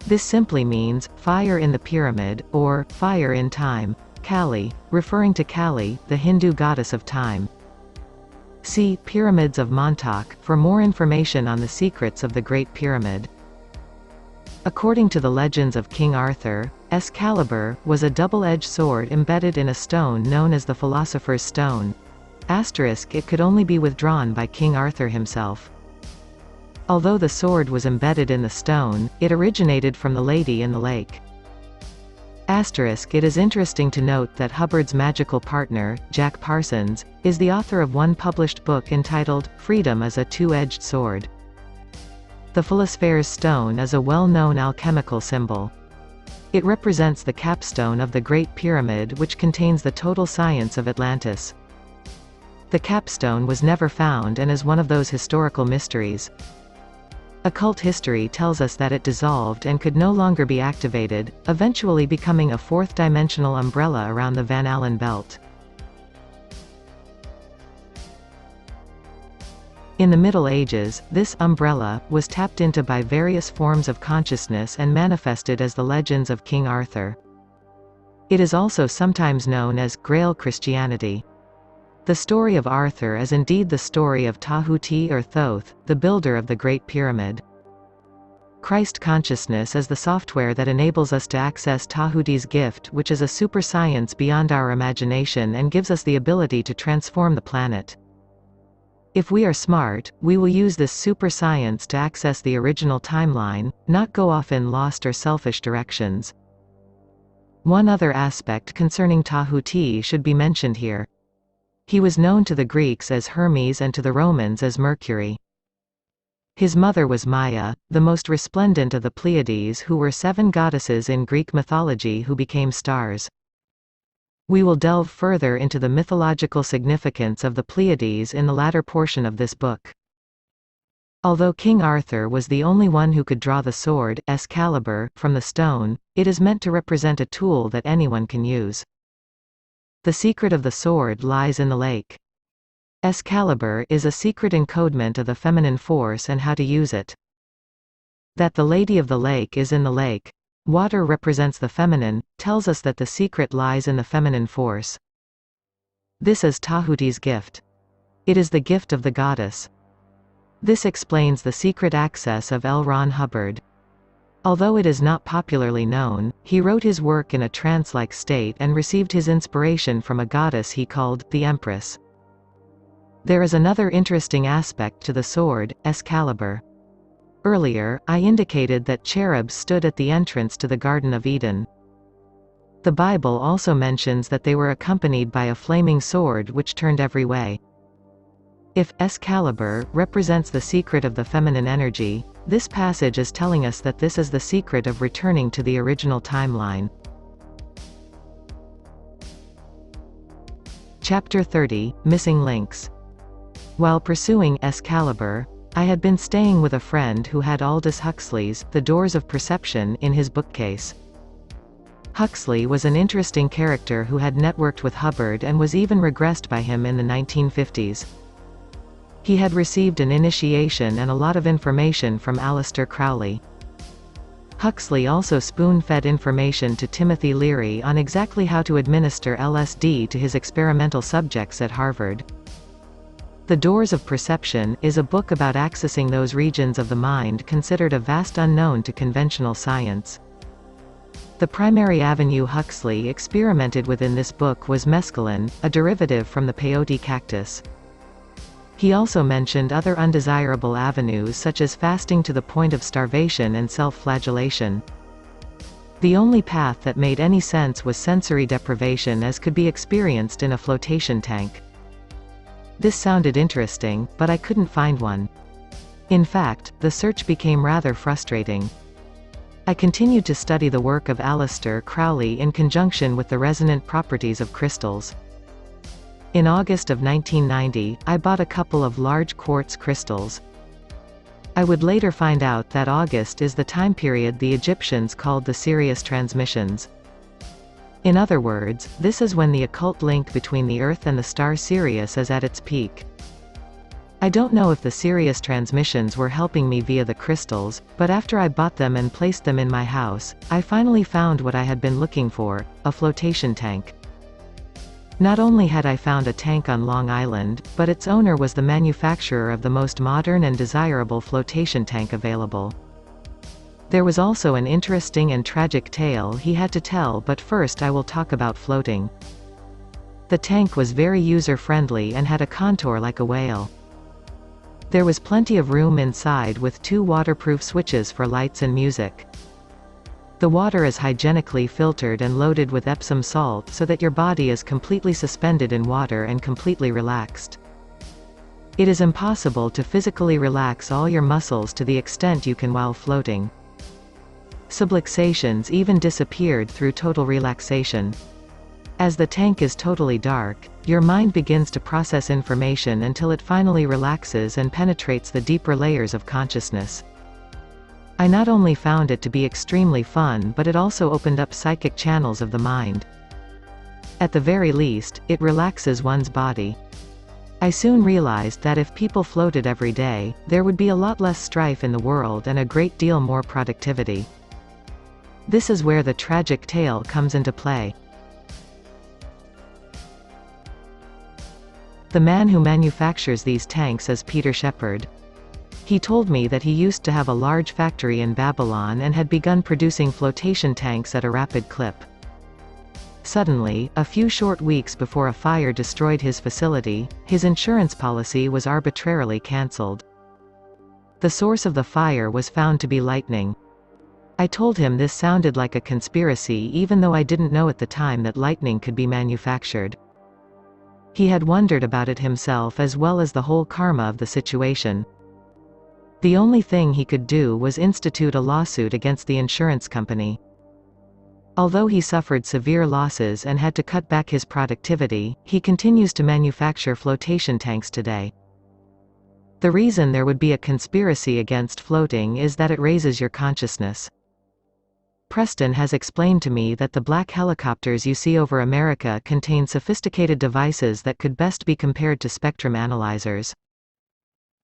This simply means, fire in the pyramid, or, fire in time. Kali, referring to Kali, the Hindu goddess of time. See Pyramids of Montauk for more information on the secrets of the Great Pyramid. According to the legends of King Arthur, Excalibur was a double-edged sword embedded in a stone known as the Philosopher's Stone. It could only be withdrawn by King Arthur himself. Although the sword was embedded in the stone, it originated from the Lady in the Lake. It is interesting to note that Hubbard's magical partner, Jack Parsons, is the author of one published book entitled, Freedom as a Two-Edged Sword. The Philosopher's Stone is a well-known alchemical symbol. It represents the capstone of the Great Pyramid, which contains the total science of Atlantis. The capstone was never found and is one of those historical mysteries. Occult history tells us that it dissolved and could no longer be activated, eventually becoming a fourth-dimensional umbrella around the Van Allen belt. In the Middle Ages, this umbrella was tapped into by various forms of consciousness and manifested as the legends of King Arthur. It is also sometimes known as Grail Christianity. The story of Arthur is indeed the story of Tahuti or Thoth, the builder of the Great Pyramid. Christ consciousness is the software that enables us to access Tahuti's gift, which is a super science beyond our imagination and gives us the ability to transform the planet. If we are smart, we will use this super science to access the original timeline, not go off in lost or selfish directions. One other aspect concerning Tahuti should be mentioned here. He was known to the Greeks as Hermes and to the Romans as Mercury. His mother was Maia, the most resplendent of the Pleiades, who were 7 goddesses in Greek mythology who became stars. We will delve further into the mythological significance of the Pleiades in the latter portion of this book. Although King Arthur was the only one who could draw the sword, Excalibur, from the stone, it is meant to represent a tool that anyone can use. The secret of the sword lies in the lake. Excalibur is a secret encodement of the feminine force and how to use it. That the Lady of the Lake is in the lake. Water represents the feminine, tells us that the secret lies in the feminine force. This is Tahuti's gift. It is the gift of the goddess. This explains the secret access of L. Ron Hubbard. Although it is not popularly known, he wrote his work in a trance-like state and received his inspiration from a goddess he called the Empress. There is another interesting aspect to the sword, Excalibur. Earlier, I indicated that cherubs stood at the entrance to the Garden of Eden. The Bible also mentions that they were accompanied by a flaming sword which turned every way. If Excalibur represents the secret of the feminine energy, this passage is telling us that this is the secret of returning to the original timeline. Chapter 30, Missing Links. While pursuing Excalibur, I had been staying with a friend who had Aldous Huxley's The Doors of Perception in his bookcase. Huxley was an interesting character who had networked with Hubbard and was even regressed by him in the 1950s. He had received an initiation and a lot of information from Aleister Crowley. Huxley also spoon-fed information to Timothy Leary on exactly how to administer LSD to his experimental subjects at Harvard. The Doors of Perception is a book about accessing those regions of the mind considered a vast unknown to conventional science. The primary avenue Huxley experimented with in this book was mescaline, a derivative from the peyote cactus. He also mentioned other undesirable avenues such as fasting to the point of starvation and self-flagellation. The only path that made any sense was sensory deprivation, as could be experienced in a flotation tank. This sounded interesting, but I couldn't find one. In fact, the search became rather frustrating. I continued to study the work of Aleister Crowley in conjunction with the resonant properties of crystals. In August of 1990, I bought a couple of large quartz crystals. I would later find out that August is the time period the Egyptians called the Sirius transmissions. In other words, this is when the occult link between the Earth and the star Sirius is at its peak. I don't know if the Sirius transmissions were helping me via the crystals, but after I bought them and placed them in my house, I finally found what I had been looking for, a flotation tank. Not only had I found a tank on Long Island, but its owner was the manufacturer of the most modern and desirable flotation tank available. There was also an interesting and tragic tale he had to tell, but first I will talk about floating. The tank was very user-friendly and had a contour like a whale. There was plenty of room inside with 2 waterproof switches for lights and music. The water is hygienically filtered and loaded with Epsom salt so that your body is completely suspended in water and completely relaxed. It is impossible to physically relax all your muscles to the extent you can while floating. Subluxations even disappeared through total relaxation. As the tank is totally dark, your mind begins to process information until it finally relaxes and penetrates the deeper layers of consciousness. I not only found it to be extremely fun, but it also opened up psychic channels of the mind. At the very least, it relaxes one's body. I soon realized that if people floated every day, there would be a lot less strife in the world and a great deal more productivity. This is where the tragic tale comes into play. The man who manufactures these tanks is Peter Shepard. He told me that he used to have a large factory in Babylon and had begun producing flotation tanks at a rapid clip. Suddenly, a few short weeks before a fire destroyed his facility, his insurance policy was arbitrarily cancelled. The source of the fire was found to be lightning. I told him this sounded like a conspiracy, even though I didn't know at the time that lightning could be manufactured. He had wondered about it himself as well as the whole karma of the situation. The only thing he could do was institute a lawsuit against the insurance company. Although he suffered severe losses and had to cut back his productivity, he continues to manufacture flotation tanks today. The reason there would be a conspiracy against floating is that it raises your consciousness. Preston has explained to me that the black helicopters you see over America contain sophisticated devices that could best be compared to spectrum analyzers.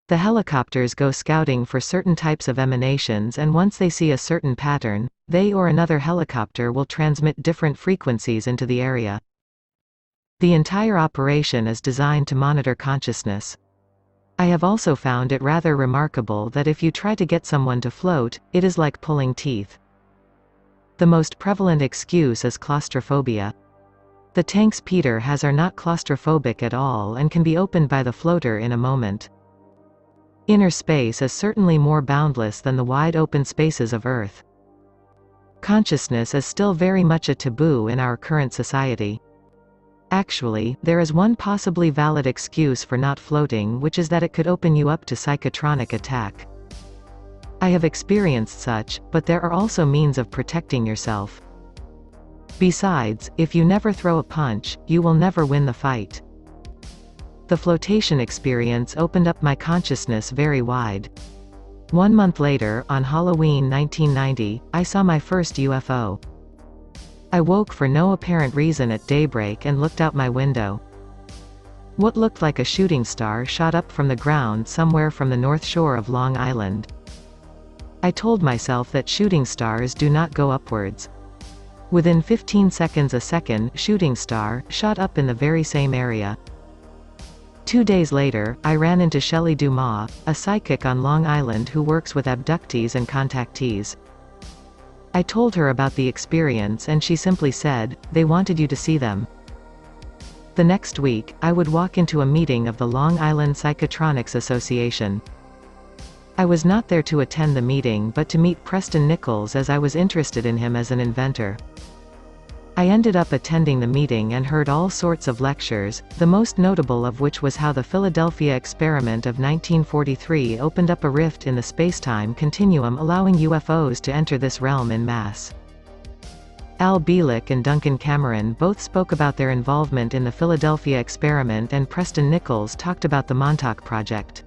The helicopters go scouting for certain types of emanations, and once they see a certain pattern, they or another helicopter will transmit different frequencies into the area. The entire operation is designed to monitor consciousness. I have also found it rather remarkable that if you try to get someone to float, it is like pulling teeth. The most prevalent excuse is claustrophobia. The tanks Peter has are not claustrophobic at all and can be opened by the floater in a moment. Inner space is certainly more boundless than the wide open spaces of Earth. Consciousness is still very much a taboo in our current society. Actually, there is one possibly valid excuse for not floating, which is that it could open you up to psychotronic attack. I have experienced such, but there are also means of protecting yourself. Besides, if you never throw a punch, you will never win the fight. The flotation experience opened up my consciousness very wide. 1 month later, on Halloween 1990, I saw my first UFO. I woke for no apparent reason at daybreak and looked out my window. What looked like a shooting star shot up from the ground somewhere from the north shore of Long Island. I told myself that shooting stars do not go upwards. Within 15 seconds, a second shooting star shot up in the very same area. 2 days later, I ran into Shelley Dumas, a psychic on Long Island who works with abductees and contactees. I told her about the experience and she simply said, "They wanted you to see them." The next week, I would walk into a meeting of the Long Island Psychotronics Association. I was not there to attend the meeting but to meet Preston Nichols as I was interested in him as an inventor. I ended up attending the meeting and heard all sorts of lectures, the most notable of which was how the Philadelphia experiment of 1943 opened up a rift in the spacetime continuum, allowing UFOs to enter this realm en masse. Al Bielek and Duncan Cameron both spoke about their involvement in the Philadelphia experiment, and Preston Nichols talked about the Montauk Project.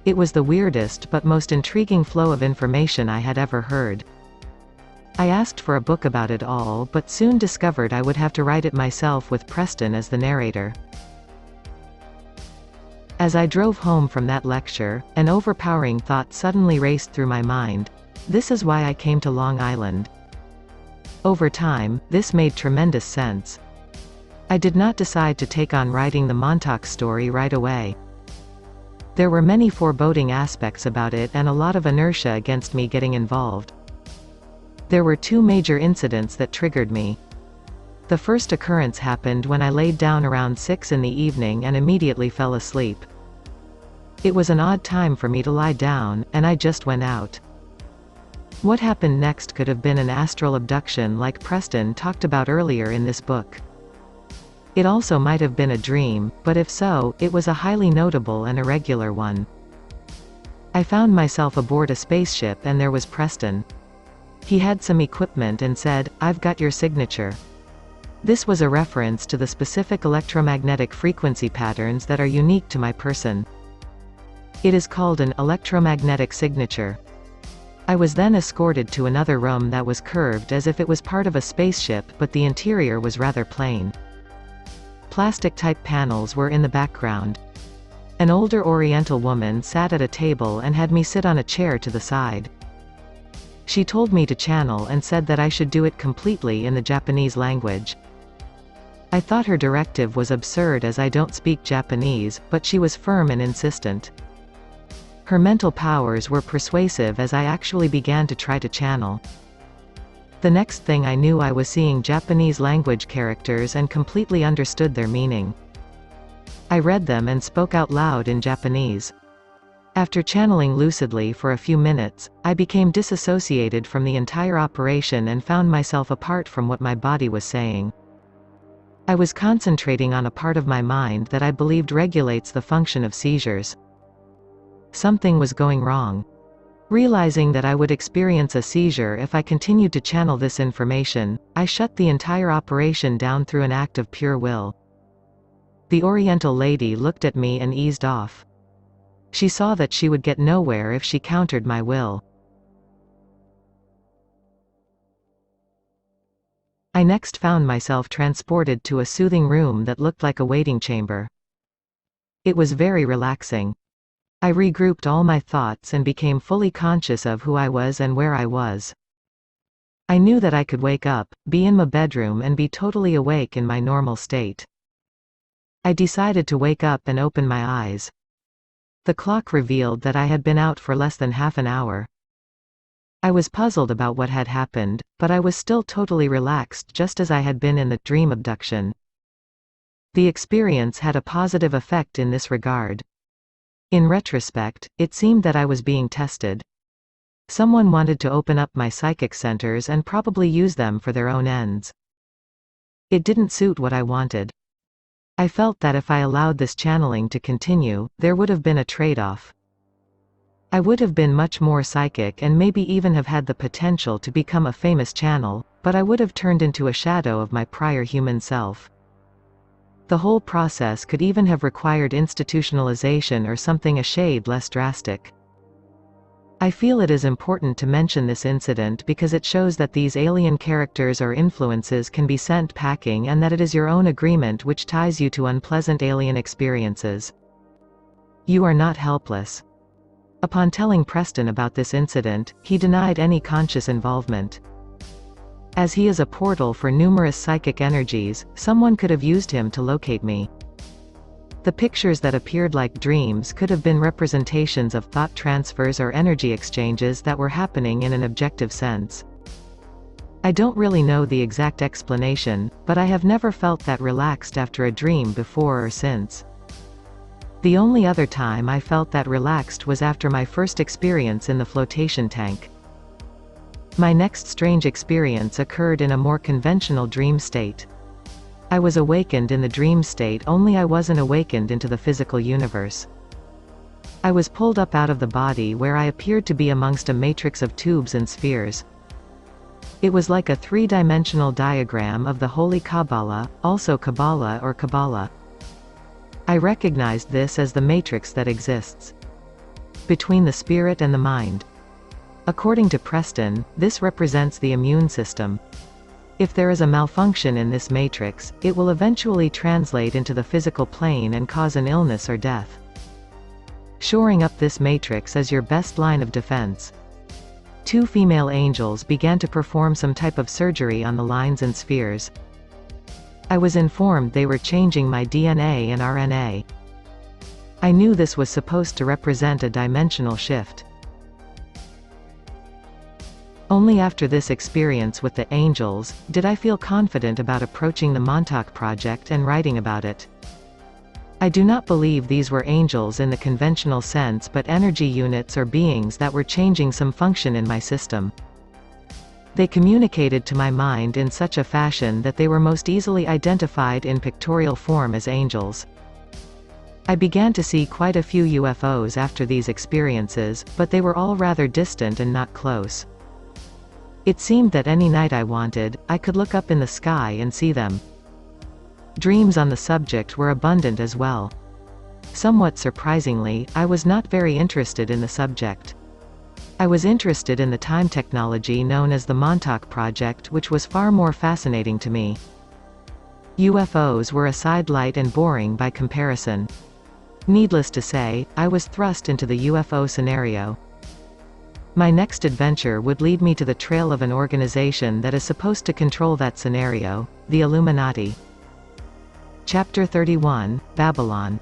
It was the weirdest but most intriguing flow of information I had ever heard. I asked for a book about it all but soon discovered I would have to write it myself with Preston as the narrator. As I drove home from that lecture, an overpowering thought suddenly raced through my mind. This is why I came to Long Island. Over time, this made tremendous sense. I did not decide to take on writing the Montauk story right away. There were many foreboding aspects about it and a lot of inertia against me getting involved. There were two major incidents that triggered me. The first occurrence happened when I laid down around 6 in the evening and immediately fell asleep. It was an odd time for me to lie down, and I just went out. What happened next could have been an astral abduction like Preston talked about earlier in this book. It also might have been a dream, but if so, it was a highly notable and irregular one. I found myself aboard a spaceship and there was Preston. He had some equipment and said, "I've got your signature." This was a reference to the specific electromagnetic frequency patterns that are unique to my person. It is called an electromagnetic signature. I was then escorted to another room that was curved as if it was part of a spaceship, but the interior was rather plain. Plastic-type panels were in the background. An older Oriental woman sat at a table and had me sit on a chair to the side. She told me to channel and said that I should do it completely in the Japanese language. I thought her directive was absurd as I don't speak Japanese, but she was firm and insistent. Her mental powers were persuasive as I actually began to try to channel. The next thing I knew, I was seeing Japanese language characters and completely understood their meaning. I read them and spoke out loud in Japanese. After channeling lucidly for a few minutes, I became disassociated from the entire operation and found myself apart from what my body was saying. I was concentrating on a part of my mind that I believed regulates the function of seizures. Something was going wrong. Realizing that I would experience a seizure if I continued to channel this information, I shut the entire operation down through an act of pure will. The Oriental lady looked at me and eased off. She saw that she would get nowhere if she countered my will. I next found myself transported to a soothing room that looked like a waiting chamber. It was very relaxing. I regrouped all my thoughts and became fully conscious of who I was and where I was. I knew that I could wake up, be in my bedroom and be totally awake in my normal state. I decided to wake up and open my eyes. The clock revealed that I had been out for less than half an hour. I was puzzled about what had happened, but I was still totally relaxed just as I had been in the dream abduction. The experience had a positive effect in this regard. In retrospect, it seemed that I was being tested. Someone wanted to open up my psychic centers and probably use them for their own ends. It didn't suit what I wanted. I felt that if I allowed this channeling to continue, there would have been a trade-off. I would have been much more psychic and maybe even have had the potential to become a famous channel, but I would have turned into a shadow of my prior human self. The whole process could even have required institutionalization or something a shade less drastic. I feel it is important to mention this incident because it shows that these alien characters or influences can be sent packing and that it is your own agreement which ties you to unpleasant alien experiences. You are not helpless. Upon telling Preston about this incident, he denied any conscious involvement. As he is a portal for numerous psychic energies, someone could have used him to locate me. The pictures that appeared like dreams could have been representations of thought transfers or energy exchanges that were happening in an objective sense. I don't really know the exact explanation, but I have never felt that relaxed after a dream before or since. The only other time I felt that relaxed was after my first experience in the flotation tank. My next strange experience occurred in a more conventional dream state. I was awakened in the dream state, only I wasn't awakened into the physical universe. I was pulled up out of the body where I appeared to be amongst a matrix of tubes and spheres. It was like a three-dimensional diagram of the Holy Kabbalah, also Kabbalah or Kabbalah. I recognized this as the matrix that exists between the spirit and the mind. According to Preston, this represents the immune system. If there is a malfunction in this matrix, it will eventually translate into the physical plane and cause an illness or death. Shoring up this matrix is your best line of defense. 2 female angels began to perform some type of surgery on the lines and spheres. I was informed they were changing my DNA and RNA. I knew this was supposed to represent a dimensional shift. Only after this experience with the angels, did I feel confident about approaching the Montauk Project and writing about it. I do not believe these were angels in the conventional sense, but energy units or beings that were changing some function in my system. They communicated to my mind in such a fashion that they were most easily identified in pictorial form as angels. I began to see quite a few UFOs after these experiences, but they were all rather distant and not close. It seemed that any night I wanted, I could look up in the sky and see them. Dreams on the subject were abundant as well. Somewhat surprisingly, I was not very interested in the subject. I was interested in the time technology known as the Montauk Project, which was far more fascinating to me. UFOs were a sidelight and boring by comparison. Needless to say, I was thrust into the UFO scenario. My next adventure would lead me to the trail of an organization that is supposed to control that scenario, the Illuminati. Chapter 31, Babylon.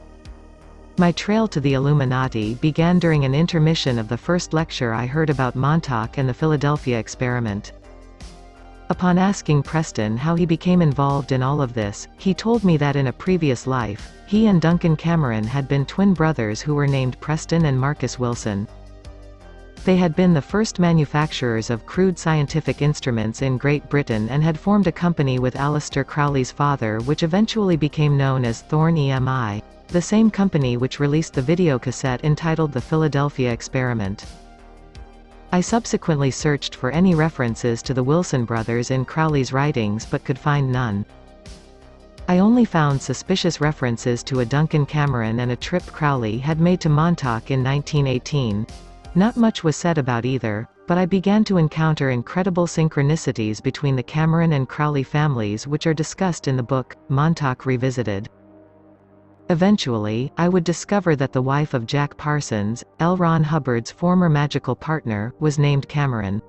My trail to the Illuminati began during an intermission of the first lecture I heard about Montauk and the Philadelphia experiment. Upon asking Preston how he became involved in all of this, he told me that in a previous life, he and Duncan Cameron had been twin brothers who were named Preston and Marcus Wilson. They had been the first manufacturers of crude scientific instruments in Great Britain and had formed a company with Aleister Crowley's father, which eventually became known as Thorn EMI, the same company which released the videocassette entitled The Philadelphia Experiment. I subsequently searched for any references to the Wilson brothers in Crowley's writings but could find none. I only found suspicious references to a Duncan Cameron and a trip Crowley had made to Montauk in 1918. Not much was said about either, but I began to encounter incredible synchronicities between the Cameron and Crowley families which are discussed in the book, Montauk Revisited. Eventually, I would discover that the wife of Jack Parsons, L. Ron Hubbard's former magical partner, was named Cameron.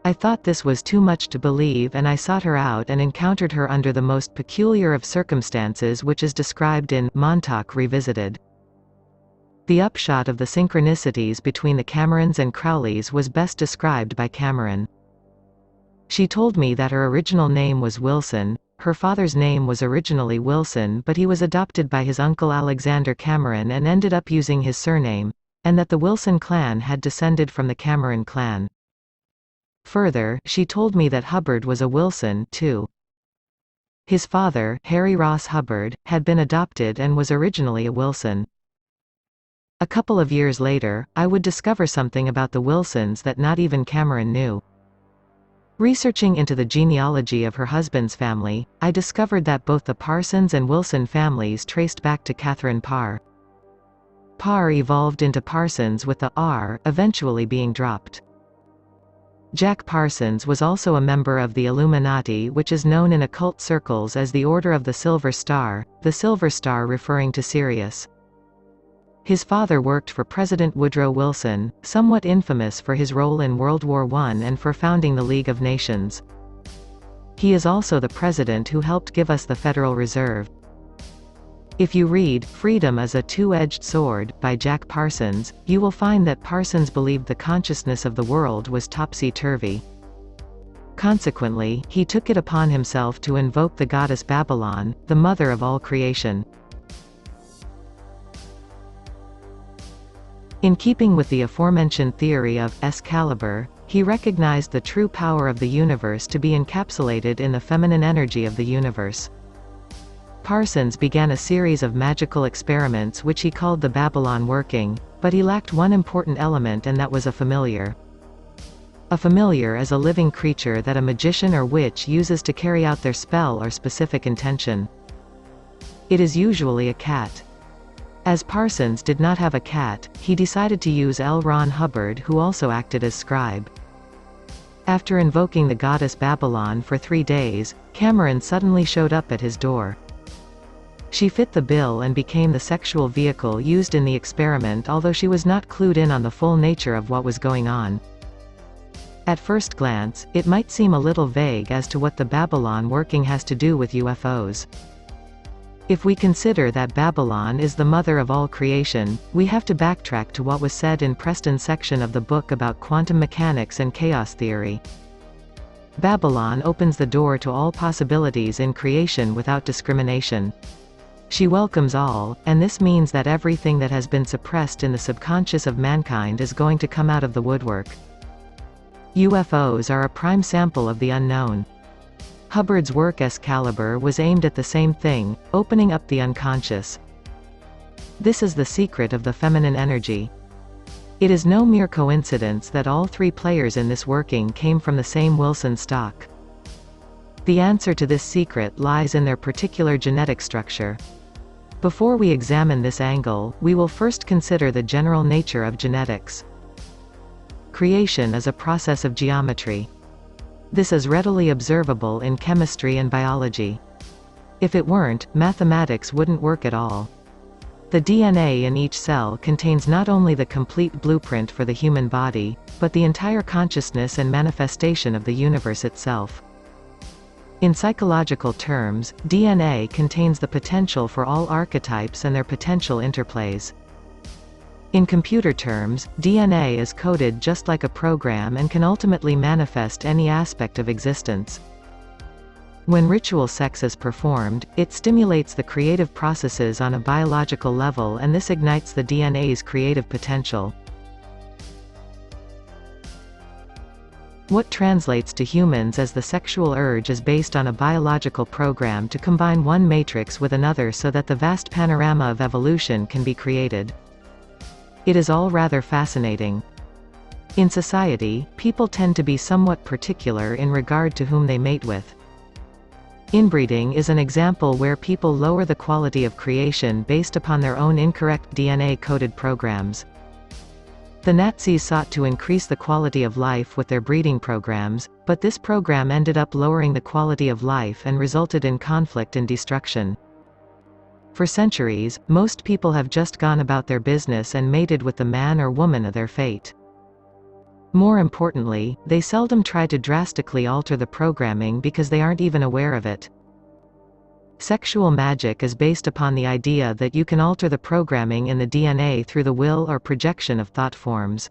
I thought this was too much to believe and I sought her out and encountered her under the most peculiar of circumstances, which is described in Montauk Revisited. The upshot of the synchronicities between the Camerons and Crowleys was best described by Cameron. She told me that her original name was Wilson, her father's name was originally Wilson but he was adopted by his uncle Alexander Cameron and ended up using his surname, and that the Wilson clan had descended from the Cameron clan. Further, she told me that Hubbard was a Wilson, too. His father, Harry Ross Hubbard, had been adopted and was originally a Wilson. A couple of years later, I would discover something about the Wilsons that not even Cameron knew. Researching into the genealogy of her husband's family, I discovered that both the Parsons and Wilson families traced back to Catherine Parr. Parr evolved into Parsons with the R eventually being dropped. Jack Parsons was also a member of the Illuminati, which is known in occult circles as the Order of the Silver Star referring to Sirius. His father worked for President Woodrow Wilson, somewhat infamous for his role in World War I and for founding the League of Nations. He is also the president who helped give us the Federal Reserve. If you read Freedom is a Two-Edged Sword by Jack Parsons, you will find that Parsons believed the consciousness of the world was topsy-turvy. Consequently, he took it upon himself to invoke the goddess Babylon, the mother of all creation. In keeping with the aforementioned theory of Excalibur, he recognized the true power of the universe to be encapsulated in the feminine energy of the universe. Parsons began a series of magical experiments which he called the Babylon working, but he lacked one important element, and that was a familiar. A familiar is a living creature that a magician or witch uses to carry out their spell or specific intention. It is usually a cat. As Parsons did not have a cat, he decided to use L. Ron Hubbard, who also acted as scribe. After invoking the goddess Babylon for 3 days, Cameron suddenly showed up at his door. She fit the bill and became the sexual vehicle used in the experiment, although she was not clued in on the full nature of what was going on. At first glance, it might seem a little vague as to what the Babylon working has to do with UFOs. If we consider that Babylon is the mother of all creation, we have to backtrack to what was said in Preston's section of the book about quantum mechanics and chaos theory. Babylon opens the door to all possibilities in creation without discrimination. She welcomes all, and this means that everything that has been suppressed in the subconscious of mankind is going to come out of the woodwork. UFOs are a prime sample of the unknown. Hubbard's work Excalibur was aimed at the same thing, opening up the unconscious. This is the secret of the feminine energy. It is no mere coincidence that all 3 players in this working came from the same Wilson stock. The answer to this secret lies in their particular genetic structure. Before we examine this angle, we will first consider the general nature of genetics. Creation is a process of geometry. This is readily observable in chemistry and biology. If it weren't, mathematics wouldn't work at all. The DNA in each cell contains not only the complete blueprint for the human body, but the entire consciousness and manifestation of the universe itself. In psychological terms, DNA contains the potential for all archetypes and their potential interplays. In computer terms, DNA is coded just like a program and can ultimately manifest any aspect of existence. When ritual sex is performed, it stimulates the creative processes on a biological level, and this ignites the DNA's creative potential. What translates to humans as the sexual urge is based on a biological program to combine one matrix with another so that the vast panorama of evolution can be created. It is all rather fascinating. In society, people tend to be somewhat particular in regard to whom they mate with. Inbreeding is an example where people lower the quality of creation based upon their own incorrect DNA-coded programs. The Nazis sought to increase the quality of life with their breeding programs, but this program ended up lowering the quality of life and resulted in conflict and destruction. For centuries, most people have just gone about their business and mated with the man or woman of their fate. More importantly, they seldom try to drastically alter the programming because they aren't even aware of it. Sexual magic is based upon the idea that you can alter the programming in the DNA through the will or projection of thought forms.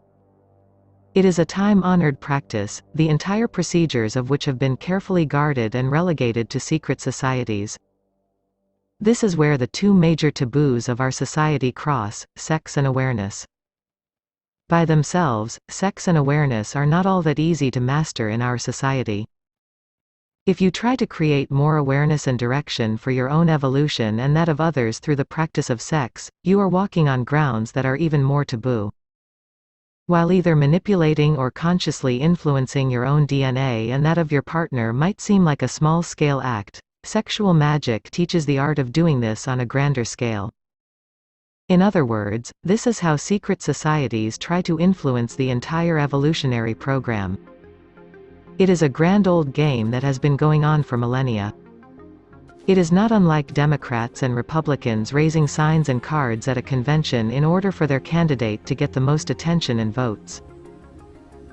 It is a time-honored practice, the entire procedures of which have been carefully guarded and relegated to secret societies. This is where the 2 major taboos of our society cross: sex and awareness. By themselves, sex and awareness are not all that easy to master in our society. If you try to create more awareness and direction for your own evolution and that of others through the practice of sex, you are walking on grounds that are even more taboo. While either manipulating or consciously influencing your own DNA and that of your partner might seem like a small-scale act, sexual magic teaches the art of doing this on a grander scale. In other words, this is how secret societies try to influence the entire evolutionary program. It is a grand old game that has been going on for millennia. It is not unlike Democrats and Republicans raising signs and cards at a convention in order for their candidate to get the most attention and votes.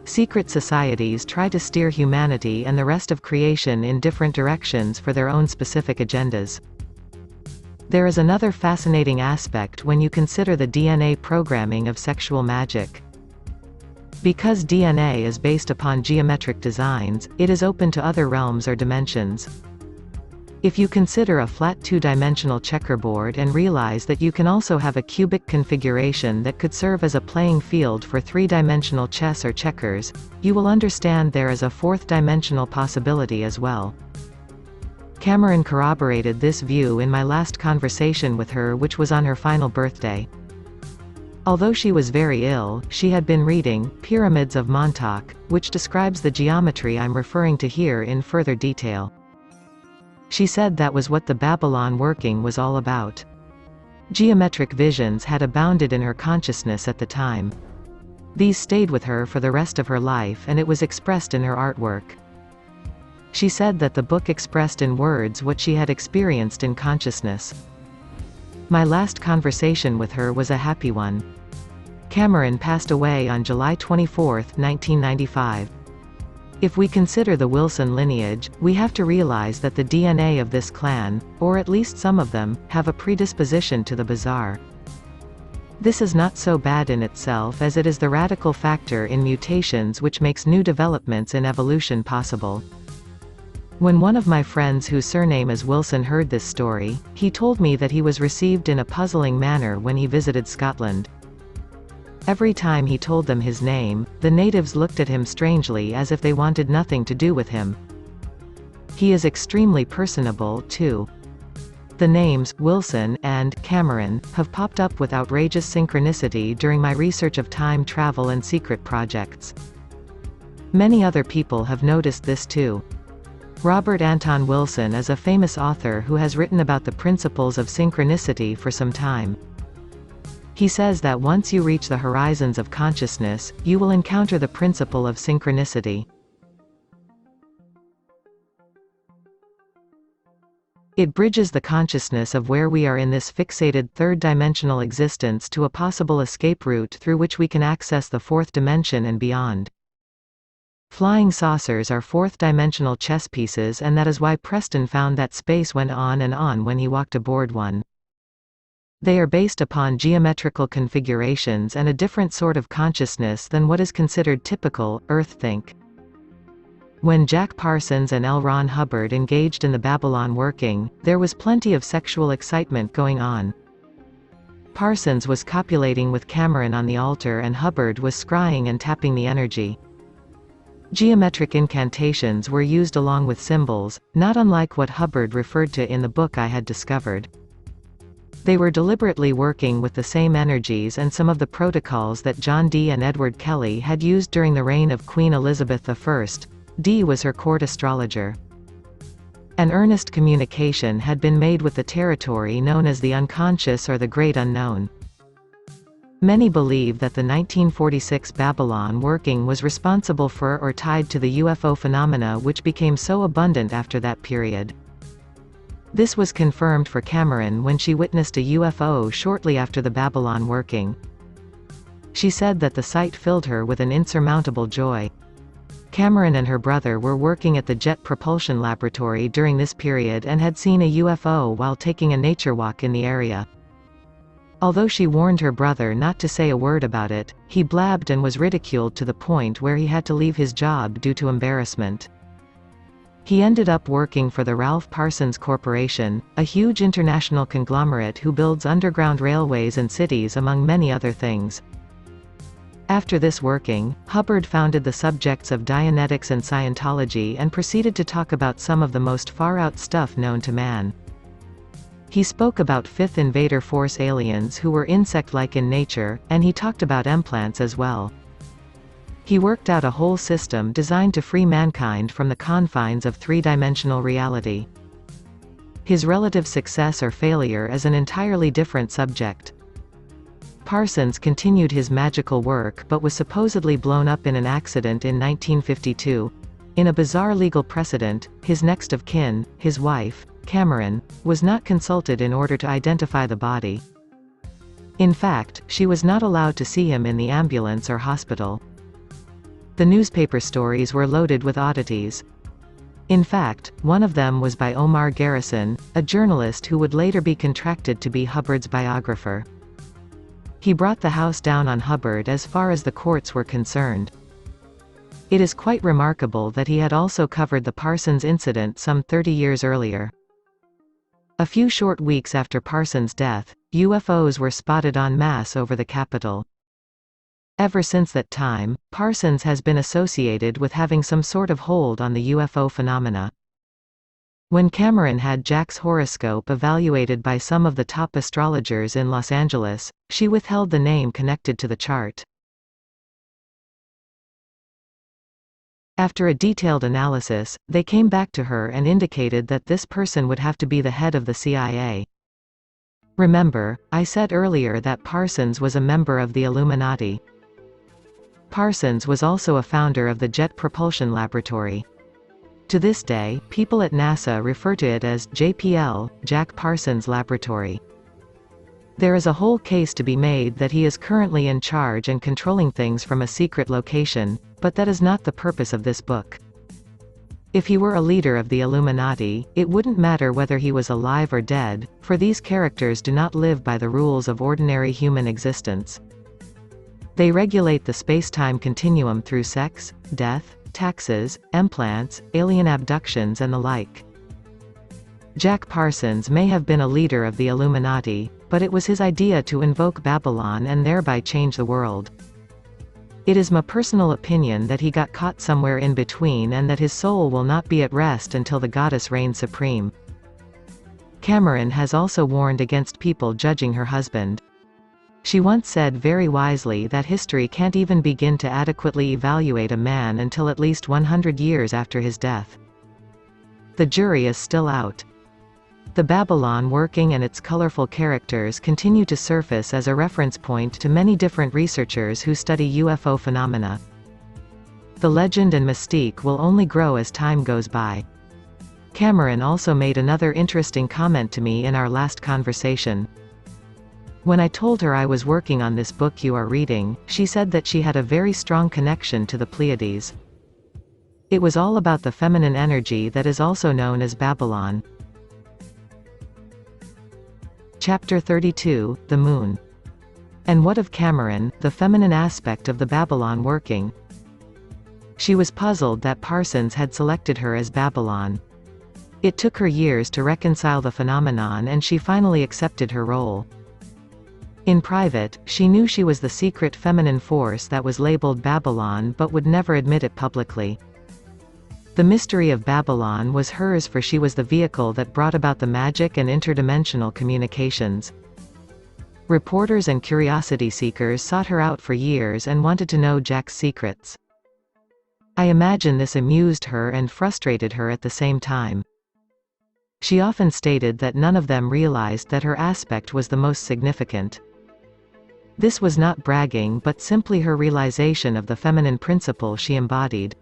Secret societies try to steer humanity and the rest of creation in different directions for their own specific agendas. There is another fascinating aspect when you consider the DNA programming of sexual magic. Because DNA is based upon geometric designs, it is open to other realms or dimensions. If you consider a flat two-dimensional checkerboard and realize that you can also have a cubic configuration that could serve as a playing field for three-dimensional chess or checkers, you will understand there is a fourth-dimensional possibility as well. Cameron corroborated this view in my last conversation with her, which was on her final birthday. Although she was very ill, she had been reading Pyramids of Montauk, which describes the geometry I'm referring to here in further detail. She said that was what the Babylon working was all about. Geometric visions had abounded in her consciousness at the time. These stayed with her for the rest of her life, and it was expressed in her artwork. She said that the book expressed in words what she had experienced in consciousness. My last conversation with her was a happy one. Cameron passed away on July 24, 1995. If we consider the Wilson lineage, we have to realize that the DNA of this clan, or at least some of them, have a predisposition to the bizarre. This is not so bad in itself, as it is the radical factor in mutations which makes new developments in evolution possible. When one of my friends whose surname is Wilson heard this story, he told me that he was received in a puzzling manner when he visited Scotland. Every time he told them his name, the natives looked at him strangely as if they wanted nothing to do with him. He is extremely personable, too. The names, Wilson, and Cameron, have popped up with outrageous synchronicity during my research of time travel and secret projects. Many other people have noticed this too. Robert Anton Wilson is a famous author who has written about the principles of synchronicity for some time. He says that once you reach the horizons of consciousness, you will encounter the principle of synchronicity. It bridges the consciousness of where we are in this fixated third-dimensional existence to a possible escape route through which we can access the fourth dimension and beyond. Flying saucers are fourth-dimensional chess pieces, and that is why Preston found that space went on and on when he walked aboard one. They are based upon geometrical configurations and a different sort of consciousness than what is considered typical, Earth think. When Jack Parsons and L. Ron Hubbard engaged in the Babylon working, there was plenty of sexual excitement going on. Parsons was copulating with Cameron on the altar, and Hubbard was scrying and tapping the energy. Geometric incantations were used along with symbols, not unlike what Hubbard referred to in the book I had discovered. They were deliberately working with the same energies and some of the protocols that John Dee and Edward Kelly had used during the reign of Queen Elizabeth I. Dee was her court astrologer. An earnest communication had been made with the territory known as the unconscious or the Great Unknown. Many believe that the 1946 Babylon working was responsible for or tied to the UFO phenomena which became so abundant after that period. This was confirmed for Cameron when she witnessed a UFO shortly after the Babylon working. She said that the sight filled her with an insurmountable joy. Cameron and her brother were working at the Jet Propulsion Laboratory during this period and had seen a UFO while taking a nature walk in the area. Although she warned her brother not to say a word about it, he blabbed and was ridiculed to the point where he had to leave his job due to embarrassment. He ended up working for the Ralph Parsons Corporation, a huge international conglomerate who builds underground railways and cities among many other things. After this working, Hubbard founded the subjects of Dianetics and Scientology and proceeded to talk about some of the most far-out stuff known to man. He spoke about Fifth Invader Force aliens who were insect-like in nature, and he talked about implants as well. He worked out a whole system designed to free mankind from the confines of three-dimensional reality. His relative success or failure is an entirely different subject. Parsons continued his magical work but was supposedly blown up in an accident in 1952. In a bizarre legal precedent, his next of kin, his wife, Cameron, was not consulted in order to identify the body. In fact, she was not allowed to see him in the ambulance or hospital. The newspaper stories were loaded with oddities. In fact, one of them was by Omar Garrison, a journalist who would later be contracted to be Hubbard's biographer. He brought the house down on Hubbard as far as the courts were concerned. It is quite remarkable that he had also covered the Parsons incident some 30 years earlier. A few short weeks after Parsons' death, UFOs were spotted en masse over the Capitol. Ever since that time, Parsons has been associated with having some sort of hold on the UFO phenomena. When Cameron had Jack's horoscope evaluated by some of the top astrologers in Los Angeles, she withheld the name connected to the chart. After a detailed analysis, they came back to her and indicated that this person would have to be the head of the CIA. Remember, I said earlier that Parsons was a member of the Illuminati. Parsons was also a founder of the Jet Propulsion Laboratory. To this day, people at NASA refer to it as JPL, Jack Parsons Laboratory. There is a whole case to be made that he is currently in charge and controlling things from a secret location, but that is not the purpose of this book. If he were a leader of the Illuminati, it wouldn't matter whether he was alive or dead, for these characters do not live by the rules of ordinary human existence. They regulate the space-time continuum through sex, death, taxes, implants, alien abductions and the like. Jack Parsons may have been a leader of the Illuminati, but it was his idea to invoke Babylon and thereby change the world. It is my personal opinion that he got caught somewhere in between and that his soul will not be at rest until the goddess reigns supreme. Cameron has also warned against people judging her husband. She once said very wisely that history can't even begin to adequately evaluate a man until at least 100 years after his death. The jury is still out. The Babylon working and its colorful characters continue to surface as a reference point to many different researchers who study UFO phenomena. The legend and mystique will only grow as time goes by. Cameron also made another interesting comment to me in our last conversation. When I told her I was working on this book you are reading, she said that she had a very strong connection to the Pleiades. It was all about the feminine energy that is also known as Babylon. Chapter 32, The Moon. And what of Cameron, the feminine aspect of the Babylon working? She was puzzled that Parsons had selected her as Babylon. It took her years to reconcile the phenomenon and she finally accepted her role. In private, she knew she was the secret feminine force that was labeled Babylon but would never admit it publicly. The mystery of Babylon was hers, for she was the vehicle that brought about the magic and interdimensional communications. Reporters and curiosity seekers sought her out for years and wanted to know Jack's secrets. I imagine this amused her and frustrated her at the same time. She often stated that none of them realized that her aspect was the most significant. This was not bragging but simply her realization of the feminine principle she embodied.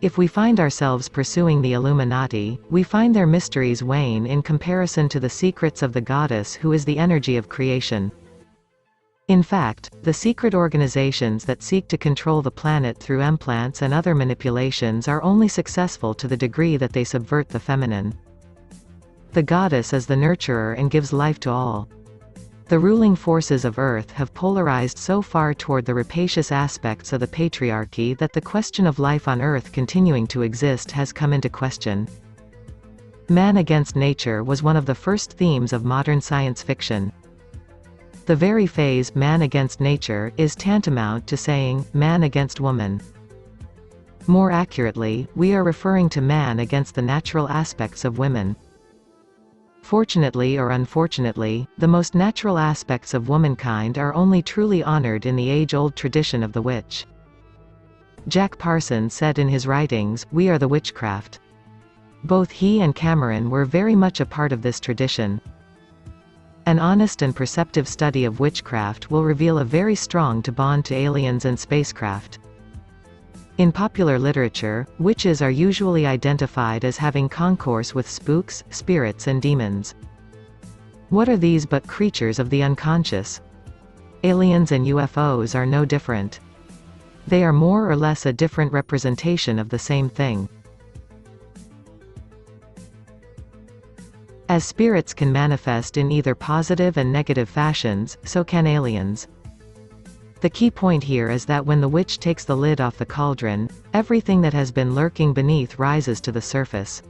If we find ourselves pursuing the Illuminati, we find their mysteries wane in comparison to the secrets of the goddess who is the energy of creation. In fact, the secret organizations that seek to control the planet through implants and other manipulations are only successful to the degree that they subvert the feminine. The goddess is the nurturer and gives life to all. The ruling forces of Earth have polarized so far toward the rapacious aspects of the patriarchy that the question of life on Earth continuing to exist has come into question. Man against nature was one of the first themes of modern science fiction. The very phrase, man against nature, is tantamount to saying, man against woman. More accurately, we are referring to man against the natural aspects of women. Fortunately or unfortunately, the most natural aspects of womankind are only truly honored in the age-old tradition of the witch. Jack Parsons said in his writings, "We are the witchcraft." Both he and Cameron were very much a part of this tradition. An honest and perceptive study of witchcraft will reveal a very strong bond to aliens and spacecraft. In popular literature, witches are usually identified as having concourse with spooks, spirits and demons. What are these but creatures of the unconscious? Aliens and UFOs are no different. They are more or less a different representation of the same thing. As spirits can manifest in either positive and negative fashions, so can aliens. The key point here is that when the witch takes the lid off the cauldron, everything that has been lurking beneath rises to the surface.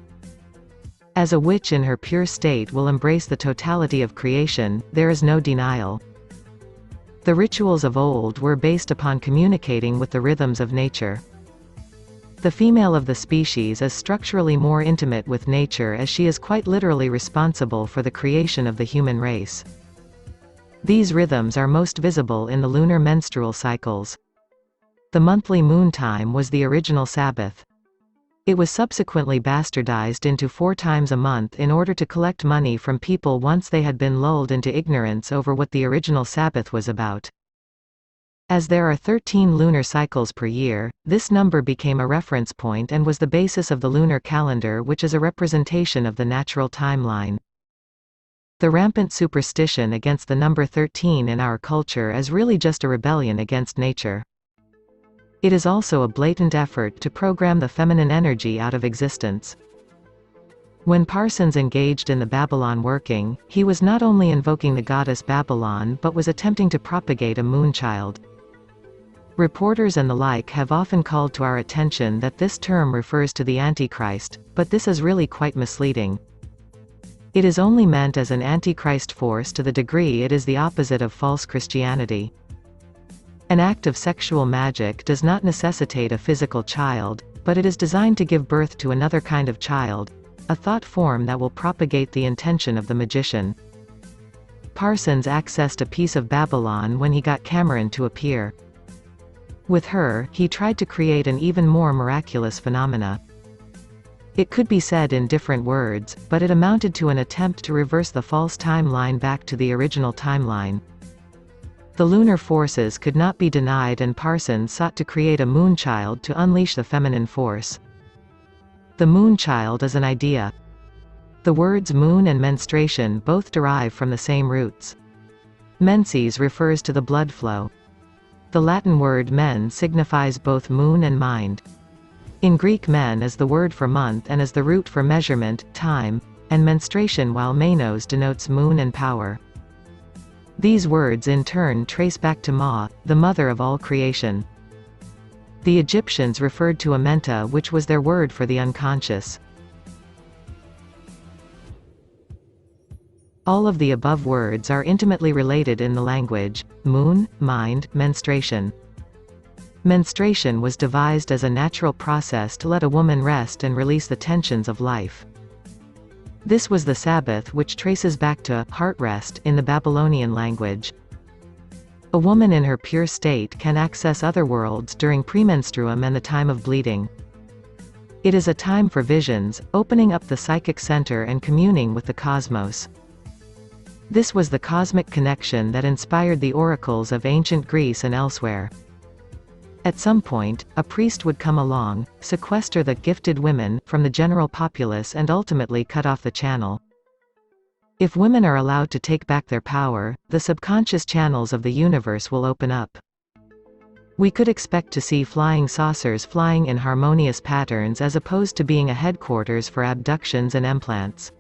As a witch in her pure state will embrace the totality of creation, there is no denial. The rituals of old were based upon communicating with the rhythms of nature. The female of the species is structurally more intimate with nature, as she is quite literally responsible for the creation of the human race. These rhythms are most visible in the lunar menstrual cycles. The monthly moon time was the original Sabbath. It was subsequently bastardized into 4 times a month in order to collect money from people once they had been lulled into ignorance over what the original Sabbath was about. As there are 13 lunar cycles per year, this number became a reference point and was the basis of the lunar calendar, which is a representation of the natural timeline. The rampant superstition against the number 13 in our culture is really just a rebellion against nature. It is also a blatant effort to program the feminine energy out of existence. When Parsons engaged in the Babylon working, he was not only invoking the goddess Babylon but was attempting to propagate a moonchild. Reporters and the like have often called to our attention that this term refers to the Antichrist, but this is really quite misleading. It is only meant as an Antichrist force to the degree it is the opposite of false Christianity. An act of sexual magic does not necessitate a physical child, but it is designed to give birth to another kind of child, a thought form that will propagate the intention of the magician. Parsons accessed a piece of Babylon when he got Cameron to appear. With her, he tried to create an even more miraculous phenomena. It could be said in different words, but it amounted to an attempt to reverse the false timeline back to the original timeline. The lunar forces could not be denied, and Parsons sought to create a moonchild to unleash the feminine force. The moonchild is an idea. The words moon and menstruation both derive from the same roots. Menses refers to the blood flow. The Latin word men signifies both moon and mind. In Greek, men is the word for month and is the root for measurement, time, and menstruation, while menos denotes moon and power. These words in turn trace back to Ma, the mother of all creation. The Egyptians referred to Amenta, which was their word for the unconscious. All of the above words are intimately related in the language: moon, mind, menstruation. Menstruation was devised as a natural process to let a woman rest and release the tensions of life. This was the Sabbath, which traces back to heart rest in the Babylonian language. A woman in her pure state can access other worlds during premenstruum and the time of bleeding. It is a time for visions, opening up the psychic center and communing with the cosmos. This was the cosmic connection that inspired the oracles of ancient Greece and elsewhere. At some point, a priest would come along, sequester the gifted women from the general populace, and ultimately cut off the channel. If women are allowed to take back their power, the subconscious channels of the universe will open up. We could expect to see flying saucers flying in harmonious patterns, as opposed to being a headquarters for abductions and implants.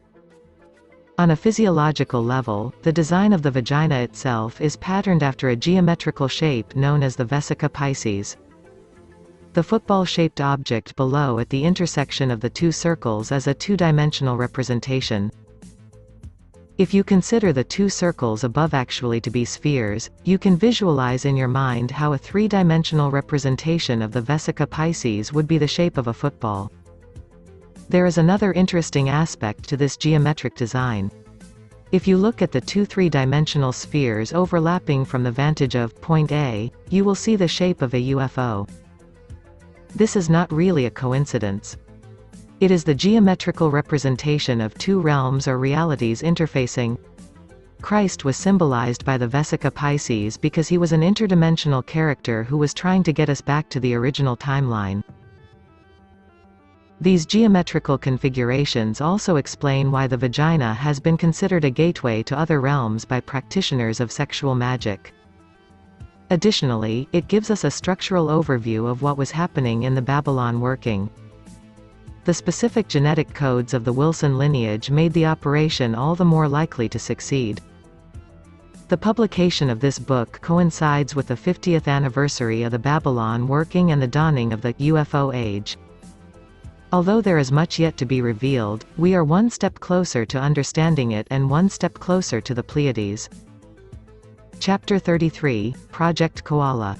On a physiological level, the design of the vagina itself is patterned after a geometrical shape known as the vesica Pisces. The football-shaped object below at the intersection of the two circles is a two-dimensional representation. If you consider the two circles above actually to be spheres, you can visualize in your mind how a three-dimensional representation of the vesica Pisces would be the shape of a football. There is another interesting aspect to this geometric design. If you look at the two three-dimensional spheres overlapping from the vantage of point A, you will see the shape of a UFO. This is not really a coincidence. It is the geometrical representation of two realms or realities interfacing. Christ was symbolized by the vesica Pisces because he was an interdimensional character who was trying to get us back to the original timeline. These geometrical configurations also explain why the vagina has been considered a gateway to other realms by practitioners of sexual magic. Additionally, it gives us a structural overview of what was happening in the Babylon working. The specific genetic codes of the Wilson lineage made the operation all the more likely to succeed. The publication of this book coincides with the 50th anniversary of the Babylon working and the dawning of the UFO age. Although there is much yet to be revealed, we are one step closer to understanding it and one step closer to the Pleiades. Chapter 33, Project Koala.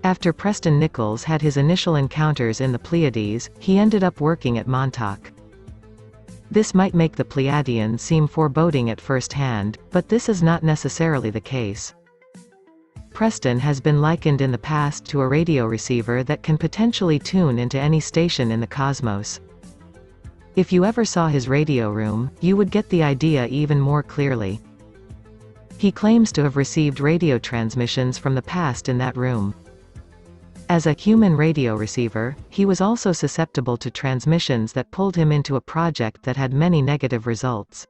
After Preston Nichols had his initial encounters in the Pleiades, he ended up working at Montauk. This might make the Pleiadians seem foreboding at first hand, but this is not necessarily the case. Preston has been likened in the past to a radio receiver that can potentially tune into any station in the cosmos. If you ever saw his radio room, you would get the idea even more clearly. He claims to have received radio transmissions from the past in that room. As a human radio receiver, he was also susceptible to transmissions that pulled him into a project that had many negative results.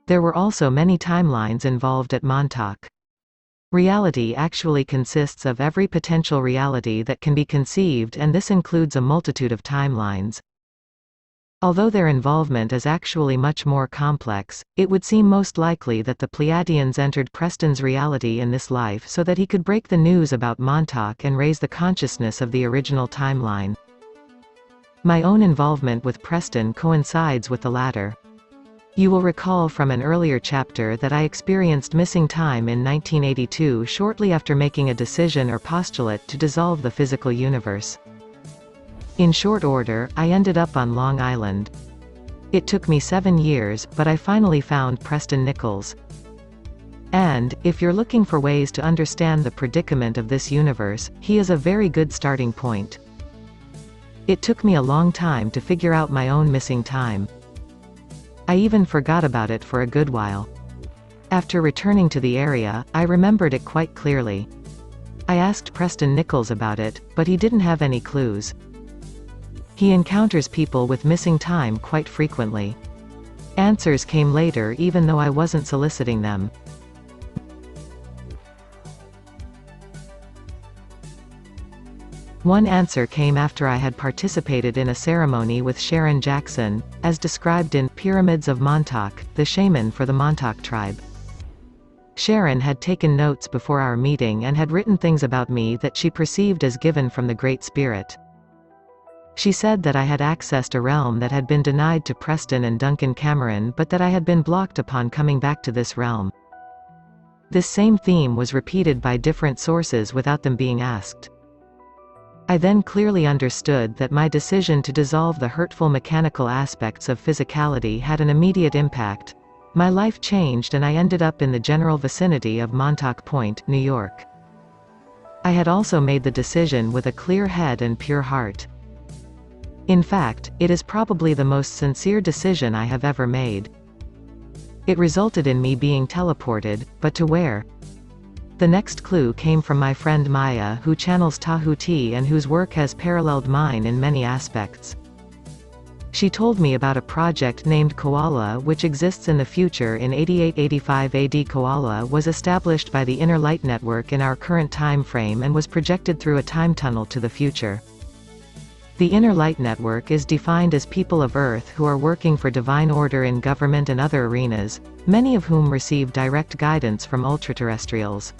There were also many timelines involved at Montauk. Reality actually consists of every potential reality that can be conceived, and this includes a multitude of timelines. Although their involvement is actually much more complex, it would seem most likely that the Pleiadians entered Preston's reality in this life so that he could break the news about Montauk and raise the consciousness of the original timeline. My own involvement with Preston coincides with the latter. You will recall from an earlier chapter that I experienced missing time in 1982 shortly after making a decision or postulate to dissolve the physical universe. In short order, I ended up on Long Island. It took me 7 years, but I finally found Preston Nichols. And, if you're looking for ways to understand the predicament of this universe, he is a very good starting point. It took me a long time to figure out my own missing time. I even forgot about it for a good while. After returning to the area, I remembered it quite clearly. I asked Preston Nichols about it, but he didn't have any clues. He encounters people with missing time quite frequently. Answers came later even though I wasn't soliciting them. One answer came after I had participated in a ceremony with Sharon Jackson, as described in Pyramids of Montauk, the shaman for the Montauk tribe. Sharon had taken notes before our meeting and had written things about me that she perceived as given from the Great Spirit. She said that I had accessed a realm that had been denied to Preston and Duncan Cameron, but that I had been blocked upon coming back to this realm. This same theme was repeated by different sources without them being asked. I then clearly understood that my decision to dissolve the hurtful mechanical aspects of physicality had an immediate impact. My life changed and I ended up in the general vicinity of Montauk Point, New York. I had also made the decision with a clear head and pure heart. In fact, it is probably the most sincere decision I have ever made. It resulted in me being teleported, but to where? The next clue came from my friend Maya, who channels Tahuti and whose work has paralleled mine in many aspects. She told me about a project named Koala which exists in the future in 8885 AD. Koala was established by the Inner Light Network in our current time frame and was projected through a time tunnel to the future. The Inner Light Network is defined as people of Earth who are working for divine order in government and other arenas, many of whom receive direct guidance from ultraterrestrials.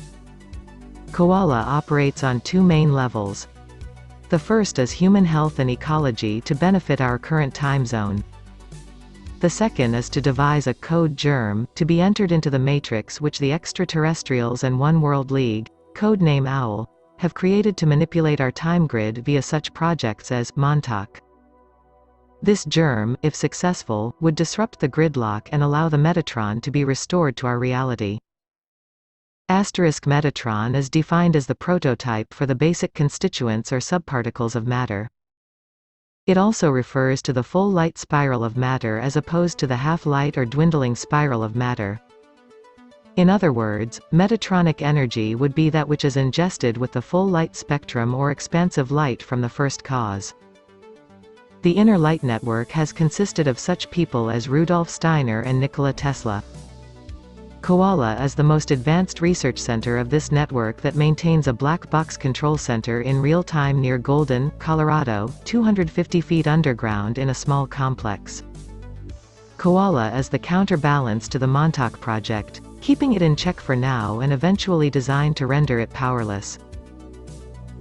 Koala operates on 2 main levels. The first is human health and ecology to benefit our current time zone. The second is to devise a code germ, to be entered into the matrix which the extraterrestrials and One World League, codename OWL, have created to manipulate our time grid via such projects as Montauk. This germ, if successful, would disrupt the gridlock and allow the Metatron to be restored to our reality. Metatron is defined as the prototype for the basic constituents or subparticles of matter. It also refers to the full light spiral of matter as opposed to the half-light or dwindling spiral of matter. In other words, metatronic energy would be that which is ingested with the full light spectrum or expansive light from the first cause. The Inner Light Network has consisted of such people as Rudolf Steiner and Nikola Tesla. Koala is the most advanced research center of this network that maintains a black box control center in real time near Golden, Colorado, 250 feet underground in a small complex. Koala is the counterbalance to the Montauk project, keeping it in check for now and eventually designed to render it powerless.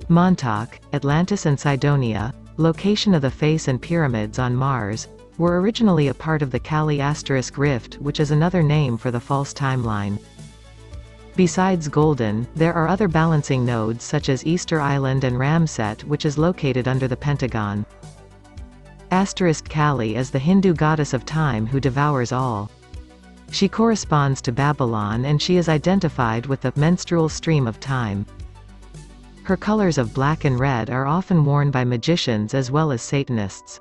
Montauk, Atlantis and Cydonia, location of the face and pyramids on Mars, were originally a part of the Kali asterisk rift, which is another name for the false timeline. Besides Golden, there are other balancing nodes such as Easter Island and Ramset, which is located under the Pentagon. Asterisk Kali is the Hindu goddess of time who devours all. She corresponds to Babylon and she is identified with the menstrual stream of time. Her colors of black and red are often worn by magicians as well as Satanists.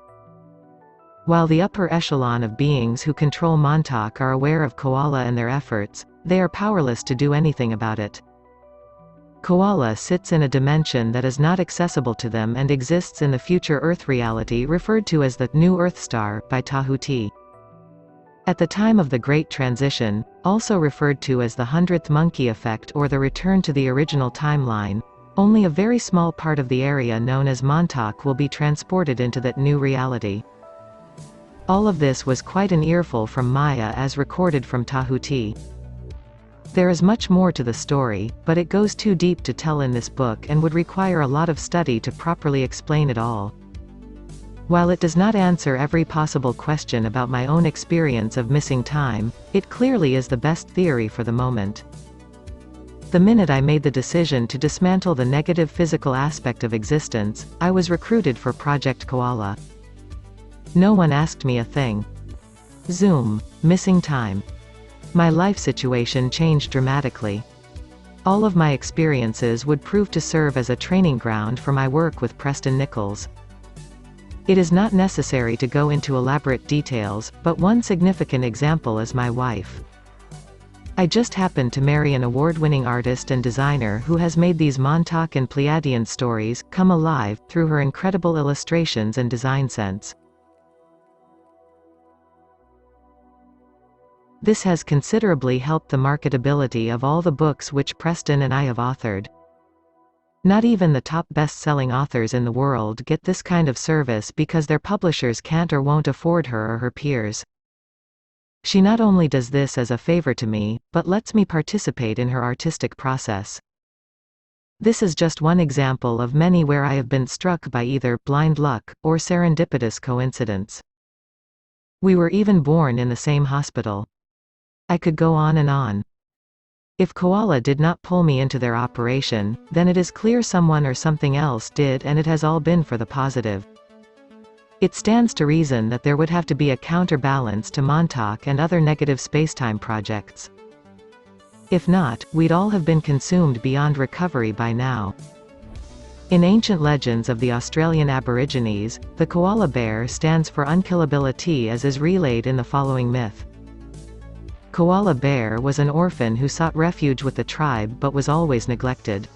While the upper echelon of beings who control Montauk are aware of Koala and their efforts, they are powerless to do anything about it. Koala sits in a dimension that is not accessible to them and exists in the future Earth reality referred to as the New Earth Star by Tahuti. At the time of the Great Transition, also referred to as the 100th Monkey Effect or the return to the original timeline, only a very small part of the area known as Montauk will be transported into that new reality. All of this was quite an earful from Maya as recorded from Tahuti. There is much more to the story, but it goes too deep to tell in this book and would require a lot of study to properly explain it all. While it does not answer every possible question about my own experience of missing time, it clearly is the best theory for the moment. The minute I made the decision to dismantle the negative physical aspect of existence, I was recruited for Project Koala. No one asked me a thing. Zoom. Missing time. My life situation changed dramatically. All of my experiences would prove to serve as a training ground for my work with Preston Nichols. It is not necessary to go into elaborate details, but one significant example is my wife. I just happened to marry an award-winning artist and designer who has made these Montauk and Pleiadian stories come alive through her incredible illustrations and design sense. This has considerably helped the marketability of all the books which Preston and I have authored. Not even the top best-selling authors in the world get this kind of service because their publishers can't or won't afford her or her peers. She not only does this as a favor to me, but lets me participate in her artistic process. This is just one example of many where I have been struck by either blind luck or serendipitous coincidence. We were even born in the same hospital. I could go on and on. If Koala did not pull me into their operation, then it is clear someone or something else did, and it has all been for the positive. It stands to reason that there would have to be a counterbalance to Montauk and other negative spacetime projects. If not, we'd all have been consumed beyond recovery by now. In ancient legends of the Australian Aborigines, the koala bear stands for unkillability, as is relayed in the following myth. Koala Bear was an orphan who sought refuge with the tribe but was always neglected.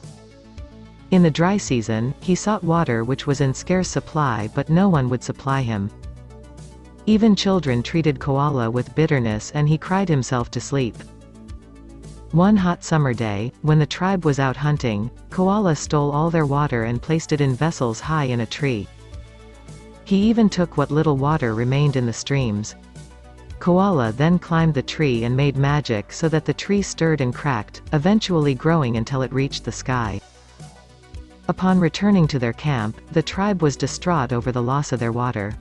In the dry season, he sought water which was in scarce supply, but no one would supply him. Even children treated Koala with bitterness and he cried himself to sleep. One hot summer day, when the tribe was out hunting, Koala stole all their water and placed it in vessels high in a tree. He even took what little water remained in the streams. Koala then climbed the tree and made magic so that the tree stirred and cracked, eventually growing until it reached the sky. Upon returning to their camp, the tribe was distraught over the loss of their water.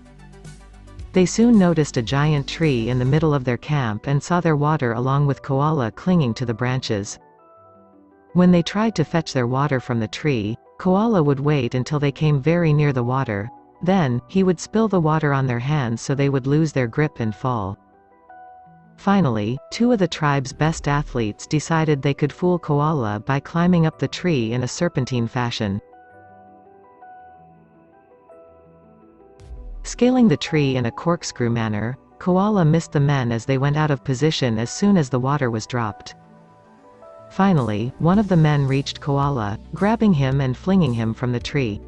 They soon noticed a giant tree in the middle of their camp and saw their water along with Koala clinging to the branches. When they tried to fetch their water from the tree, Koala would wait until they came very near the water. Then, he would spill the water on their hands so they would lose their grip and fall. Finally, two of the tribe's best athletes decided they could fool Koala by climbing up the tree in a serpentine fashion. Scaling the tree in a corkscrew manner, Koala missed the men as they went out of position as soon as the water was dropped. Finally, one of the men reached Koala, grabbing him and flinging him from the tree.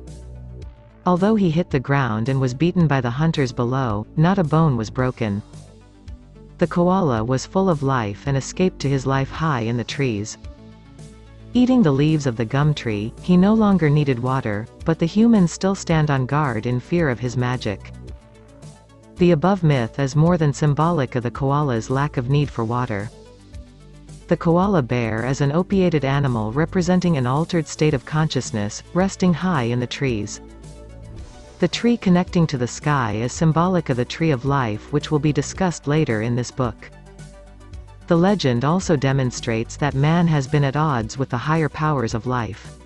Although he hit the ground and was beaten by the hunters below, not a bone was broken. The koala was full of life and escaped to his life high in the trees. Eating the leaves of the gum tree, he no longer needed water, but the humans still stand on guard in fear of his magic. The above myth is more than symbolic of the koala's lack of need for water. The koala bear is an opiated animal representing an altered state of consciousness, resting high in the trees. The tree connecting to the sky is symbolic of the tree of life, which will be discussed later in this book. The legend also demonstrates that man has been at odds with the higher powers of life.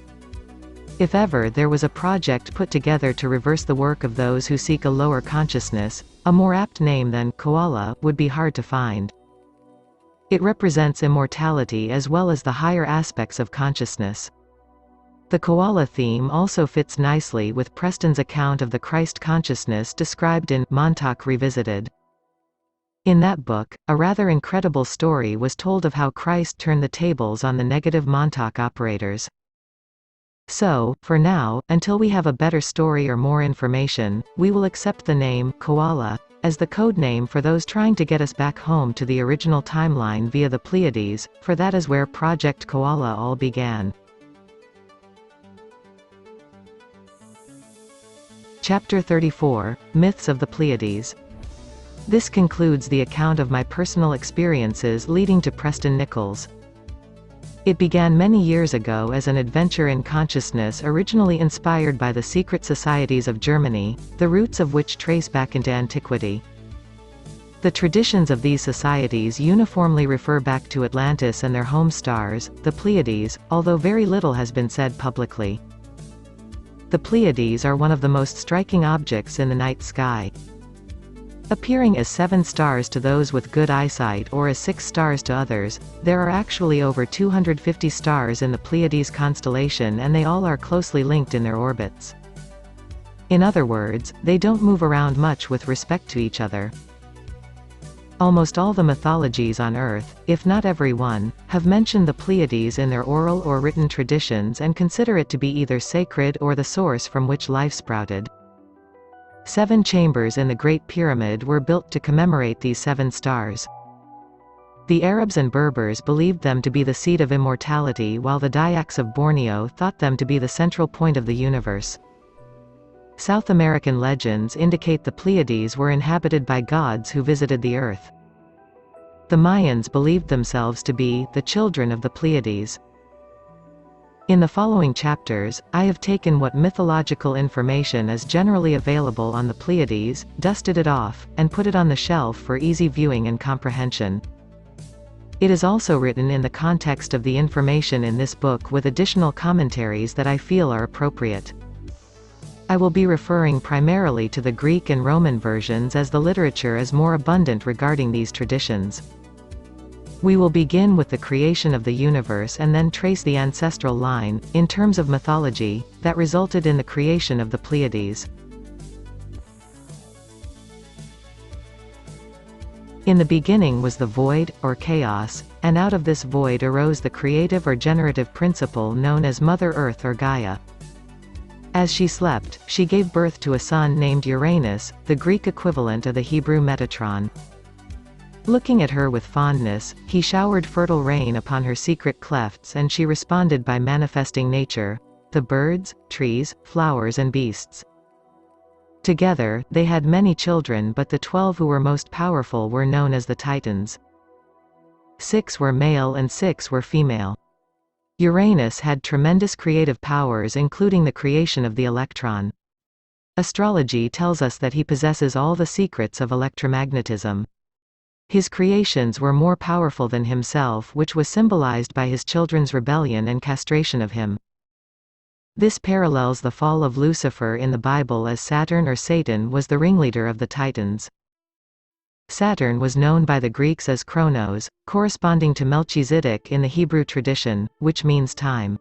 If ever there was a project put together to reverse the work of those who seek a lower consciousness, a more apt name than koala would be hard to find. It represents immortality as well as the higher aspects of consciousness. The koala theme also fits nicely with Preston's account of the Christ consciousness described in Montauk Revisited. In that book, a rather incredible story was told of how Christ turned the tables on the negative Montauk operators. So, for now, until we have a better story or more information, we will accept the name koala as the code name for those trying to get us back home to the original timeline via the Pleiades, for that is where Project Koala all began. Chapter 34, Myths of the Pleiades. This concludes the account of my personal experiences leading to Preston Nichols. It began many years ago as an adventure in consciousness originally inspired by the secret societies of Germany, the roots of which trace back into antiquity. The traditions of these societies uniformly refer back to Atlantis and their home stars, the Pleiades, although very little has been said publicly. The Pleiades are one of the most striking objects in the night sky. Appearing as 7 stars to those with good eyesight or as 6 stars to others, there are actually over 250 stars in the Pleiades constellation, and they all are closely linked in their orbits. In other words, they don't move around much with respect to each other. Almost all the mythologies on Earth, if not every one, have mentioned the Pleiades in their oral or written traditions and consider it to be either sacred or the source from which life sprouted. 7 chambers in the Great Pyramid were built to commemorate these 7 stars. The Arabs and Berbers believed them to be the seat of immortality, while the Dayaks of Borneo thought them to be the central point of the universe. South American legends indicate the Pleiades were inhabited by gods who visited the Earth. The Mayans believed themselves to be the children of the Pleiades. In the following chapters, I have taken what mythological information is generally available on the Pleiades, dusted it off, and put it on the shelf for easy viewing and comprehension. It is also written in the context of the information in this book with additional commentaries that I feel are appropriate. I will be referring primarily to the Greek and Roman versions as the literature is more abundant regarding these traditions. We will begin with the creation of the universe and then trace the ancestral line, in terms of mythology, that resulted in the creation of the Pleiades. In the beginning was the void, or chaos, and out of this void arose the creative or generative principle known as Mother Earth or Gaia. As she slept, she gave birth to a son named Uranus, the Greek equivalent of the Hebrew Metatron. Looking at her with fondness, he showered fertile rain upon her secret clefts, and she responded by manifesting nature, the birds, trees, flowers and beasts. Together, they had many children, but the 12 who were most powerful were known as the Titans. 6 were male and 6 were female. Uranus had tremendous creative powers, including the creation of the electron. Astrology tells us that he possesses all the secrets of electromagnetism. His creations were more powerful than himself, which was symbolized by his children's rebellion and castration of him. This parallels the fall of Lucifer in the Bible, as Saturn or Satan was the ringleader of the Titans. Saturn was known by the Greeks as Kronos, corresponding to Melchizedek in the Hebrew tradition, which means time.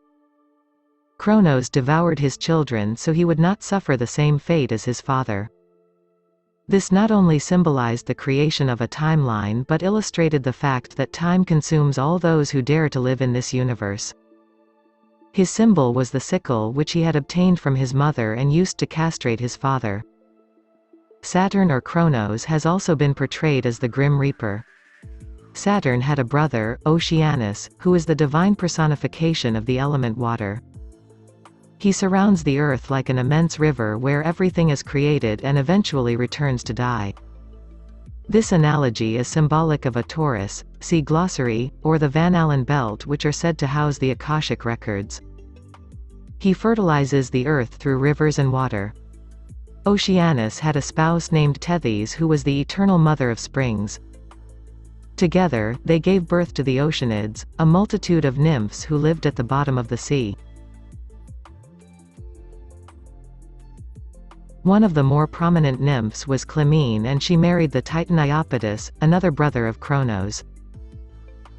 Kronos devoured his children so he would not suffer the same fate as his father. This not only symbolized the creation of a timeline but illustrated the fact that time consumes all those who dare to live in this universe. His symbol was the sickle, which he had obtained from his mother and used to castrate his father. Saturn or Kronos has also been portrayed as the Grim Reaper. Saturn had a brother, Oceanus, who is the divine personification of the element water. He surrounds the Earth like an immense river where everything is created and eventually returns to die. This analogy is symbolic of a Taurus, see glossary, or the Van Allen belt, which are said to house the Akashic records. He fertilizes the Earth through rivers and water. Oceanus had a spouse named Tethys who was the eternal mother of springs. Together, they gave birth to the Oceanids, a multitude of nymphs who lived at the bottom of the sea. One of the more prominent nymphs was Clymene, and she married the Titan Iapetus, another brother of Cronos.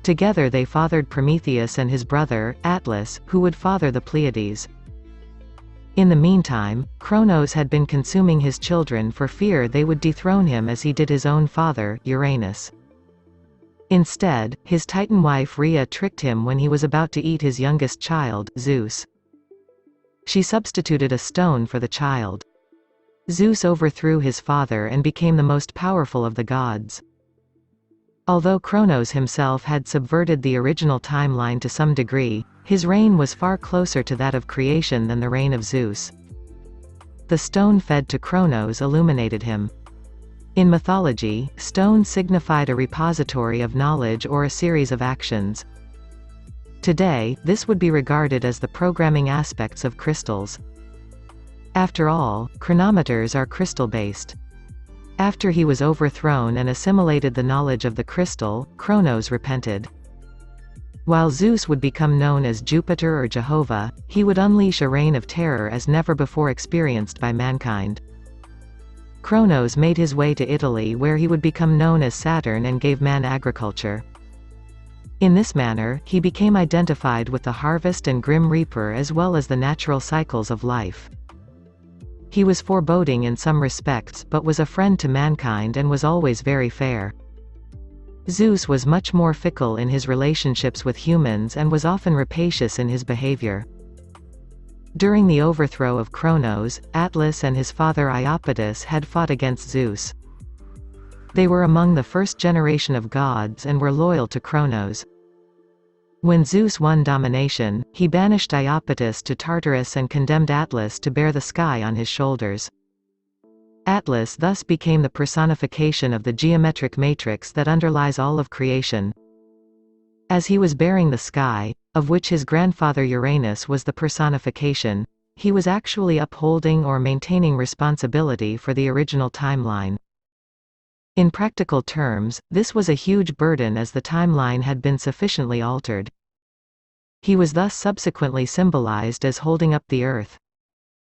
Together they fathered Prometheus and his brother, Atlas, who would father the Pleiades. In the meantime, Cronos had been consuming his children for fear they would dethrone him as he did his own father, Uranus. Instead, his Titan wife Rhea tricked him when he was about to eat his youngest child, Zeus. She substituted a stone for the child. Zeus overthrew his father and became the most powerful of the gods. Although Cronos himself had subverted the original timeline to some degree, his reign was far closer to that of creation than the reign of Zeus. The stone fed to Cronos illuminated him. In mythology, stones signified a repository of knowledge or a series of actions. Today, this would be regarded as the programming aspects of crystals. After all, chronometers are crystal-based. After he was overthrown and assimilated the knowledge of the crystal, Cronos repented. While Zeus would become known as Jupiter or Jehovah, he would unleash a reign of terror as never before experienced by mankind. Cronos made his way to Italy where he would become known as Saturn and gave man agriculture. In this manner, he became identified with the harvest and grim reaper as well as the natural cycles of life. He was foreboding in some respects but was a friend to mankind and was always very fair. Zeus was much more fickle in his relationships with humans and was often rapacious in his behavior. During the overthrow of Cronos, Atlas and his father Iapetus had fought against Zeus. They were among the first generation of gods and were loyal to Cronos. When Zeus won domination, he banished Iapetus to Tartarus and condemned Atlas to bear the sky on his shoulders. Atlas thus became the personification of the geometric matrix that underlies all of creation. As he was bearing the sky, of which his grandfather Uranus was the personification, he was actually upholding or maintaining responsibility for the original timeline. In practical terms, this was a huge burden as the timeline had been sufficiently altered. He was thus subsequently symbolized as holding up the earth.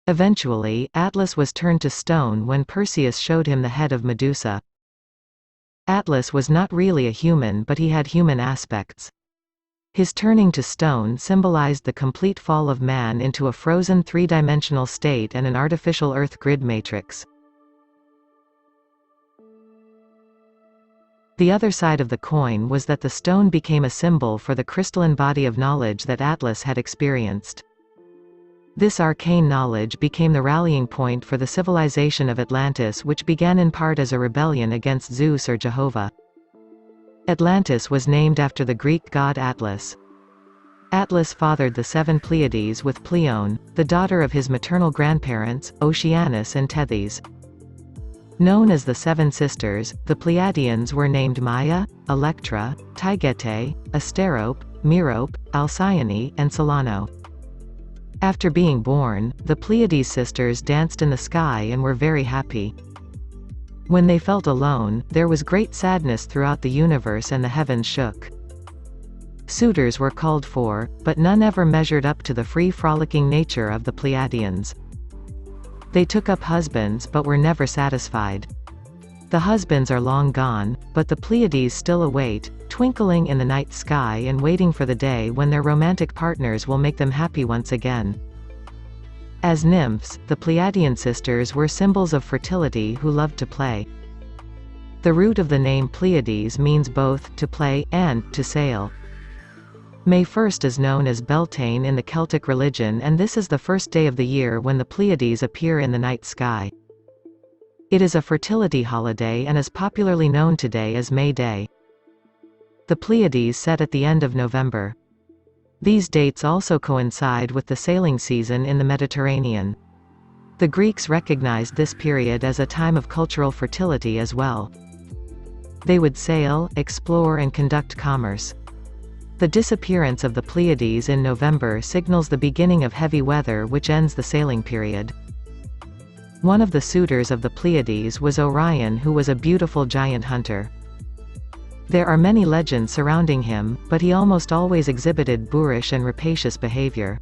Eventually, Atlas was turned to stone when Perseus showed him the head of Medusa. Atlas was not really a human, but he had human aspects. His turning to stone symbolized the complete fall of man into a frozen three-dimensional state and an artificial earth grid matrix. The other side of the coin was that the stone became a symbol for the crystalline body of knowledge that Atlas had experienced. This arcane knowledge became the rallying point for the civilization of Atlantis, which began in part as a rebellion against Zeus or Jehovah. Atlantis was named after the Greek god Atlas. Atlas fathered the seven Pleiades with Pleione, the daughter of his maternal grandparents, Oceanus and Tethys. Known as the Seven Sisters, the Pleiadians were named Maia, Electra, Taygete, Asterope, Merope, Alcyone, and Solano. After being born, the Pleiades sisters danced in the sky and were very happy. When they felt alone, there was great sadness throughout the universe and the heavens shook. Suitors were called for, but none ever measured up to the free frolicking nature of the Pleiadians. They took up husbands but were never satisfied. The husbands are long gone, but the Pleiades still await, twinkling in the night sky and waiting for the day when their romantic partners will make them happy once again. As nymphs, the Pleiadian sisters were symbols of fertility who loved to play. The root of the name Pleiades means both to play and to sail. May 1st is known as Beltane in the Celtic religion, and this is the first day of the year when the Pleiades appear in the night sky. It is a fertility holiday and is popularly known today as May Day. The Pleiades set at the end of November. These dates also coincide with the sailing season in the Mediterranean. The Greeks recognized this period as a time of cultural fertility as well. They would sail, explore and conduct commerce. The disappearance of the Pleiades in November signals the beginning of heavy weather which ends the sailing period. One of the suitors of the Pleiades was Orion, who was a beautiful giant hunter. There are many legends surrounding him, but he almost always exhibited boorish and rapacious behavior.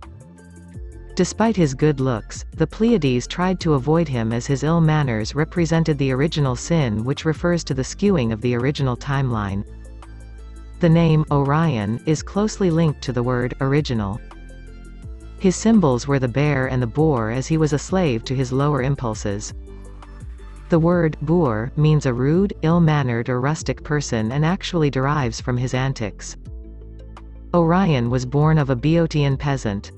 Despite his good looks, the Pleiades tried to avoid him as his ill manners represented the original sin, which refers to the skewing of the original timeline. The name, Orion, is closely linked to the word, original. His symbols were the bear and the boar, as he was a slave to his lower impulses. The word, boor, means a rude, ill-mannered or rustic person and actually derives from his antics. Orion was born of a Boeotian peasant.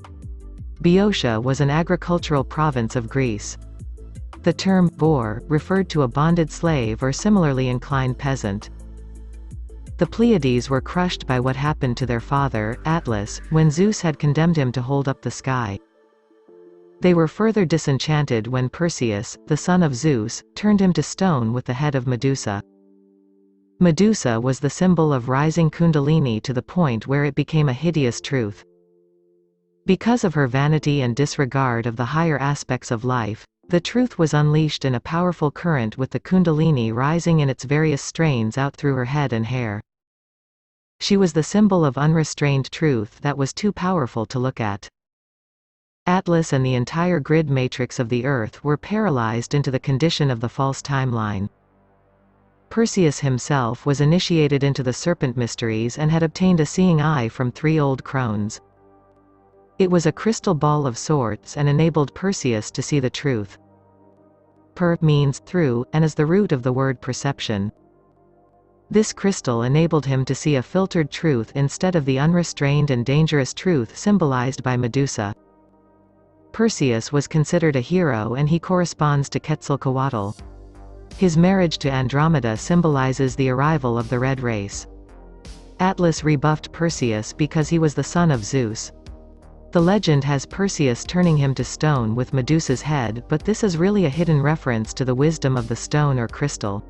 Boeotia was an agricultural province of Greece. The term, boor, referred to a bonded slave or similarly inclined peasant. The Pleiades were crushed by what happened to their father, Atlas, when Zeus had condemned him to hold up the sky. They were further disenchanted when Perseus, the son of Zeus, turned him to stone with the head of Medusa. Medusa was the symbol of rising Kundalini to the point where it became a hideous truth. Because of her vanity and disregard of the higher aspects of life, the truth was unleashed in a powerful current with the Kundalini rising in its various strains out through her head and hair. She was the symbol of unrestrained truth that was too powerful to look at. Atlas and the entire grid matrix of the Earth were paralyzed into the condition of the false timeline. Perseus himself was initiated into the serpent mysteries and had obtained a seeing eye from 3 old crones. It was a crystal ball of sorts and enabled Perseus to see the truth. Per means through, and is the root of the word perception. This crystal enabled him to see a filtered truth instead of the unrestrained and dangerous truth symbolized by Medusa. Perseus was considered a hero and he corresponds to Quetzalcoatl. His marriage to Andromeda symbolizes the arrival of the red race. Atlas rebuffed Perseus because he was the son of Zeus. The legend has Perseus turning him to stone with Medusa's head, but this is really a hidden reference to the wisdom of the stone or crystal.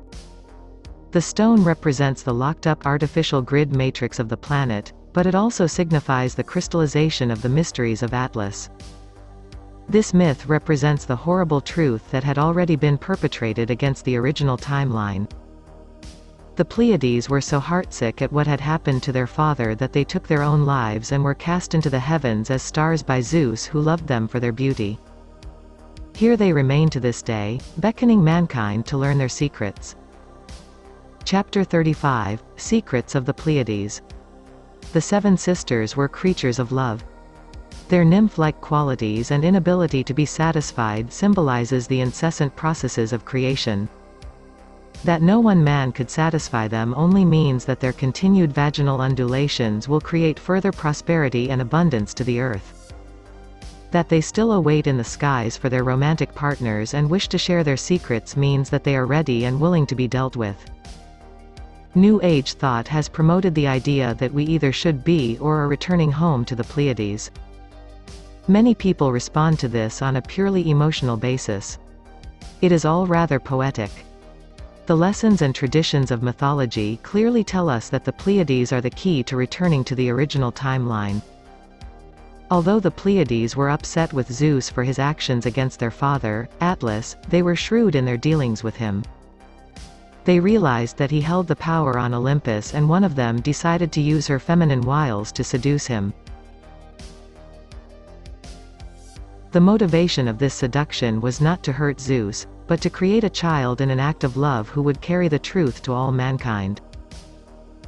The stone represents the locked-up artificial grid matrix of the planet, but it also signifies the crystallization of the mysteries of Atlas. This myth represents the horrible truth that had already been perpetrated against the original timeline. The Pleiades were so heartsick at what had happened to their father that they took their own lives and were cast into the heavens as stars by Zeus, who loved them for their beauty. Here they remain to this day, beckoning mankind to learn their secrets. Chapter 35, Secrets of the Pleiades. The 7 sisters were creatures of love. Their nymph-like qualities and inability to be satisfied symbolizes the incessant processes of creation. That no one man could satisfy them only means that their continued vaginal undulations will create further prosperity and abundance to the earth. That they still await in the skies for their romantic partners and wish to share their secrets means that they are ready and willing to be dealt with. New Age thought has promoted the idea that we either should be or are returning home to the Pleiades. Many people respond to this on a purely emotional basis. It is all rather poetic. The lessons and traditions of mythology clearly tell us that the Pleiades are the key to returning to the original timeline. Although the Pleiades were upset with Zeus for his actions against their father, Atlas, they were shrewd in their dealings with him. They realized that he held the power on Olympus, and one of them decided to use her feminine wiles to seduce him. The motivation of this seduction was not to hurt Zeus, but to create a child in an act of love who would carry the truth to all mankind.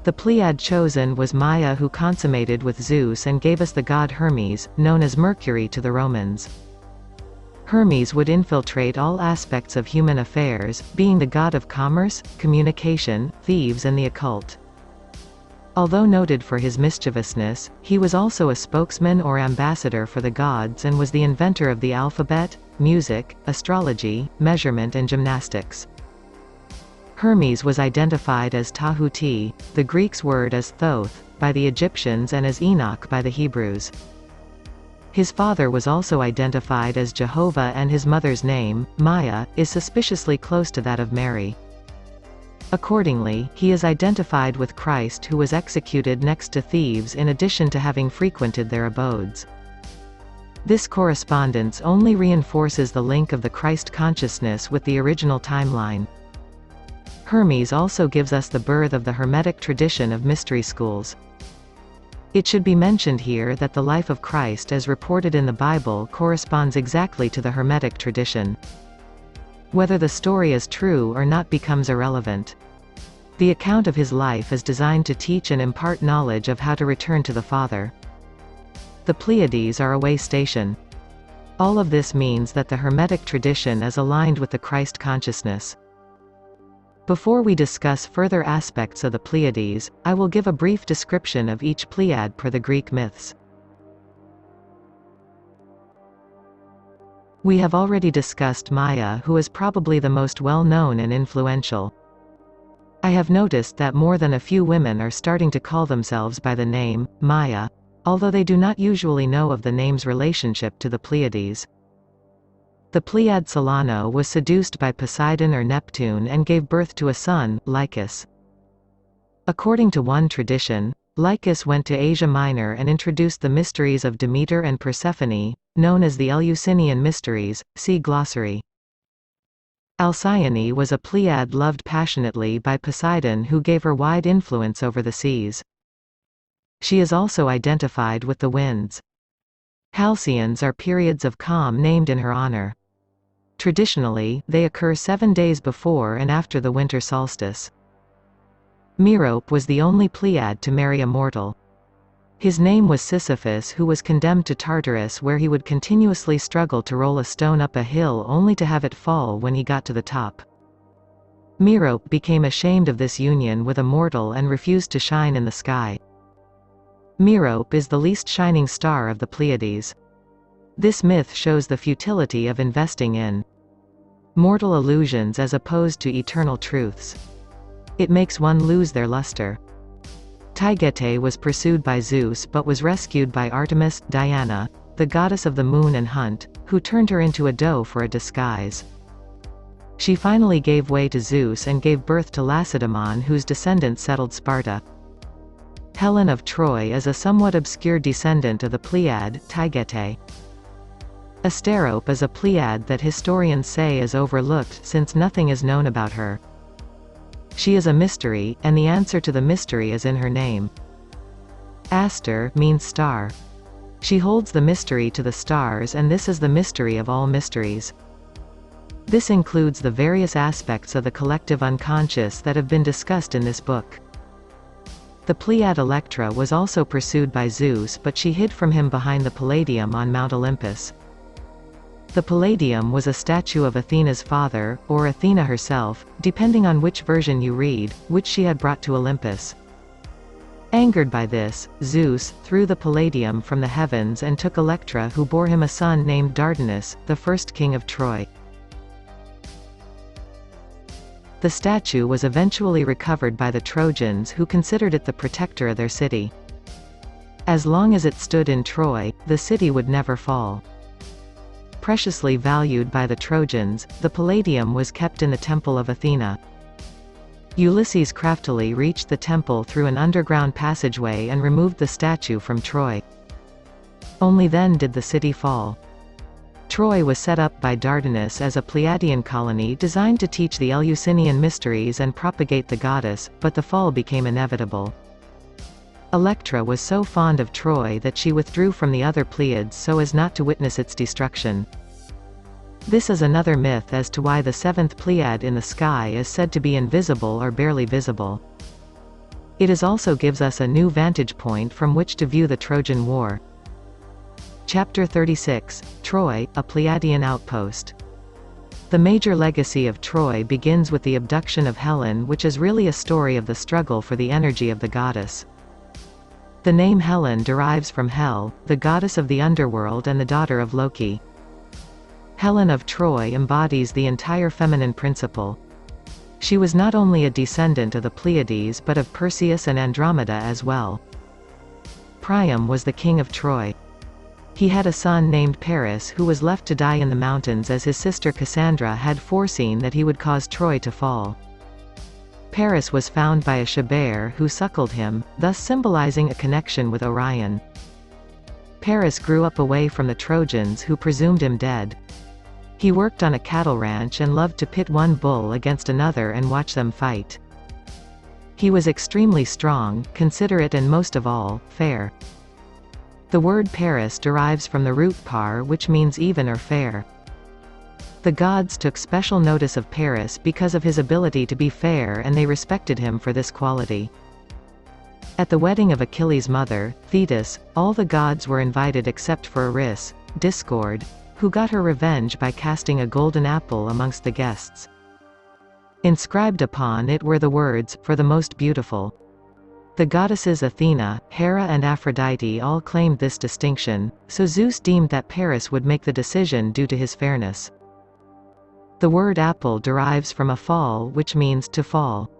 The Pleiad chosen was Maia, who consummated with Zeus and gave us the god Hermes, known as Mercury to the Romans. Hermes would infiltrate all aspects of human affairs, being the god of commerce, communication, thieves and the occult. Although noted for his mischievousness, he was also a spokesman or ambassador for the gods and was the inventor of the alphabet, music, astrology, measurement and gymnastics. Hermes was identified as Tahuti, the Greek's word as Thoth, by the Egyptians, and as Enoch by the Hebrews. His father was also identified as Jehovah, and his mother's name, Maya, is suspiciously close to that of Mary. Accordingly, he is identified with Christ, who was executed next to thieves in addition to having frequented their abodes. This correspondence only reinforces the link of the Christ consciousness with the original timeline. Hermes also gives us the birth of the Hermetic tradition of mystery schools. It should be mentioned here that the life of Christ as reported in the Bible corresponds exactly to the Hermetic tradition. Whether the story is true or not becomes irrelevant. The account of his life is designed to teach and impart knowledge of how to return to the Father. The Pleiades are a way station. All of this means that the Hermetic tradition is aligned with the Christ consciousness. Before we discuss further aspects of the Pleiades, I will give a brief description of each Pleiad per the Greek myths. We have already discussed Maya, who is probably the most well-known and influential. I have noticed that more than a few women are starting to call themselves by the name, Maya, although they do not usually know of the name's relationship to the Pleiades. The Pleiad Solano was seduced by Poseidon or Neptune and gave birth to a son, Lycus. According to one tradition, Lycus went to Asia Minor and introduced the mysteries of Demeter and Persephone, known as the Eleusinian Mysteries, see glossary. Alcyone was a Pleiad loved passionately by Poseidon, who gave her wide influence over the seas. She is also identified with the winds. Halcyons are periods of calm named in her honor. Traditionally, they occur 7 days before and after the winter solstice. Merope was the only Pleiad to marry a mortal. His name was Sisyphus, who was condemned to Tartarus, where he would continuously struggle to roll a stone up a hill only to have it fall when he got to the top. Merope became ashamed of this union with a mortal and refused to shine in the sky. Merope is the least shining star of the Pleiades. This myth shows the futility of investing in mortal illusions as opposed to eternal truths. It makes one lose their luster. Taygete was pursued by Zeus but was rescued by Artemis, Diana, the goddess of the moon and hunt, who turned her into a doe for a disguise. She finally gave way to Zeus and gave birth to Lacedaemon, whose descendants settled Sparta. Helen of Troy is a somewhat obscure descendant of the Pleiad, Taygete. Asterope is a Pleiad that historians say is overlooked since nothing is known about her. She is a mystery, and the answer to the mystery is in her name. Aster means star. She holds the mystery to the stars, and this is the mystery of all mysteries. This includes the various aspects of the collective unconscious that have been discussed in this book. The Pleiad Electra was also pursued by Zeus, but she hid from him behind the Palladium on Mount Olympus. The Palladium was a statue of Athena's father, or Athena herself, depending on which version you read, which she had brought to Olympus. Angered by this, Zeus threw the Palladium from the heavens and took Electra, who bore him a son named Dardanus, the first king of Troy. The statue was eventually recovered by the Trojans, who considered it the protector of their city. As long as it stood in Troy, the city would never fall. Preciously valued by the Trojans, the Palladium was kept in the temple of Athena. Ulysses craftily reached the temple through an underground passageway and removed the statue from Troy. Only then did the city fall. Troy was set up by Dardanus as a Pleiadian colony designed to teach the Eleusinian mysteries and propagate the goddess, but the fall became inevitable. Electra was so fond of Troy that she withdrew from the other Pleiades so as not to witness its destruction. This is another myth as to why the seventh Pleiad in the sky is said to be invisible or barely visible. It also gives us a new vantage point from which to view the Trojan War. Chapter 36, Troy, a Pleiadian outpost. The major legacy of Troy begins with the abduction of Helen, which is really a story of the struggle for the energy of the goddess. The name Helen derives from Hel, the goddess of the underworld and the daughter of Loki. Helen of Troy embodies the entire feminine principle. She was not only a descendant of the Pleiades but of Perseus and Andromeda as well. Priam was the king of Troy. He had a son named Paris who was left to die in the mountains as his sister Cassandra had foreseen that he would cause Troy to fall. Paris was found by a she-bear who suckled him, thus symbolizing a connection with Orion. Paris grew up away from the Trojans who presumed him dead. He worked on a cattle ranch and loved to pit one bull against another and watch them fight. He was extremely strong, considerate and most of all, fair. The word Paris derives from the root par, which means even or fair. The gods took special notice of Paris because of his ability to be fair, and they respected him for this quality. At the wedding of Achilles' mother, Thetis, all the gods were invited except for Eris, Discord, who got her revenge by casting a golden apple amongst the guests. Inscribed upon it were the words, "For the most beautiful." The goddesses Athena, Hera and Aphrodite all claimed this distinction, so Zeus deemed that Paris would make the decision due to his fairness. The word apple derives from a fall, which means to fall.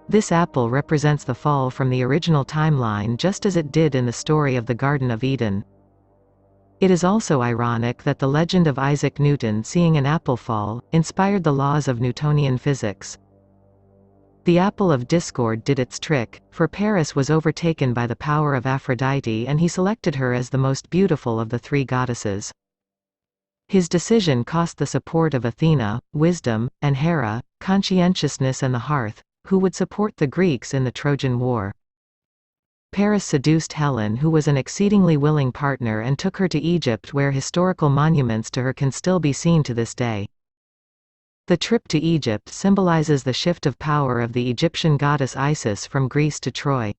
This apple represents the fall from the original timeline just as it did in the story of the Garden of Eden. It is also ironic that the legend of Isaac Newton seeing an apple fall, inspired the laws of Newtonian physics. The apple of discord did its trick, for Paris was overtaken by the power of Aphrodite and he selected her as the most beautiful of the three goddesses. His decision cost the support of Athena, wisdom, and Hera, conscientiousness and the hearth, who would support the Greeks in the Trojan War. Paris seduced Helen, who was an exceedingly willing partner, and took her to Egypt, where historical monuments to her can still be seen to this day. The trip to Egypt symbolizes the shift of power of the Egyptian goddess Isis from Greece to Troy.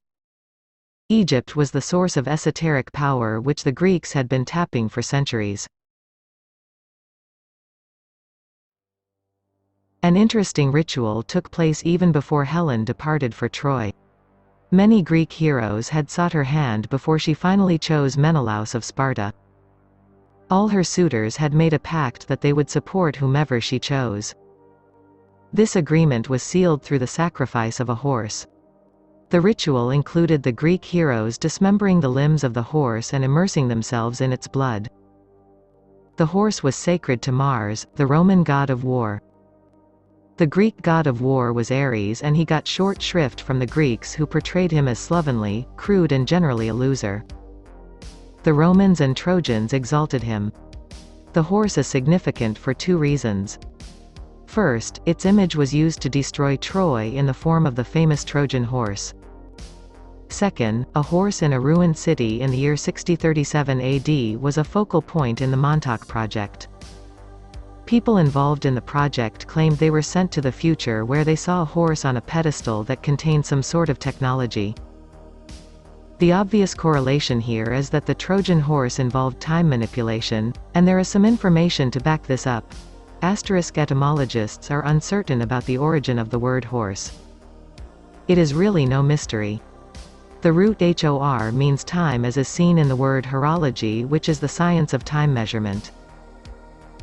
Egypt was the source of esoteric power which the Greeks had been tapping for centuries. An interesting ritual took place even before Helen departed for Troy. Many Greek heroes had sought her hand before she finally chose Menelaus of Sparta. All her suitors had made a pact that they would support whomever she chose. This agreement was sealed through the sacrifice of a horse. The ritual included the Greek heroes dismembering the limbs of the horse and immersing themselves in its blood. The horse was sacred to Mars, the Roman god of war. The Greek god of war was Ares, and he got short shrift from the Greeks, who portrayed him as slovenly, crude and generally a loser. The Romans and Trojans exalted him. The horse is significant for two reasons. First, its image was used to destroy Troy in the form of the famous Trojan horse. Second, a horse in a ruined city in the year 6037 AD was a focal point in the Montauk Project. People involved in the project claimed they were sent to the future where they saw a horse on a pedestal that contained some sort of technology. The obvious correlation here is that the Trojan horse involved time manipulation, and there is some information to back this up. Asterisk etymologists are uncertain about the origin of the word horse. It is really no mystery. The root hor means time, as is seen in the word horology, which is the science of time measurement.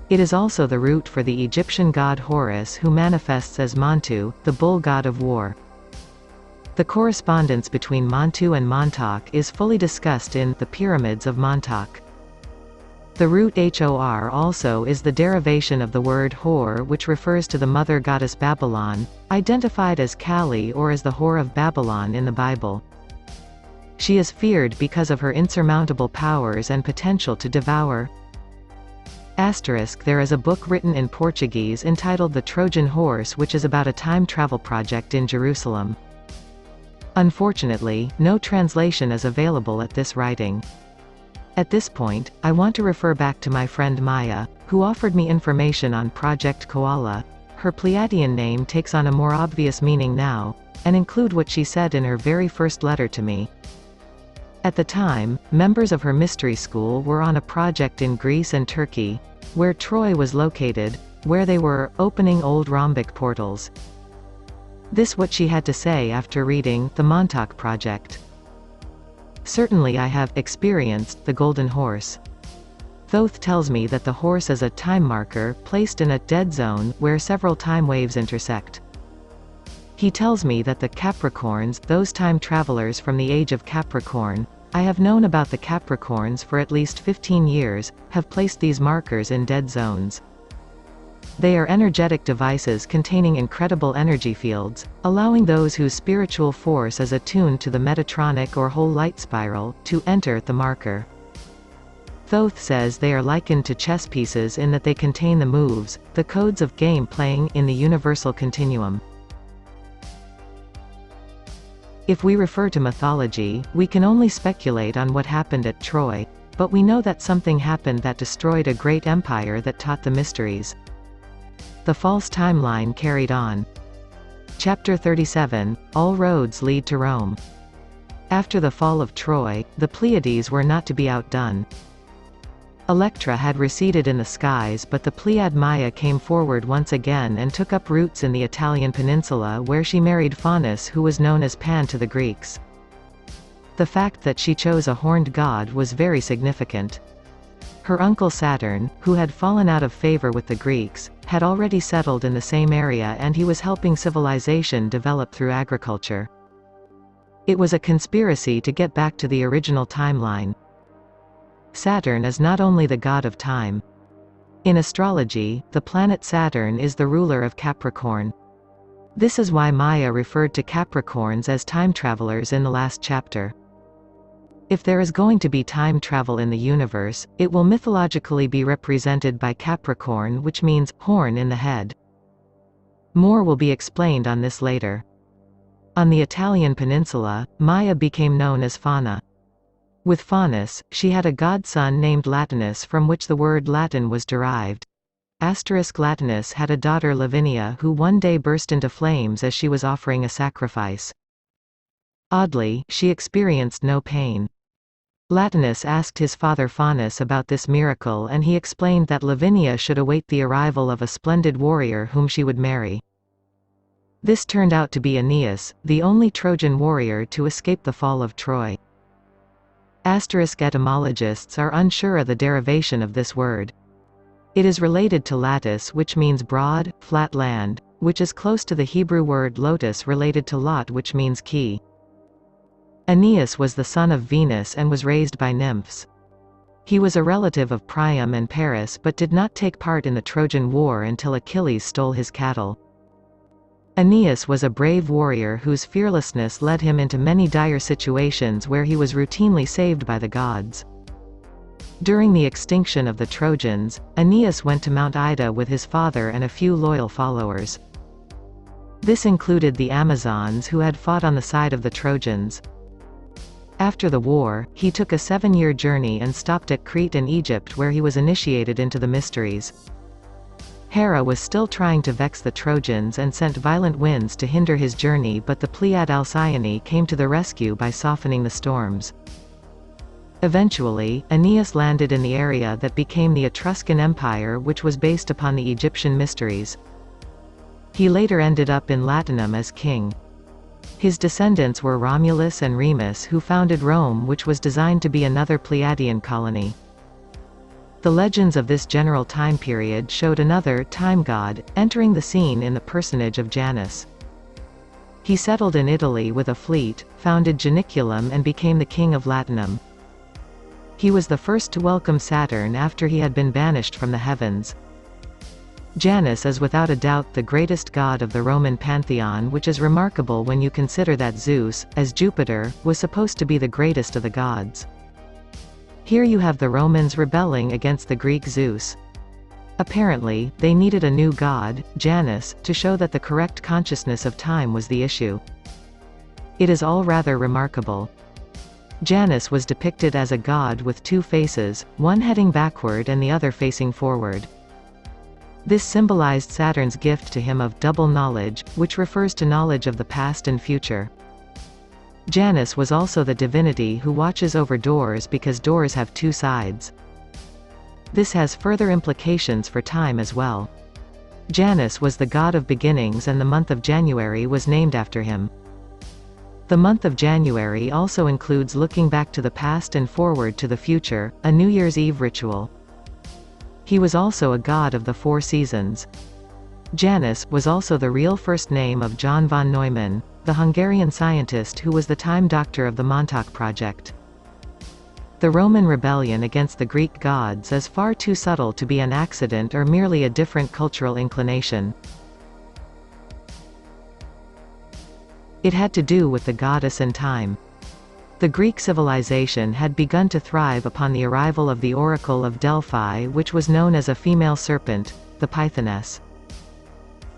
It is also the root for the Egyptian god Horus, who manifests as Montu, the bull god of war. The correspondence between Montu and Montauk is fully discussed in The Pyramids of Montauk. The root hor also is the derivation of the word Hor, which refers to the mother goddess Babylon, identified as Kali or as the Whore of Babylon in the Bible. She is feared because of her insurmountable powers and potential to devour. There is a book written in Portuguese entitled The Trojan Horse, which is about a time travel project in Jerusalem. Unfortunately, no translation is available at this writing. At this point, I want to refer back to my friend Maya, who offered me information on Project Koala. Her Pleiadian name takes on a more obvious meaning now, and include what she said in her very first letter to me. At the time, members of her mystery school were on a project in Greece and Turkey, where Troy was located, where they were opening old rhombic portals. This what she had to say after reading The Montauk Project. Certainly I have experienced the Golden Horse. Thoth tells me that the horse is a time marker placed in a dead zone where several time waves intersect. He tells me that the Capricorns, those time travelers from the age of Capricorn, I have known about the Capricorns for at least 15 years, have placed these markers in dead zones. They are energetic devices containing incredible energy fields, allowing those whose spiritual force is attuned to the Metatronic or whole light spiral, to enter the marker. Thoth says they are likened to chess pieces in that they contain the moves, the codes of game playing, in the universal continuum. If we refer to mythology, we can only speculate on what happened at Troy, but we know that something happened that destroyed a great empire that taught the mysteries. The false timeline carried on. Chapter 37, All roads lead to Rome. After the fall of Troy, the Pleiades were not to be outdone. Electra had receded in the skies, but the Pleiad Maya came forward once again and took up roots in the Italian peninsula, where she married Faunus, who was known as Pan to the Greeks. The fact that she chose a horned god was very significant. Her uncle Saturn, who had fallen out of favor with the Greeks, had already settled in the same area, and he was helping civilization develop through agriculture. It was a conspiracy to get back to the original timeline. Saturn is not only the god of time. In astrology, the planet Saturn is the ruler of Capricorn. This is why Maya referred to Capricorns as time travelers in the last chapter. If there is going to be time travel in the universe, it will mythologically be represented by Capricorn, which means horn in the head. More will be explained on this later. On the Italian peninsula, Maya became known as Fauna. With Faunus, she had a godson named Latinus, from which the word Latin was derived. Latinus had a daughter Lavinia, who one day burst into flames as she was offering a sacrifice. Oddly, she experienced no pain. Latinus asked his father Faunus about this miracle, and he explained that Lavinia should await the arrival of a splendid warrior whom she would marry. This turned out to be Aeneas, the only Trojan warrior to escape the fall of Troy. Etymologists are unsure of the derivation of this word. It is related to lattice, which means broad, flat land, which is close to the Hebrew word lotus related to lot, which means key. Aeneas was the son of Venus and was raised by nymphs. He was a relative of Priam and Paris, but did not take part in the Trojan War until Achilles stole his cattle. Aeneas was a brave warrior whose fearlessness led him into many dire situations where he was routinely saved by the gods. During the extinction of the Trojans, Aeneas went to Mount Ida with his father and a few loyal followers. This included the Amazons, who had fought on the side of the Trojans. After the war, he took a 7-year journey and stopped at Crete and Egypt, where he was initiated into the mysteries. Hera was still trying to vex the Trojans and sent violent winds to hinder his journey, but the Pleiad Alcyone came to the rescue by softening the storms. Eventually, Aeneas landed in the area that became the Etruscan Empire, which was based upon the Egyptian mysteries. He later ended up in Latinum as king. His descendants were Romulus and Remus, who founded Rome, which was designed to be another Pleiadian colony. The legends of this general time period showed another time god entering the scene in the personage of Janus. He settled in Italy with a fleet, founded Janiculum, and became the king of Latinum. He was the first to welcome Saturn after he had been banished from the heavens. Janus is without a doubt the greatest god of the Roman pantheon, which is remarkable when you consider that Zeus, as Jupiter, was supposed to be the greatest of the gods. Here you have the Romans rebelling against the Greek Zeus. Apparently, they needed a new god, Janus, to show that the correct consciousness of time was the issue. It is all rather remarkable. Janus was depicted as a god with two faces, one heading backward and the other facing forward. This symbolized Saturn's gift to him of double knowledge, which refers to knowledge of the past and future. Janus was also the divinity who watches over doors, because doors have two sides. This has further implications for time as well. Janus was the god of beginnings, and the month of January was named after him. The month of January also includes looking back to the past and forward to the future, a New Year's Eve ritual. He was also a god of the 4 seasons. Janus was also the real first name of John von Neumann, the Hungarian scientist who was the Time Doctor of the Montauk Project. The Roman rebellion against the Greek gods is far too subtle to be an accident or merely a different cultural inclination. It had to do with the goddess and time. The Greek civilization had begun to thrive upon the arrival of the Oracle of Delphi, which was known as a female serpent, the Pythoness.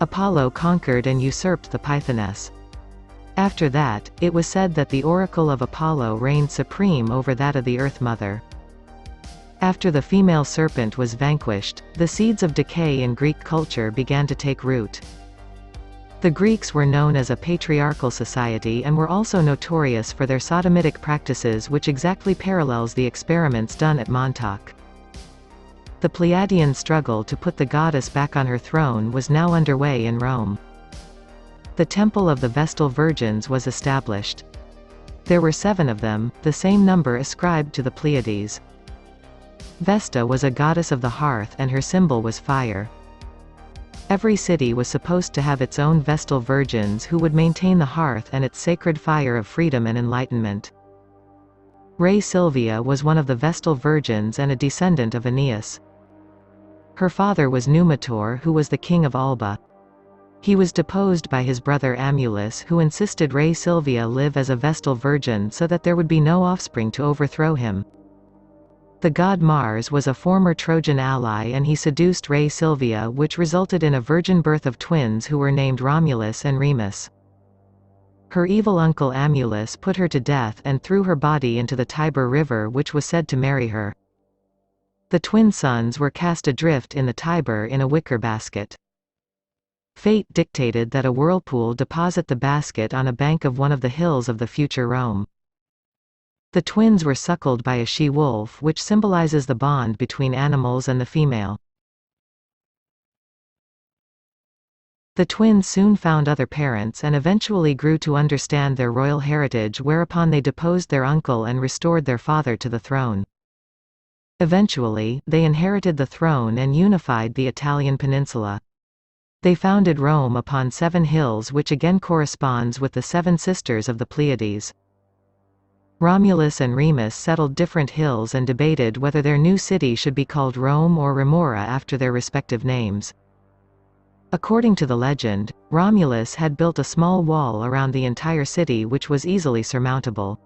Apollo conquered and usurped the Pythoness. After that, it was said that the Oracle of Apollo reigned supreme over that of the Earth Mother. After the female serpent was vanquished, the seeds of decay in Greek culture began to take root. The Greeks were known as a patriarchal society and were also notorious for their sodomitic practices, which exactly parallels the experiments done at Montauk. The Pleiadian struggle to put the goddess back on her throne was now underway in Rome. The Temple of the Vestal Virgins was established. There were 7 of them, the same number ascribed to the Pleiades. Vesta was a goddess of the hearth and her symbol was fire. Every city was supposed to have its own Vestal Virgins who would maintain the hearth and its sacred fire of freedom and enlightenment. Ray Silvia was one of the Vestal Virgins and a descendant of Aeneas. Her father was Numitor, who was the king of Alba. He was deposed by his brother Amulus, who insisted Ray Silvia live as a Vestal Virgin so that there would be no offspring to overthrow him. The god Mars was a former Trojan ally and he seduced Ray Silvia, which resulted in a virgin birth of twins who were named Romulus and Remus. Her evil uncle Amulus put her to death and threw her body into the Tiber River, which was said to marry her. The twin sons were cast adrift in the Tiber in a wicker basket. Fate dictated that a whirlpool deposit the basket on a bank of one of the hills of the future Rome. The twins were suckled by a she-wolf, which symbolizes the bond between animals and the female. The twins soon found other parents and eventually grew to understand their royal heritage, whereupon they deposed their uncle and restored their father to the throne. Eventually, they inherited the throne and unified the Italian peninsula. They founded Rome upon 7 hills, which again corresponds with the 7 sisters of the Pleiades. Romulus and Remus settled different hills and debated whether their new city should be called Rome or Remora after their respective names. According to the legend, Romulus had built a small wall around the entire city which was easily surmountable.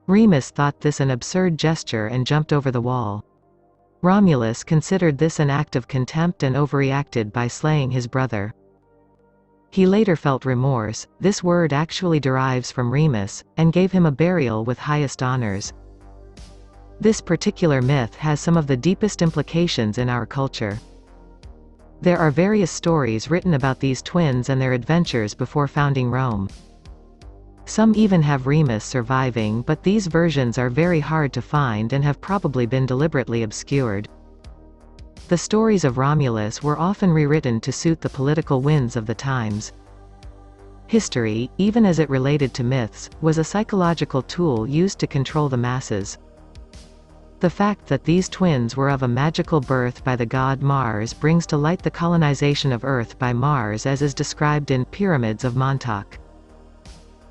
Remus thought this an absurd gesture and jumped over the wall. Romulus considered this an act of contempt and overreacted by slaying his brother. He later felt remorse, this word actually derives from Remus, and gave him a burial with highest honors. This particular myth has some of the deepest implications in our culture. There are various stories written about these twins and their adventures before founding Rome. Some even have Remus surviving, but these versions are very hard to find and have probably been deliberately obscured. The stories of Romulus were often rewritten to suit the political winds of the times. History, even as it related to myths, was a psychological tool used to control the masses. The fact that these twins were of a magical birth by the god Mars brings to light the colonization of Earth by Mars as is described in Pyramids of Montauk.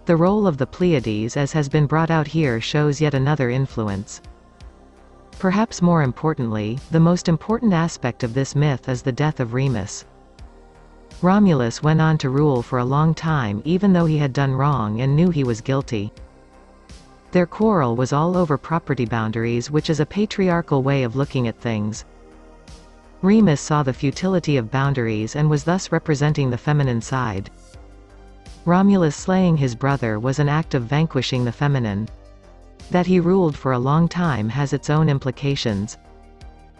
The role of the Pleiades as has been brought out here shows yet another influence. Perhaps more importantly, the most important aspect of this myth is the death of Remus. Romulus went on to rule for a long time even though he had done wrong and knew he was guilty. Their quarrel was all over property boundaries, which is a patriarchal way of looking at things. Remus saw the futility of boundaries and was thus representing the feminine side. Romulus slaying his brother was an act of vanquishing the feminine. That he ruled for a long time has its own implications.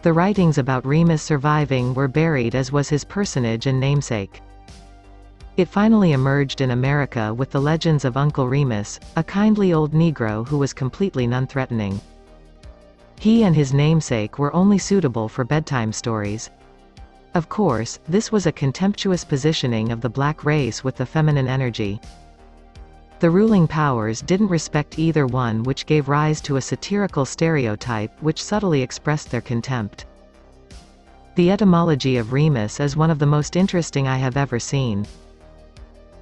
The writings about Remus surviving were buried, as was his personage and namesake. It finally emerged in America with the legends of Uncle Remus, a kindly old Negro who was completely non-threatening. He and his namesake were only suitable for bedtime stories. Of course, this was a contemptuous positioning of the black race with the feminine energy. The ruling powers didn't respect either one, which gave rise to a satirical stereotype which subtly expressed their contempt. The etymology of Remus is one of the most interesting I have ever seen.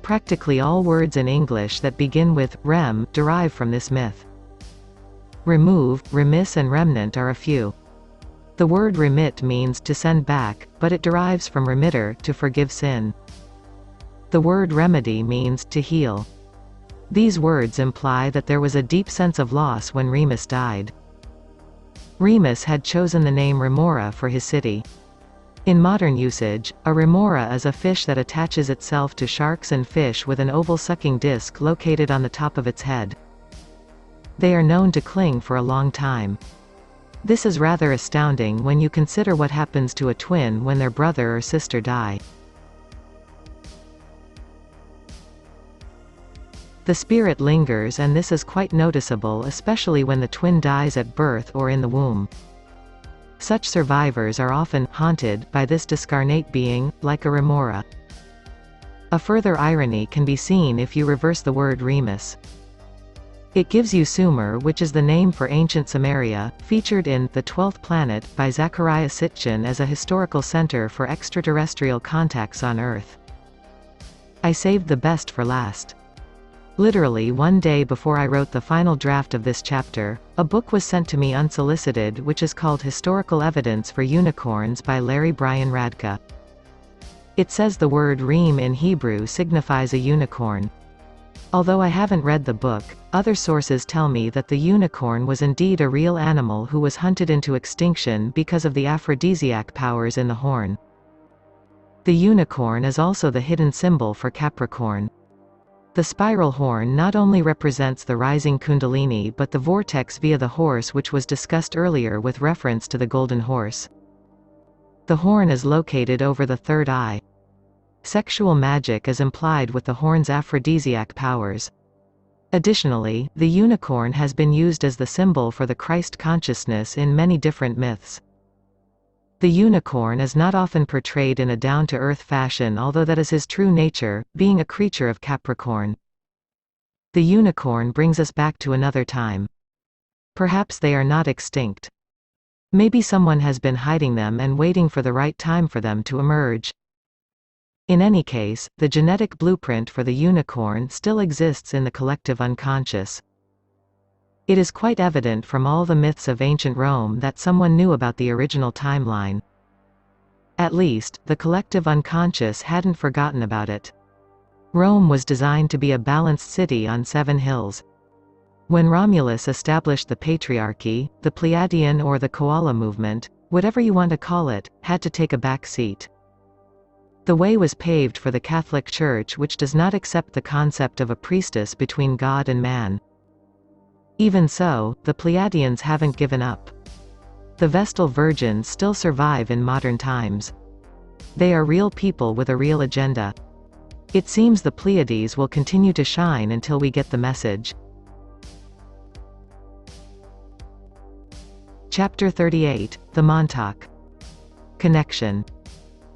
Practically all words in English that begin with rem derive from this myth. Remove, remiss and remnant are a few. The word remit means to send back, but it derives from remitter, to forgive sin. The word remedy means to heal. These words imply that there was a deep sense of loss when Remus died. Remus had chosen the name Remora for his city. In modern usage, a remora is a fish that attaches itself to sharks and fish with an oval sucking disc located on the top of its head. They are known to cling for a long time. This is rather astounding when you consider what happens to a twin when their brother or sister die. The spirit lingers, and this is quite noticeable, especially when the twin dies at birth or in the womb. Such survivors are often haunted by this discarnate being, like a remora. A further irony can be seen if you reverse the word Remus. It gives you Sumer, which is the name for ancient Samaria, featured in The 12th Planet by Zecharia Sitchin as a historical center for extraterrestrial contacts on Earth. I saved the best for last. Literally one day before I wrote the final draft of this chapter, a book was sent to me unsolicited which is called Historical Evidence for Unicorns by Larry Brian Radke. It says the word reem in Hebrew signifies a unicorn. Although I haven't read the book, other sources tell me that the unicorn was indeed a real animal who was hunted into extinction because of the aphrodisiac powers in the horn. The unicorn is also the hidden symbol for Capricorn. The spiral horn not only represents the rising kundalini but the vortex via the horse, which was discussed earlier with reference to the golden horse. The horn is located over the third eye. Sexual magic is implied with the horn's aphrodisiac powers. Additionally, the unicorn has been used as the symbol for the Christ consciousness in many different myths. The unicorn is not often portrayed in a down-to-earth fashion, although that is his true nature, being a creature of Capricorn. The unicorn brings us back to another time. Perhaps they are not extinct. Maybe someone has been hiding them and waiting for the right time for them to emerge. In any case, the genetic blueprint for the unicorn still exists in the collective unconscious. It is quite evident from all the myths of ancient Rome that someone knew about the original timeline. At least, the collective unconscious hadn't forgotten about it. Rome was designed to be a balanced city on 7 hills. When Romulus established the Patriarchy, the Pleiadian or the Koala movement, whatever you want to call it, had to take a back seat. The way was paved for the Catholic Church, which does not accept the concept of a priestess between God and man. Even so, the Pleiadians haven't given up. The Vestal Virgins still survive in modern times. They are real people with a real agenda. It seems the Pleiades will continue to shine until we get the message. Chapter 38, The Montauk. Connection.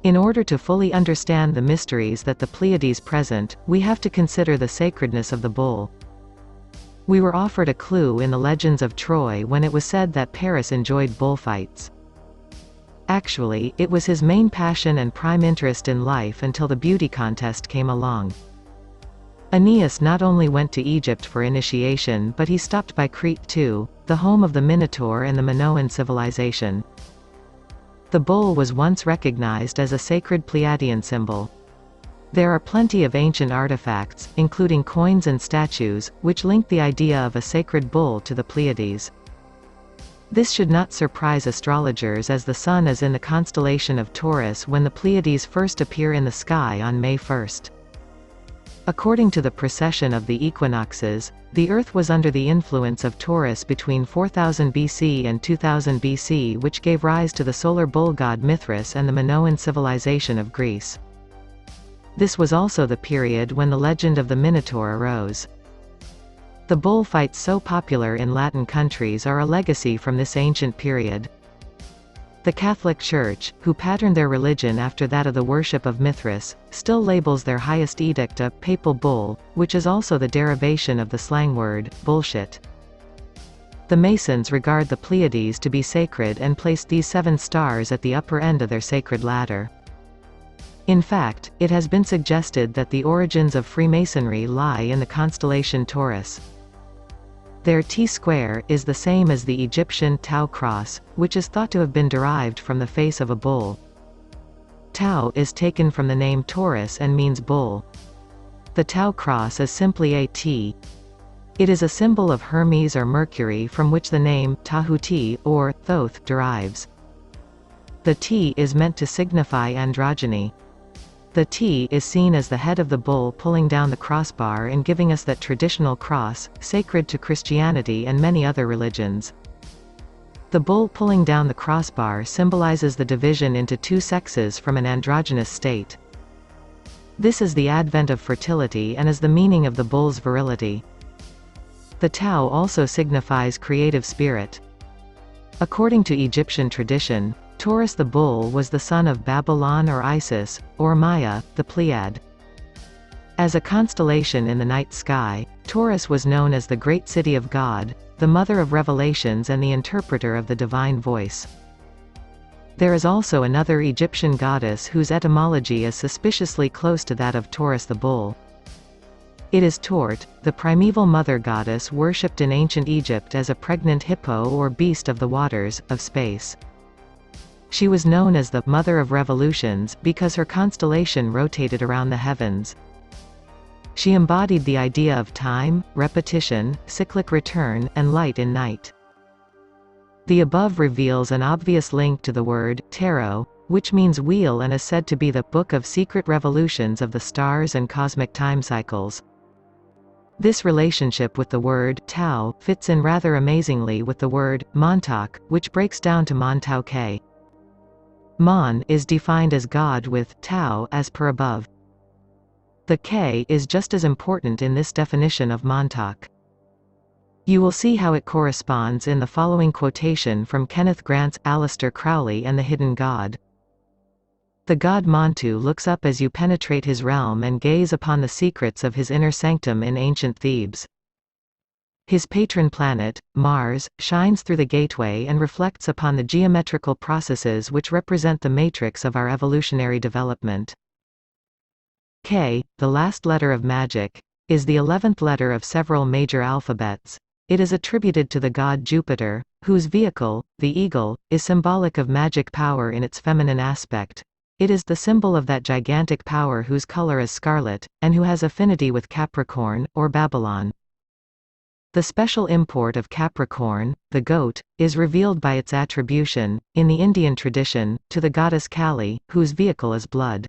In order to fully understand the mysteries that the Pleiades present, we have to consider the sacredness of the bull. We were offered a clue in the legends of Troy when it was said that Paris enjoyed bullfights. Actually, it was his main passion and prime interest in life until the beauty contest came along. Aeneas not only went to Egypt for initiation, but he stopped by Crete too, the home of the Minotaur and the Minoan civilization. The bull was once recognized as a sacred Pleiadian symbol. There are plenty of ancient artifacts, including coins and statues, which link the idea of a sacred bull to the Pleiades. This should not surprise astrologers, as the Sun is in the constellation of Taurus when the Pleiades first appear in the sky on May 1st. According to the precession of the equinoxes, the Earth was under the influence of Taurus between 4000 BC and 2000 BC, which gave rise to the solar bull god Mithras and the Minoan civilization of Greece. This was also the period when the legend of the Minotaur arose. The bullfights so popular in Latin countries are a legacy from this ancient period. The Catholic Church, who patterned their religion after that of the worship of Mithras, still labels their highest edict a papal bull, which is also the derivation of the slang word bullshit. The Masons regard the Pleiades to be sacred and placed these 7 stars at the upper end of their sacred ladder. In fact, it has been suggested that the origins of Freemasonry lie in the constellation Taurus. Their T-square is the same as the Egyptian Tau cross, which is thought to have been derived from the face of a bull. Tau is taken from the name Taurus and means bull. The Tau cross is simply a T. It is a symbol of Hermes or Mercury, from which the name Tahuti, or Thoth, derives. The T is meant to signify androgyny. The T is seen as the head of the bull pulling down the crossbar and giving us that traditional cross, sacred to Christianity and many other religions. The bull pulling down the crossbar symbolizes the division into 2 sexes from an androgynous state. This is the advent of fertility and is the meaning of the bull's virility. The Tau also signifies creative spirit. According to Egyptian tradition, Taurus the bull was the son of Babylon or Isis, or Maya, the Pleiad. As a constellation in the night sky, Taurus was known as the Great City of God, the mother of revelations and the interpreter of the divine voice. There is also another Egyptian goddess whose etymology is suspiciously close to that of Taurus the bull. It is Tort, the primeval mother goddess worshipped in ancient Egypt as a pregnant hippo or beast of the waters, of space. She was known as the Mother of Revolutions because her constellation rotated around the heavens. She embodied the idea of time, repetition, cyclic return, and light in night. The above reveals an obvious link to the word tarot, which means wheel and is said to be the book of secret revolutions of the stars and cosmic time cycles. This relationship with the word Tau fits in rather amazingly with the word Montauk, which breaks down to Montauke. Mon is defined as God with Tau as per above. The K is just as important in this definition of Montauk. You will see how it corresponds in the following quotation from Kenneth Grant's Aleister Crowley and the Hidden God. The god Montu looks up as you penetrate his realm and gaze upon the secrets of his inner sanctum in ancient Thebes. His patron planet, Mars, shines through the gateway and reflects upon the geometrical processes which represent the matrix of our evolutionary development. K, the last letter of magic, is the 11th letter of several major alphabets. It is attributed to the god Jupiter, whose vehicle, the eagle, is symbolic of magic power in its feminine aspect. It is the symbol of that gigantic power whose color is scarlet, and who has affinity with Capricorn, or Babylon. The special import of Capricorn, the goat, is revealed by its attribution, in the Indian tradition, to the goddess Kali, whose vehicle is blood.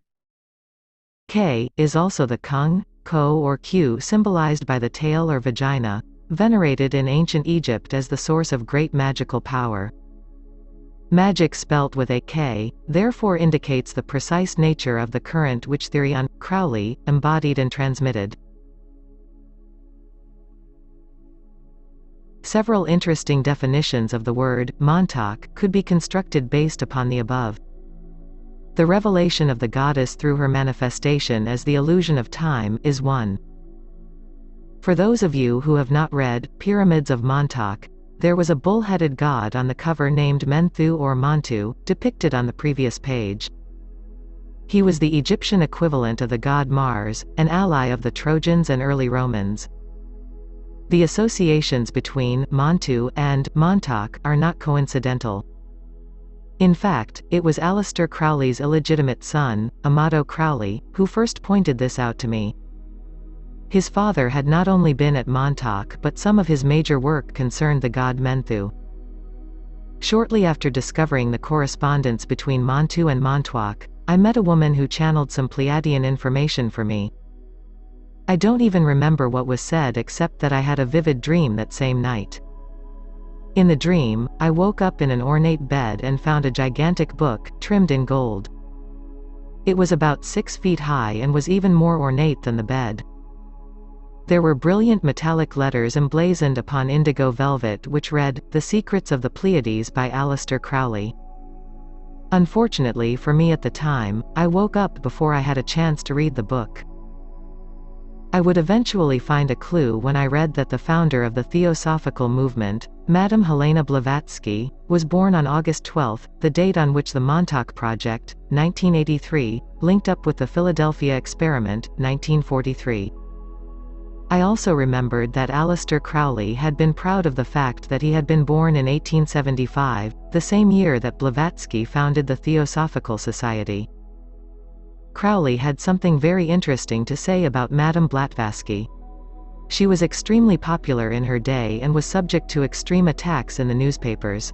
K is also the Kung, Ko or Q symbolized by the tail or vagina, venerated in ancient Egypt as the source of great magical power. Magic spelt with a K, therefore indicates the precise nature of the current which Therion, Crowley, embodied and transmitted. Several interesting definitions of the word Montauk could be constructed based upon the above. The revelation of the goddess through her manifestation as the illusion of time is one. For those of you who have not read Pyramids of Montauk, there was a bull-headed god on the cover named Menthu or Montu, depicted on the previous page. He was the Egyptian equivalent of the god Mars, an ally of the Trojans and early Romans. The associations between Montu and Montauk are not coincidental. In fact, it was Aleister Crowley's illegitimate son, Amato Crowley, who first pointed this out to me. His father had not only been at Montauk but some of his major work concerned the god Menthu. Shortly after discovering the correspondence between Montu and Montauk, I met a woman who channeled some Pleiadian information for me. I don't even remember what was said except that I had a vivid dream that same night. In the dream, I woke up in an ornate bed and found a gigantic book, trimmed in gold. It was about 6 feet high and was even more ornate than the bed. There were brilliant metallic letters emblazoned upon indigo velvet which read, "The Secrets of the Pleiades" by Aleister Crowley. Unfortunately for me at the time, I woke up before I had a chance to read the book. I would eventually find a clue when I read that the founder of the Theosophical movement, Madame Helena Blavatsky, was born on August 12, the date on which the Montauk Project, 1983, linked up with the Philadelphia Experiment, 1943. I also remembered that Aleister Crowley had been proud of the fact that he had been born in 1875, the same year that Blavatsky founded the Theosophical Society. Crowley had something very interesting to say about Madame Blavatsky. She was extremely popular in her day and was subject to extreme attacks in the newspapers.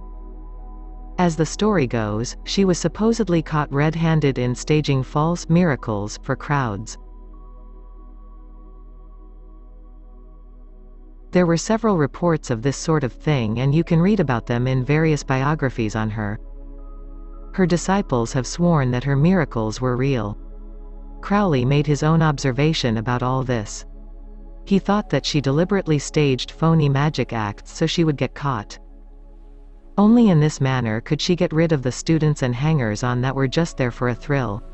As the story goes, she was supposedly caught red-handed in staging false miracles for crowds. There were several reports of this sort of thing, and you can read about them in various biographies on her. Her disciples have sworn that her miracles were real. Crowley made his own observation about all this. He thought that she deliberately staged phony magic acts so she would get caught. Only in this manner could she get rid of the students and hangers-on that were just there for a thrill.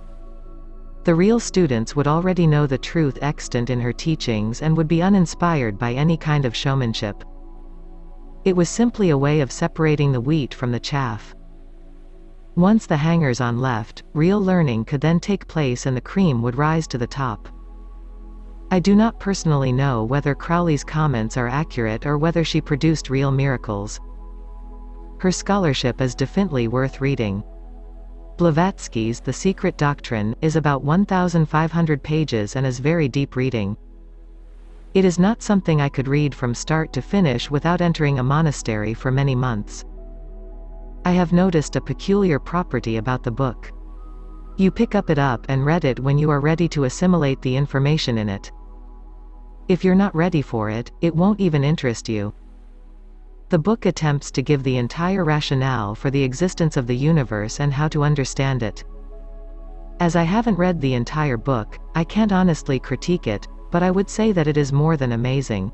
The real students would already know the truth extant in her teachings and would be uninspired by any kind of showmanship. It was simply a way of separating the wheat from the chaff. Once the hangers-on left, real learning could then take place and the cream would rise to the top. I do not personally know whether Crowley's comments are accurate or whether she produced real miracles. Her scholarship is definitely worth reading. Blavatsky's The Secret Doctrine is about 1,500 pages and is very deep reading. It is not something I could read from start to finish without entering a monastery for many months. I have noticed a peculiar property about the book. You pick it up and read it when you are ready to assimilate the information in it. If you're not ready for it, it won't even interest you. The book attempts to give the entire rationale for the existence of the universe and how to understand it. As I haven't read the entire book, I can't honestly critique it, but I would say that it is more than amazing.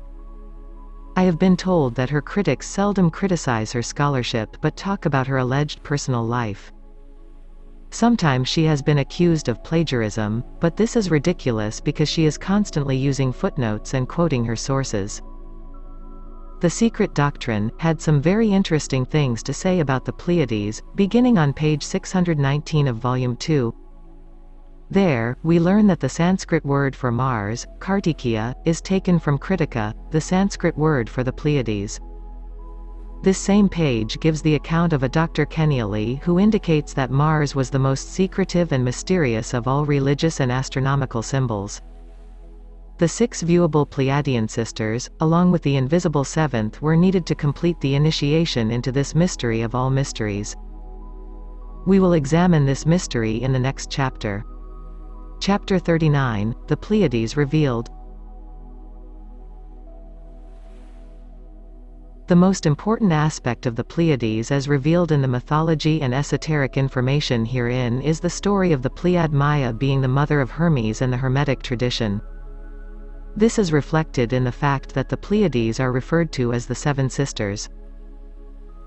I have been told that her critics seldom criticize her scholarship but talk about her alleged personal life. Sometimes she has been accused of plagiarism, but this is ridiculous because she is constantly using footnotes and quoting her sources. The Secret Doctrine had some very interesting things to say about the Pleiades, beginning on page 619 of Volume 2. There, we learn that the Sanskrit word for Mars, Kartikeya, is taken from Kritika, the Sanskrit word for the Pleiades. This same page gives the account of a Dr. Keneally who indicates that Mars was the most secretive and mysterious of all religious and astronomical symbols. The 6 viewable Pleiadian sisters, along with the invisible 7th, were needed to complete the initiation into this mystery of all mysteries. We will examine this mystery in the next chapter. Chapter 39, The Pleiades Revealed. The most important aspect of the Pleiades as revealed in the mythology and esoteric information herein is the story of the Pleiad Maya being the mother of Hermes and the Hermetic tradition. This is reflected in the fact that the Pleiades are referred to as the 7 sisters.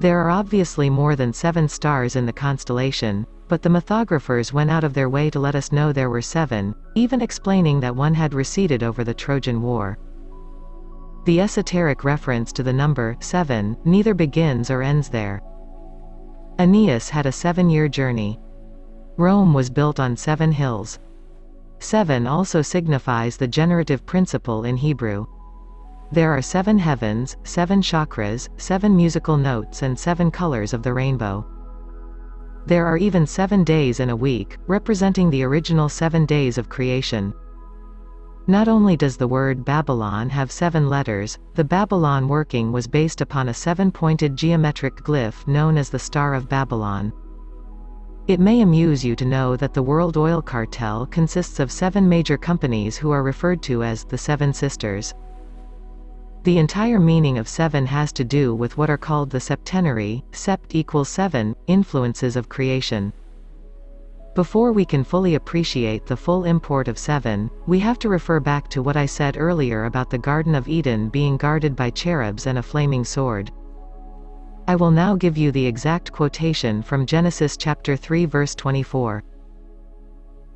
There are obviously more than 7 stars in the constellation, but the mythographers went out of their way to let us know there were 7, even explaining that one had receded over the Trojan War. The esoteric reference to the number 7 neither begins or ends there. Aeneas had a 7-year journey. Rome was built on 7 hills. 7 also signifies the generative principle in Hebrew. There are 7 heavens, 7 chakras, 7 musical notes and 7 colors of the rainbow. There are even 7 days in a week, representing the original 7 days of creation. Not only does the word Babylon have 7 letters, the Babylon working was based upon a 7-pointed geometric glyph known as the Star of Babylon. It may amuse you to know that the World Oil Cartel consists of 7 major companies who are referred to as the 7 Sisters. The entire meaning of 7 has to do with what are called the septenary, sept equals 7, influences of creation. Before we can fully appreciate the full import of 7, we have to refer back to what I said earlier about the Garden of Eden being guarded by cherubs and a flaming sword. I will now give you the exact quotation from Genesis chapter 3 verse 24.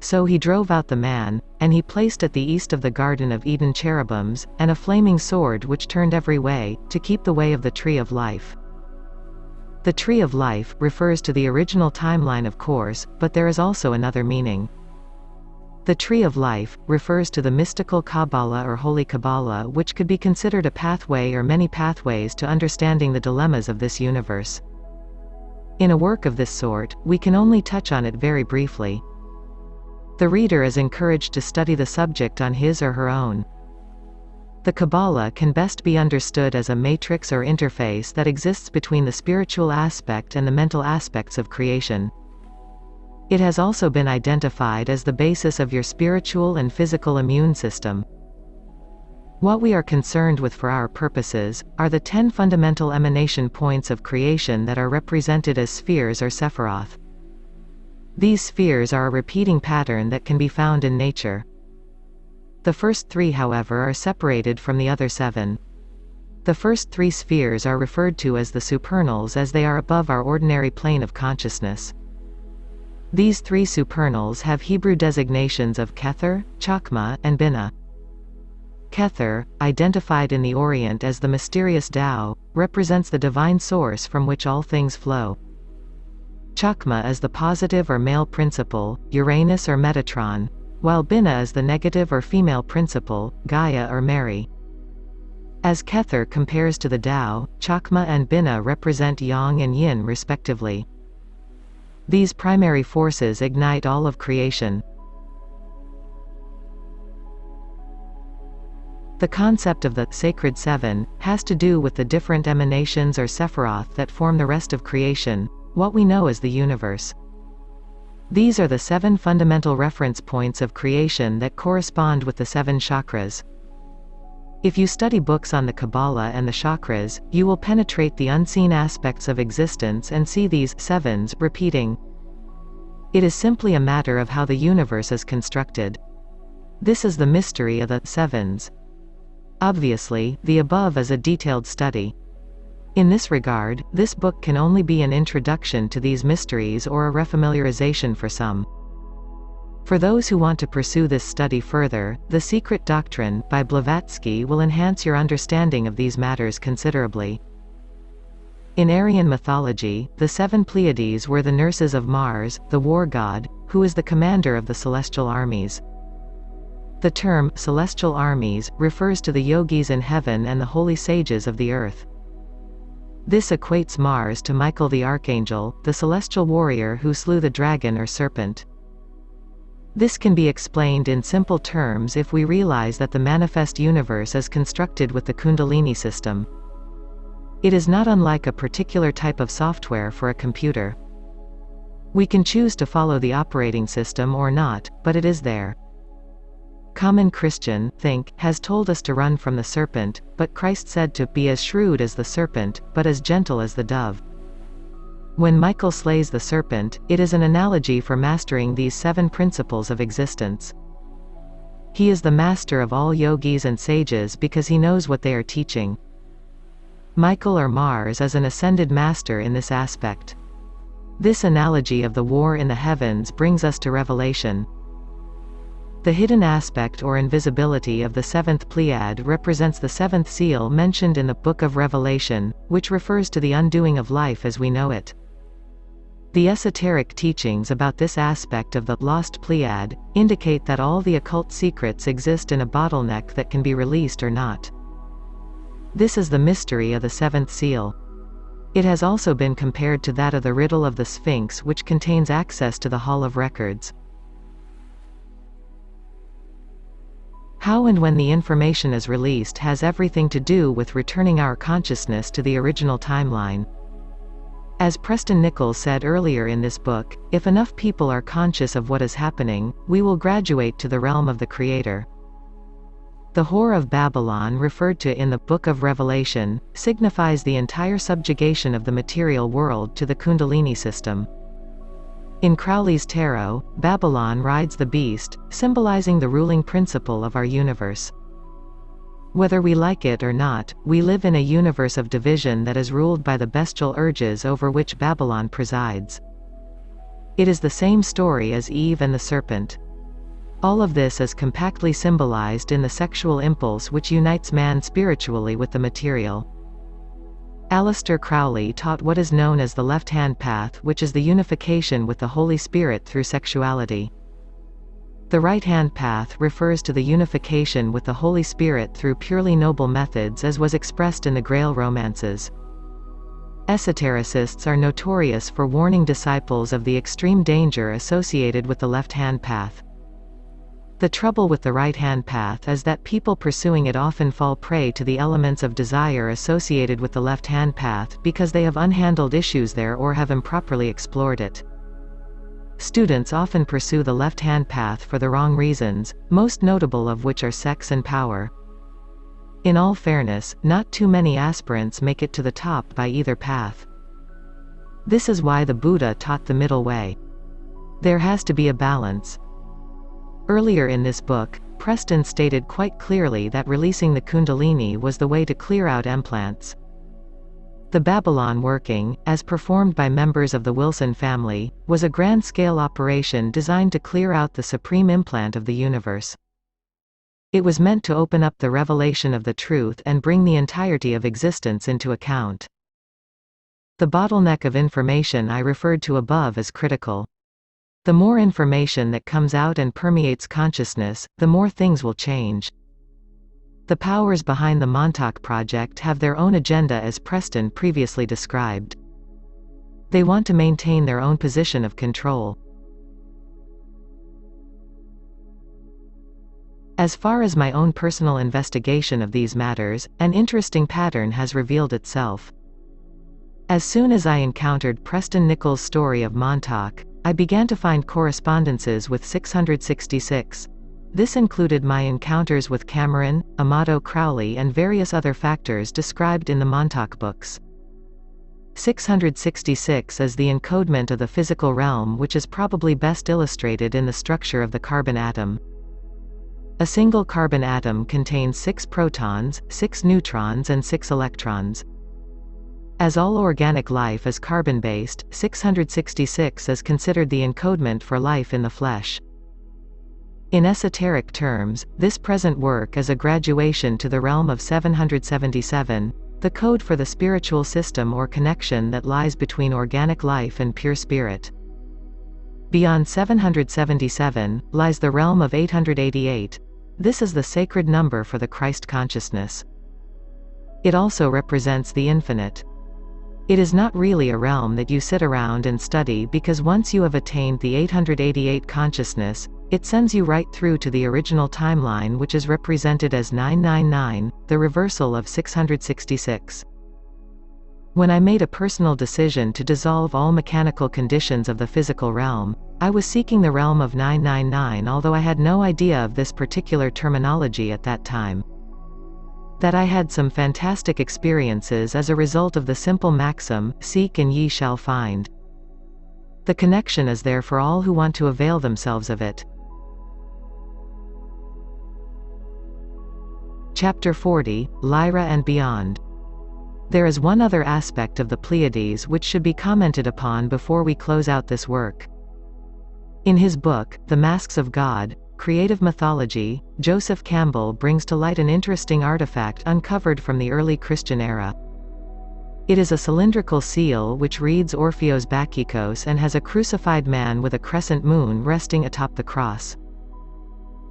So he drove out the man, and he placed at the east of the Garden of Eden cherubims, and a flaming sword which turned every way, to keep the way of the tree of life. The tree of life refers to the original timeline, of course, but there is also another meaning. The tree of life refers to the mystical Kabbalah or Holy Kabbalah, which could be considered a pathway or many pathways to understanding the dilemmas of this universe. In a work of this sort, we can only touch on it very briefly. The reader is encouraged to study the subject on his or her own. The Kabbalah can best be understood as a matrix or interface that exists between the spiritual aspect and the mental aspects of creation. It has also been identified as the basis of your spiritual and physical immune system. What we are concerned with for our purposes, are the 10 fundamental emanation points of creation that are represented as spheres or sephiroth. These spheres are a repeating pattern that can be found in nature. The first 3, however, are separated from the other 7. The first 3 spheres are referred to as the supernals, as they are above our ordinary plane of consciousness. These 3 supernals have Hebrew designations of Kether, Chakma, and Binah. Kether, identified in the Orient as the mysterious Tao, represents the divine source from which all things flow. Chakma is the positive or male principle, Uranus or Metatron, while Binah is the negative or female principle, Gaia or Mary. As Kether compares to the Tao, Chakma and Binah represent Yang and Yin respectively. These primary forces ignite all of creation. The concept of the sacred 7 has to do with the different emanations or sephiroth that form the rest of creation, what we know as the universe. These are the 7 fundamental reference points of creation that correspond with the 7 chakras. If you study books on the Kabbalah and the chakras, you will penetrate the unseen aspects of existence and see these 7s repeating. It is simply a matter of how the universe is constructed. This is the mystery of the 7s. Obviously, the above is a detailed study. In this regard, this book can only be an introduction to these mysteries or a refamiliarization for some. For those who want to pursue this study further, The Secret Doctrine, by Blavatsky will enhance your understanding of these matters considerably. In Aryan mythology, the 7 Pleiades were the nurses of Mars, the war god, who is the commander of the celestial armies. The term, celestial armies, refers to the yogis in heaven and the holy sages of the earth. This equates Mars to Michael the Archangel, the celestial warrior who slew the dragon or serpent. This can be explained in simple terms if we realize that the manifest universe is constructed with the Kundalini system. It is not unlike a particular type of software for a computer. We can choose to follow the operating system or not, but it is there. Common Christian think has told us to run from the serpent, but Christ said to be as shrewd as the serpent, but as gentle as the dove. When Michael slays the serpent, it is an analogy for mastering these 7 principles of existence. He is the master of all yogis and sages because he knows what they are teaching. Michael or Mars is an ascended master in this aspect. This analogy of the war in the heavens brings us to Revelation. The hidden aspect or invisibility of the 7th Pleiad represents the 7th seal mentioned in the Book of Revelation, which refers to the undoing of life as we know it. The esoteric teachings about this aspect of the lost Pleiad indicate that all the occult secrets exist in a bottleneck that can be released or not. This is the mystery of the 7th seal. It has also been compared to that of the riddle of the Sphinx, which contains access to the Hall of Records. How and when the information is released has everything to do with returning our consciousness to the original timeline. As Preston Nichols said earlier in this book, if enough people are conscious of what is happening, we will graduate to the realm of the Creator. The Whore of Babylon referred to in the Book of Revelation, signifies the entire subjugation of the material world to the Kundalini system. In Crowley's tarot, Babylon rides the beast, symbolizing the ruling principle of our universe. Whether we like it or not, we live in a universe of division that is ruled by the bestial urges over which Babylon presides. It is the same story as Eve and the serpent. All of this is compactly symbolized in the sexual impulse which unites man spiritually with the material. Aleister Crowley taught what is known as the left-hand path, which is the unification with the Holy Spirit through sexuality. The right-hand path refers to the unification with the Holy Spirit through purely noble methods, as was expressed in the Grail romances. Esotericists are notorious for warning disciples of the extreme danger associated with the left-hand path. The trouble with the right-hand path is that people pursuing it often fall prey to the elements of desire associated with the left-hand path because they have unhandled issues there or have improperly explored it. Students often pursue the left-hand path for the wrong reasons, most notable of which are sex and power. In all fairness, not too many aspirants make it to the top by either path. This is why the Buddha taught the middle way. There has to be a balance. Earlier in this book, Preston stated quite clearly that releasing the Kundalini was the way to clear out implants. The Babylon working, as performed by members of the Wilson family, was a grand-scale operation designed to clear out the supreme implant of the universe. It was meant to open up the revelation of the truth and bring the entirety of existence into account. The bottleneck of information I referred to above is critical. The more information that comes out and permeates consciousness, the more things will change. The powers behind the Montauk Project have their own agenda, as Preston previously described. They want to maintain their own position of control. As far as my own personal investigation of these matters, an interesting pattern has revealed itself. As soon as I encountered Preston Nichols' story of Montauk, I began to find correspondences with 666. This included my encounters with Cameron, Amato Crowley and various other factors described in the Montauk books. 666 is the encodement of the physical realm, which is probably best illustrated in the structure of the carbon atom. A single carbon atom contains 6 protons, 6 neutrons and 6 electrons. As all organic life is carbon-based, 666 is considered the encodement for life in the flesh. In esoteric terms, this present work is a graduation to the realm of 777, the code for the spiritual system or connection that lies between organic life and pure spirit. Beyond 777, lies the realm of 888. This is the sacred number for the Christ consciousness. It also represents the infinite. It is not really a realm that you sit around and study, because once you have attained the 888 consciousness, it sends you right through to the original timeline, which is represented as 999, the reversal of 666. When I made a personal decision to dissolve all mechanical conditions of the physical realm, I was seeking the realm of 999, although I had no idea of this particular terminology at that time. That I had some fantastic experiences as a result of the simple maxim, seek and ye shall find. The connection is there for all who want to avail themselves of it. Chapter 40, Lyra and Beyond. There is one other aspect of the Pleiades which should be commented upon before we close out this work. In his book, The Masks of God, Creative Mythology, Joseph Campbell brings to light an interesting artifact uncovered from the early Christian era. It is a cylindrical seal which reads Orpheos Bacchikos and has a crucified man with a crescent moon resting atop the cross.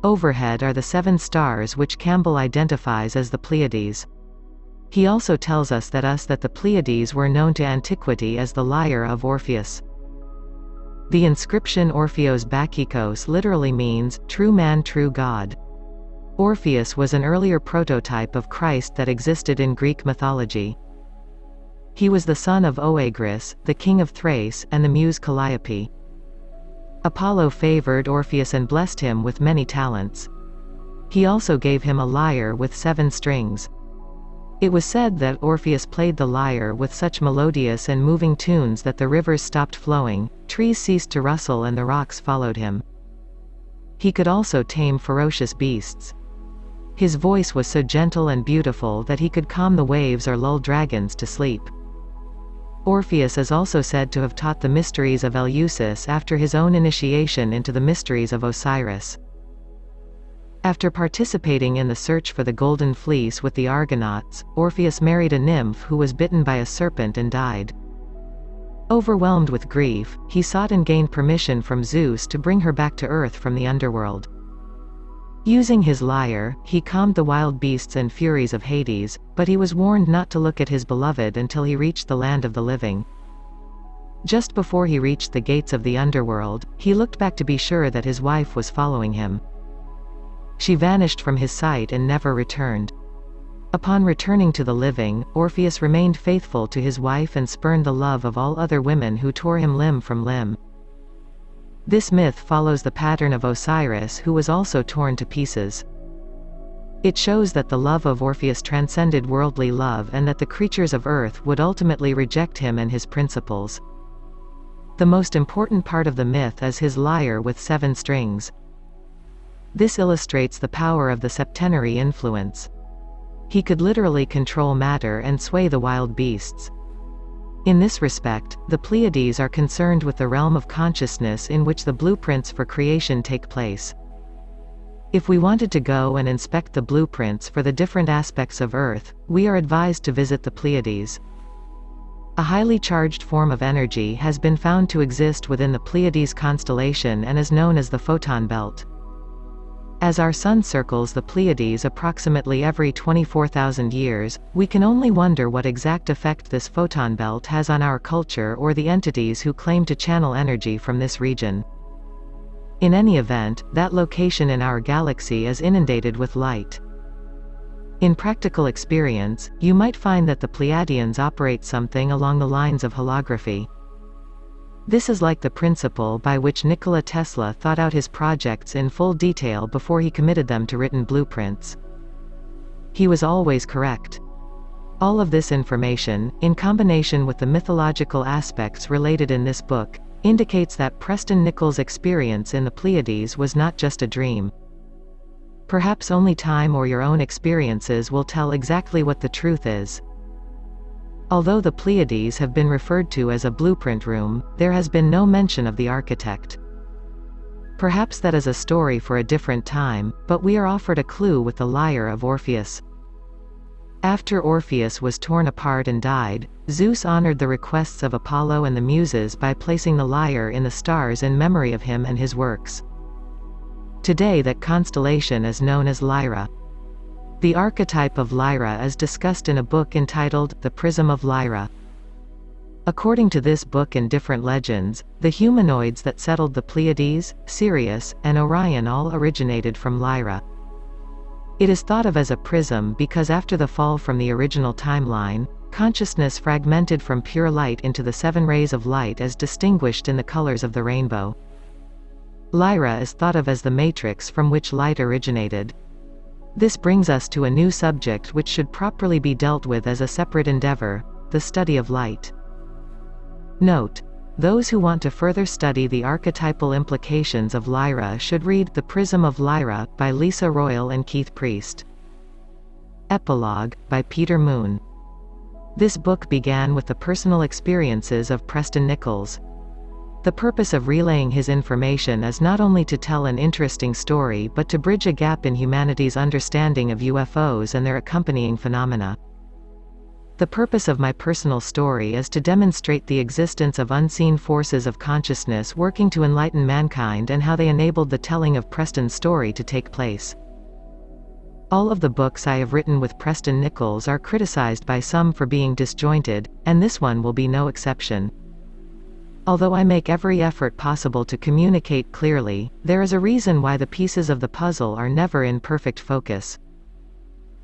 Overhead are the 7 stars which Campbell identifies as the Pleiades. He also tells us that the Pleiades were known to antiquity as the lyre of Orpheus. The inscription Orpheos Bacchikos literally means, true man true God. Orpheus was an earlier prototype of Christ that existed in Greek mythology. He was the son of Oeagrus, the king of Thrace, and the muse Calliope. Apollo favored Orpheus and blessed him with many talents. He also gave him a lyre with 7 strings. It was said that Orpheus played the lyre with such melodious and moving tunes that the rivers stopped flowing, trees ceased to rustle and the rocks followed him. He could also tame ferocious beasts. His voice was so gentle and beautiful that he could calm the waves or lull dragons to sleep. Orpheus is also said to have taught the mysteries of Eleusis after his own initiation into the mysteries of Osiris. After participating in the search for the Golden Fleece with the Argonauts, Orpheus married a nymph who was bitten by a serpent and died. Overwhelmed with grief, he sought and gained permission from Zeus to bring her back to Earth from the underworld. Using his lyre, he calmed the wild beasts and furies of Hades, but he was warned not to look at his beloved until he reached the land of the living. Just before he reached the gates of the underworld, he looked back to be sure that his wife was following him. She vanished from his sight and never returned. Upon returning to the living, Orpheus remained faithful to his wife and spurned the love of all other women who tore him limb from limb. This myth follows the pattern of Osiris, who was also torn to pieces. It shows that the love of Orpheus transcended worldly love and that the creatures of earth would ultimately reject him and his principles. The most important part of the myth is his lyre with 7 strings. This illustrates the power of the septenary influence. He could literally control matter and sway the wild beasts. In this respect, the Pleiades are concerned with the realm of consciousness in which the blueprints for creation take place. If we wanted to go and inspect the blueprints for the different aspects of Earth, we are advised to visit the Pleiades. A highly charged form of energy has been found to exist within the Pleiades constellation and is known as the photon belt. As our Sun circles the Pleiades approximately every 24,000 years, we can only wonder what exact effect this photon belt has on our culture or the entities who claim to channel energy from this region. In any event, that location in our galaxy is inundated with light. In practical experience, you might find that the Pleiadians operate something along the lines of holography. This is like the principle by which Nikola Tesla thought out his projects in full detail before he committed them to written blueprints. He was always correct. All of this information, in combination with the mythological aspects related in this book, indicates that Preston Nichols' experience in the Pleiades was not just a dream. Perhaps only time or your own experiences will tell exactly what the truth is. Although the Pleiades have been referred to as a blueprint room, there has been no mention of the architect. Perhaps that is a story for a different time, but we are offered a clue with the lyre of Orpheus. After Orpheus was torn apart and died, Zeus honored the requests of Apollo and the Muses by placing the lyre in the stars in memory of him and his works. Today that constellation is known as Lyra. The archetype of Lyra is discussed in a book entitled The Prism of Lyra. According to this book and different legends, the humanoids that settled the Pleiades, Sirius, and Orion all originated from Lyra. It is thought of as a prism because after the fall from the original timeline, consciousness fragmented from pure light into the 7 rays of light as distinguished in the colors of the rainbow. Lyra is thought of as the matrix from which light originated. This brings us to a new subject which should properly be dealt with as a separate endeavor: the study of light. Note: those who want to further study the archetypal implications of Lyra should read The Prism of Lyra, by Lisa Royal and Keith Priest. Epilogue, by Peter Moon. This book began with the personal experiences of Preston Nichols. The purpose of relaying his information is not only to tell an interesting story but to bridge a gap in humanity's understanding of UFOs and their accompanying phenomena. The purpose of my personal story is to demonstrate the existence of unseen forces of consciousness working to enlighten mankind and how they enabled the telling of Preston's story to take place. All of the books I have written with Preston Nichols are criticized by some for being disjointed, and this one will be no exception. Although I make every effort possible to communicate clearly, there is a reason why the pieces of the puzzle are never in perfect focus.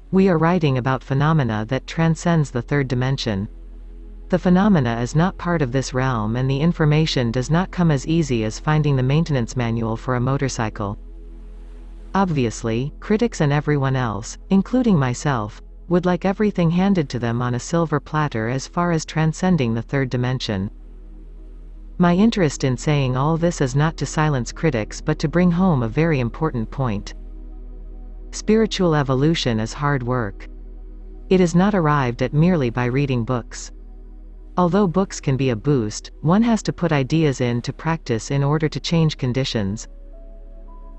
We are writing about phenomena that transcends the 3rd dimension. The phenomena is not part of this realm and the information does not come as easy as finding the maintenance manual for a motorcycle. Obviously, critics and everyone else, including myself, would like everything handed to them on a silver platter as far as transcending the 3rd dimension. My interest in saying all this is not to silence critics but to bring home a very important point. Spiritual evolution is hard work. It is not arrived at merely by reading books. Although books can be a boost, one has to put ideas into practice in order to change conditions.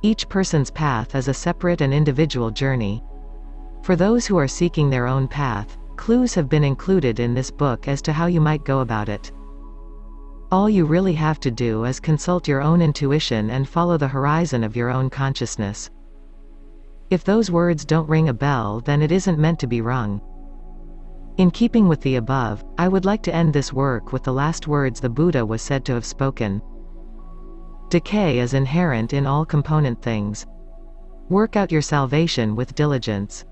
Each person's path is a separate and individual journey. For those who are seeking their own path, clues have been included in this book as to how you might go about it. All you really have to do is consult your own intuition and follow the horizon of your own consciousness. If those words don't ring a bell, then it isn't meant to be rung. In keeping with the above, I would like to end this work with the last words the Buddha was said to have spoken. Decay is inherent in all component things. Work out your salvation with diligence.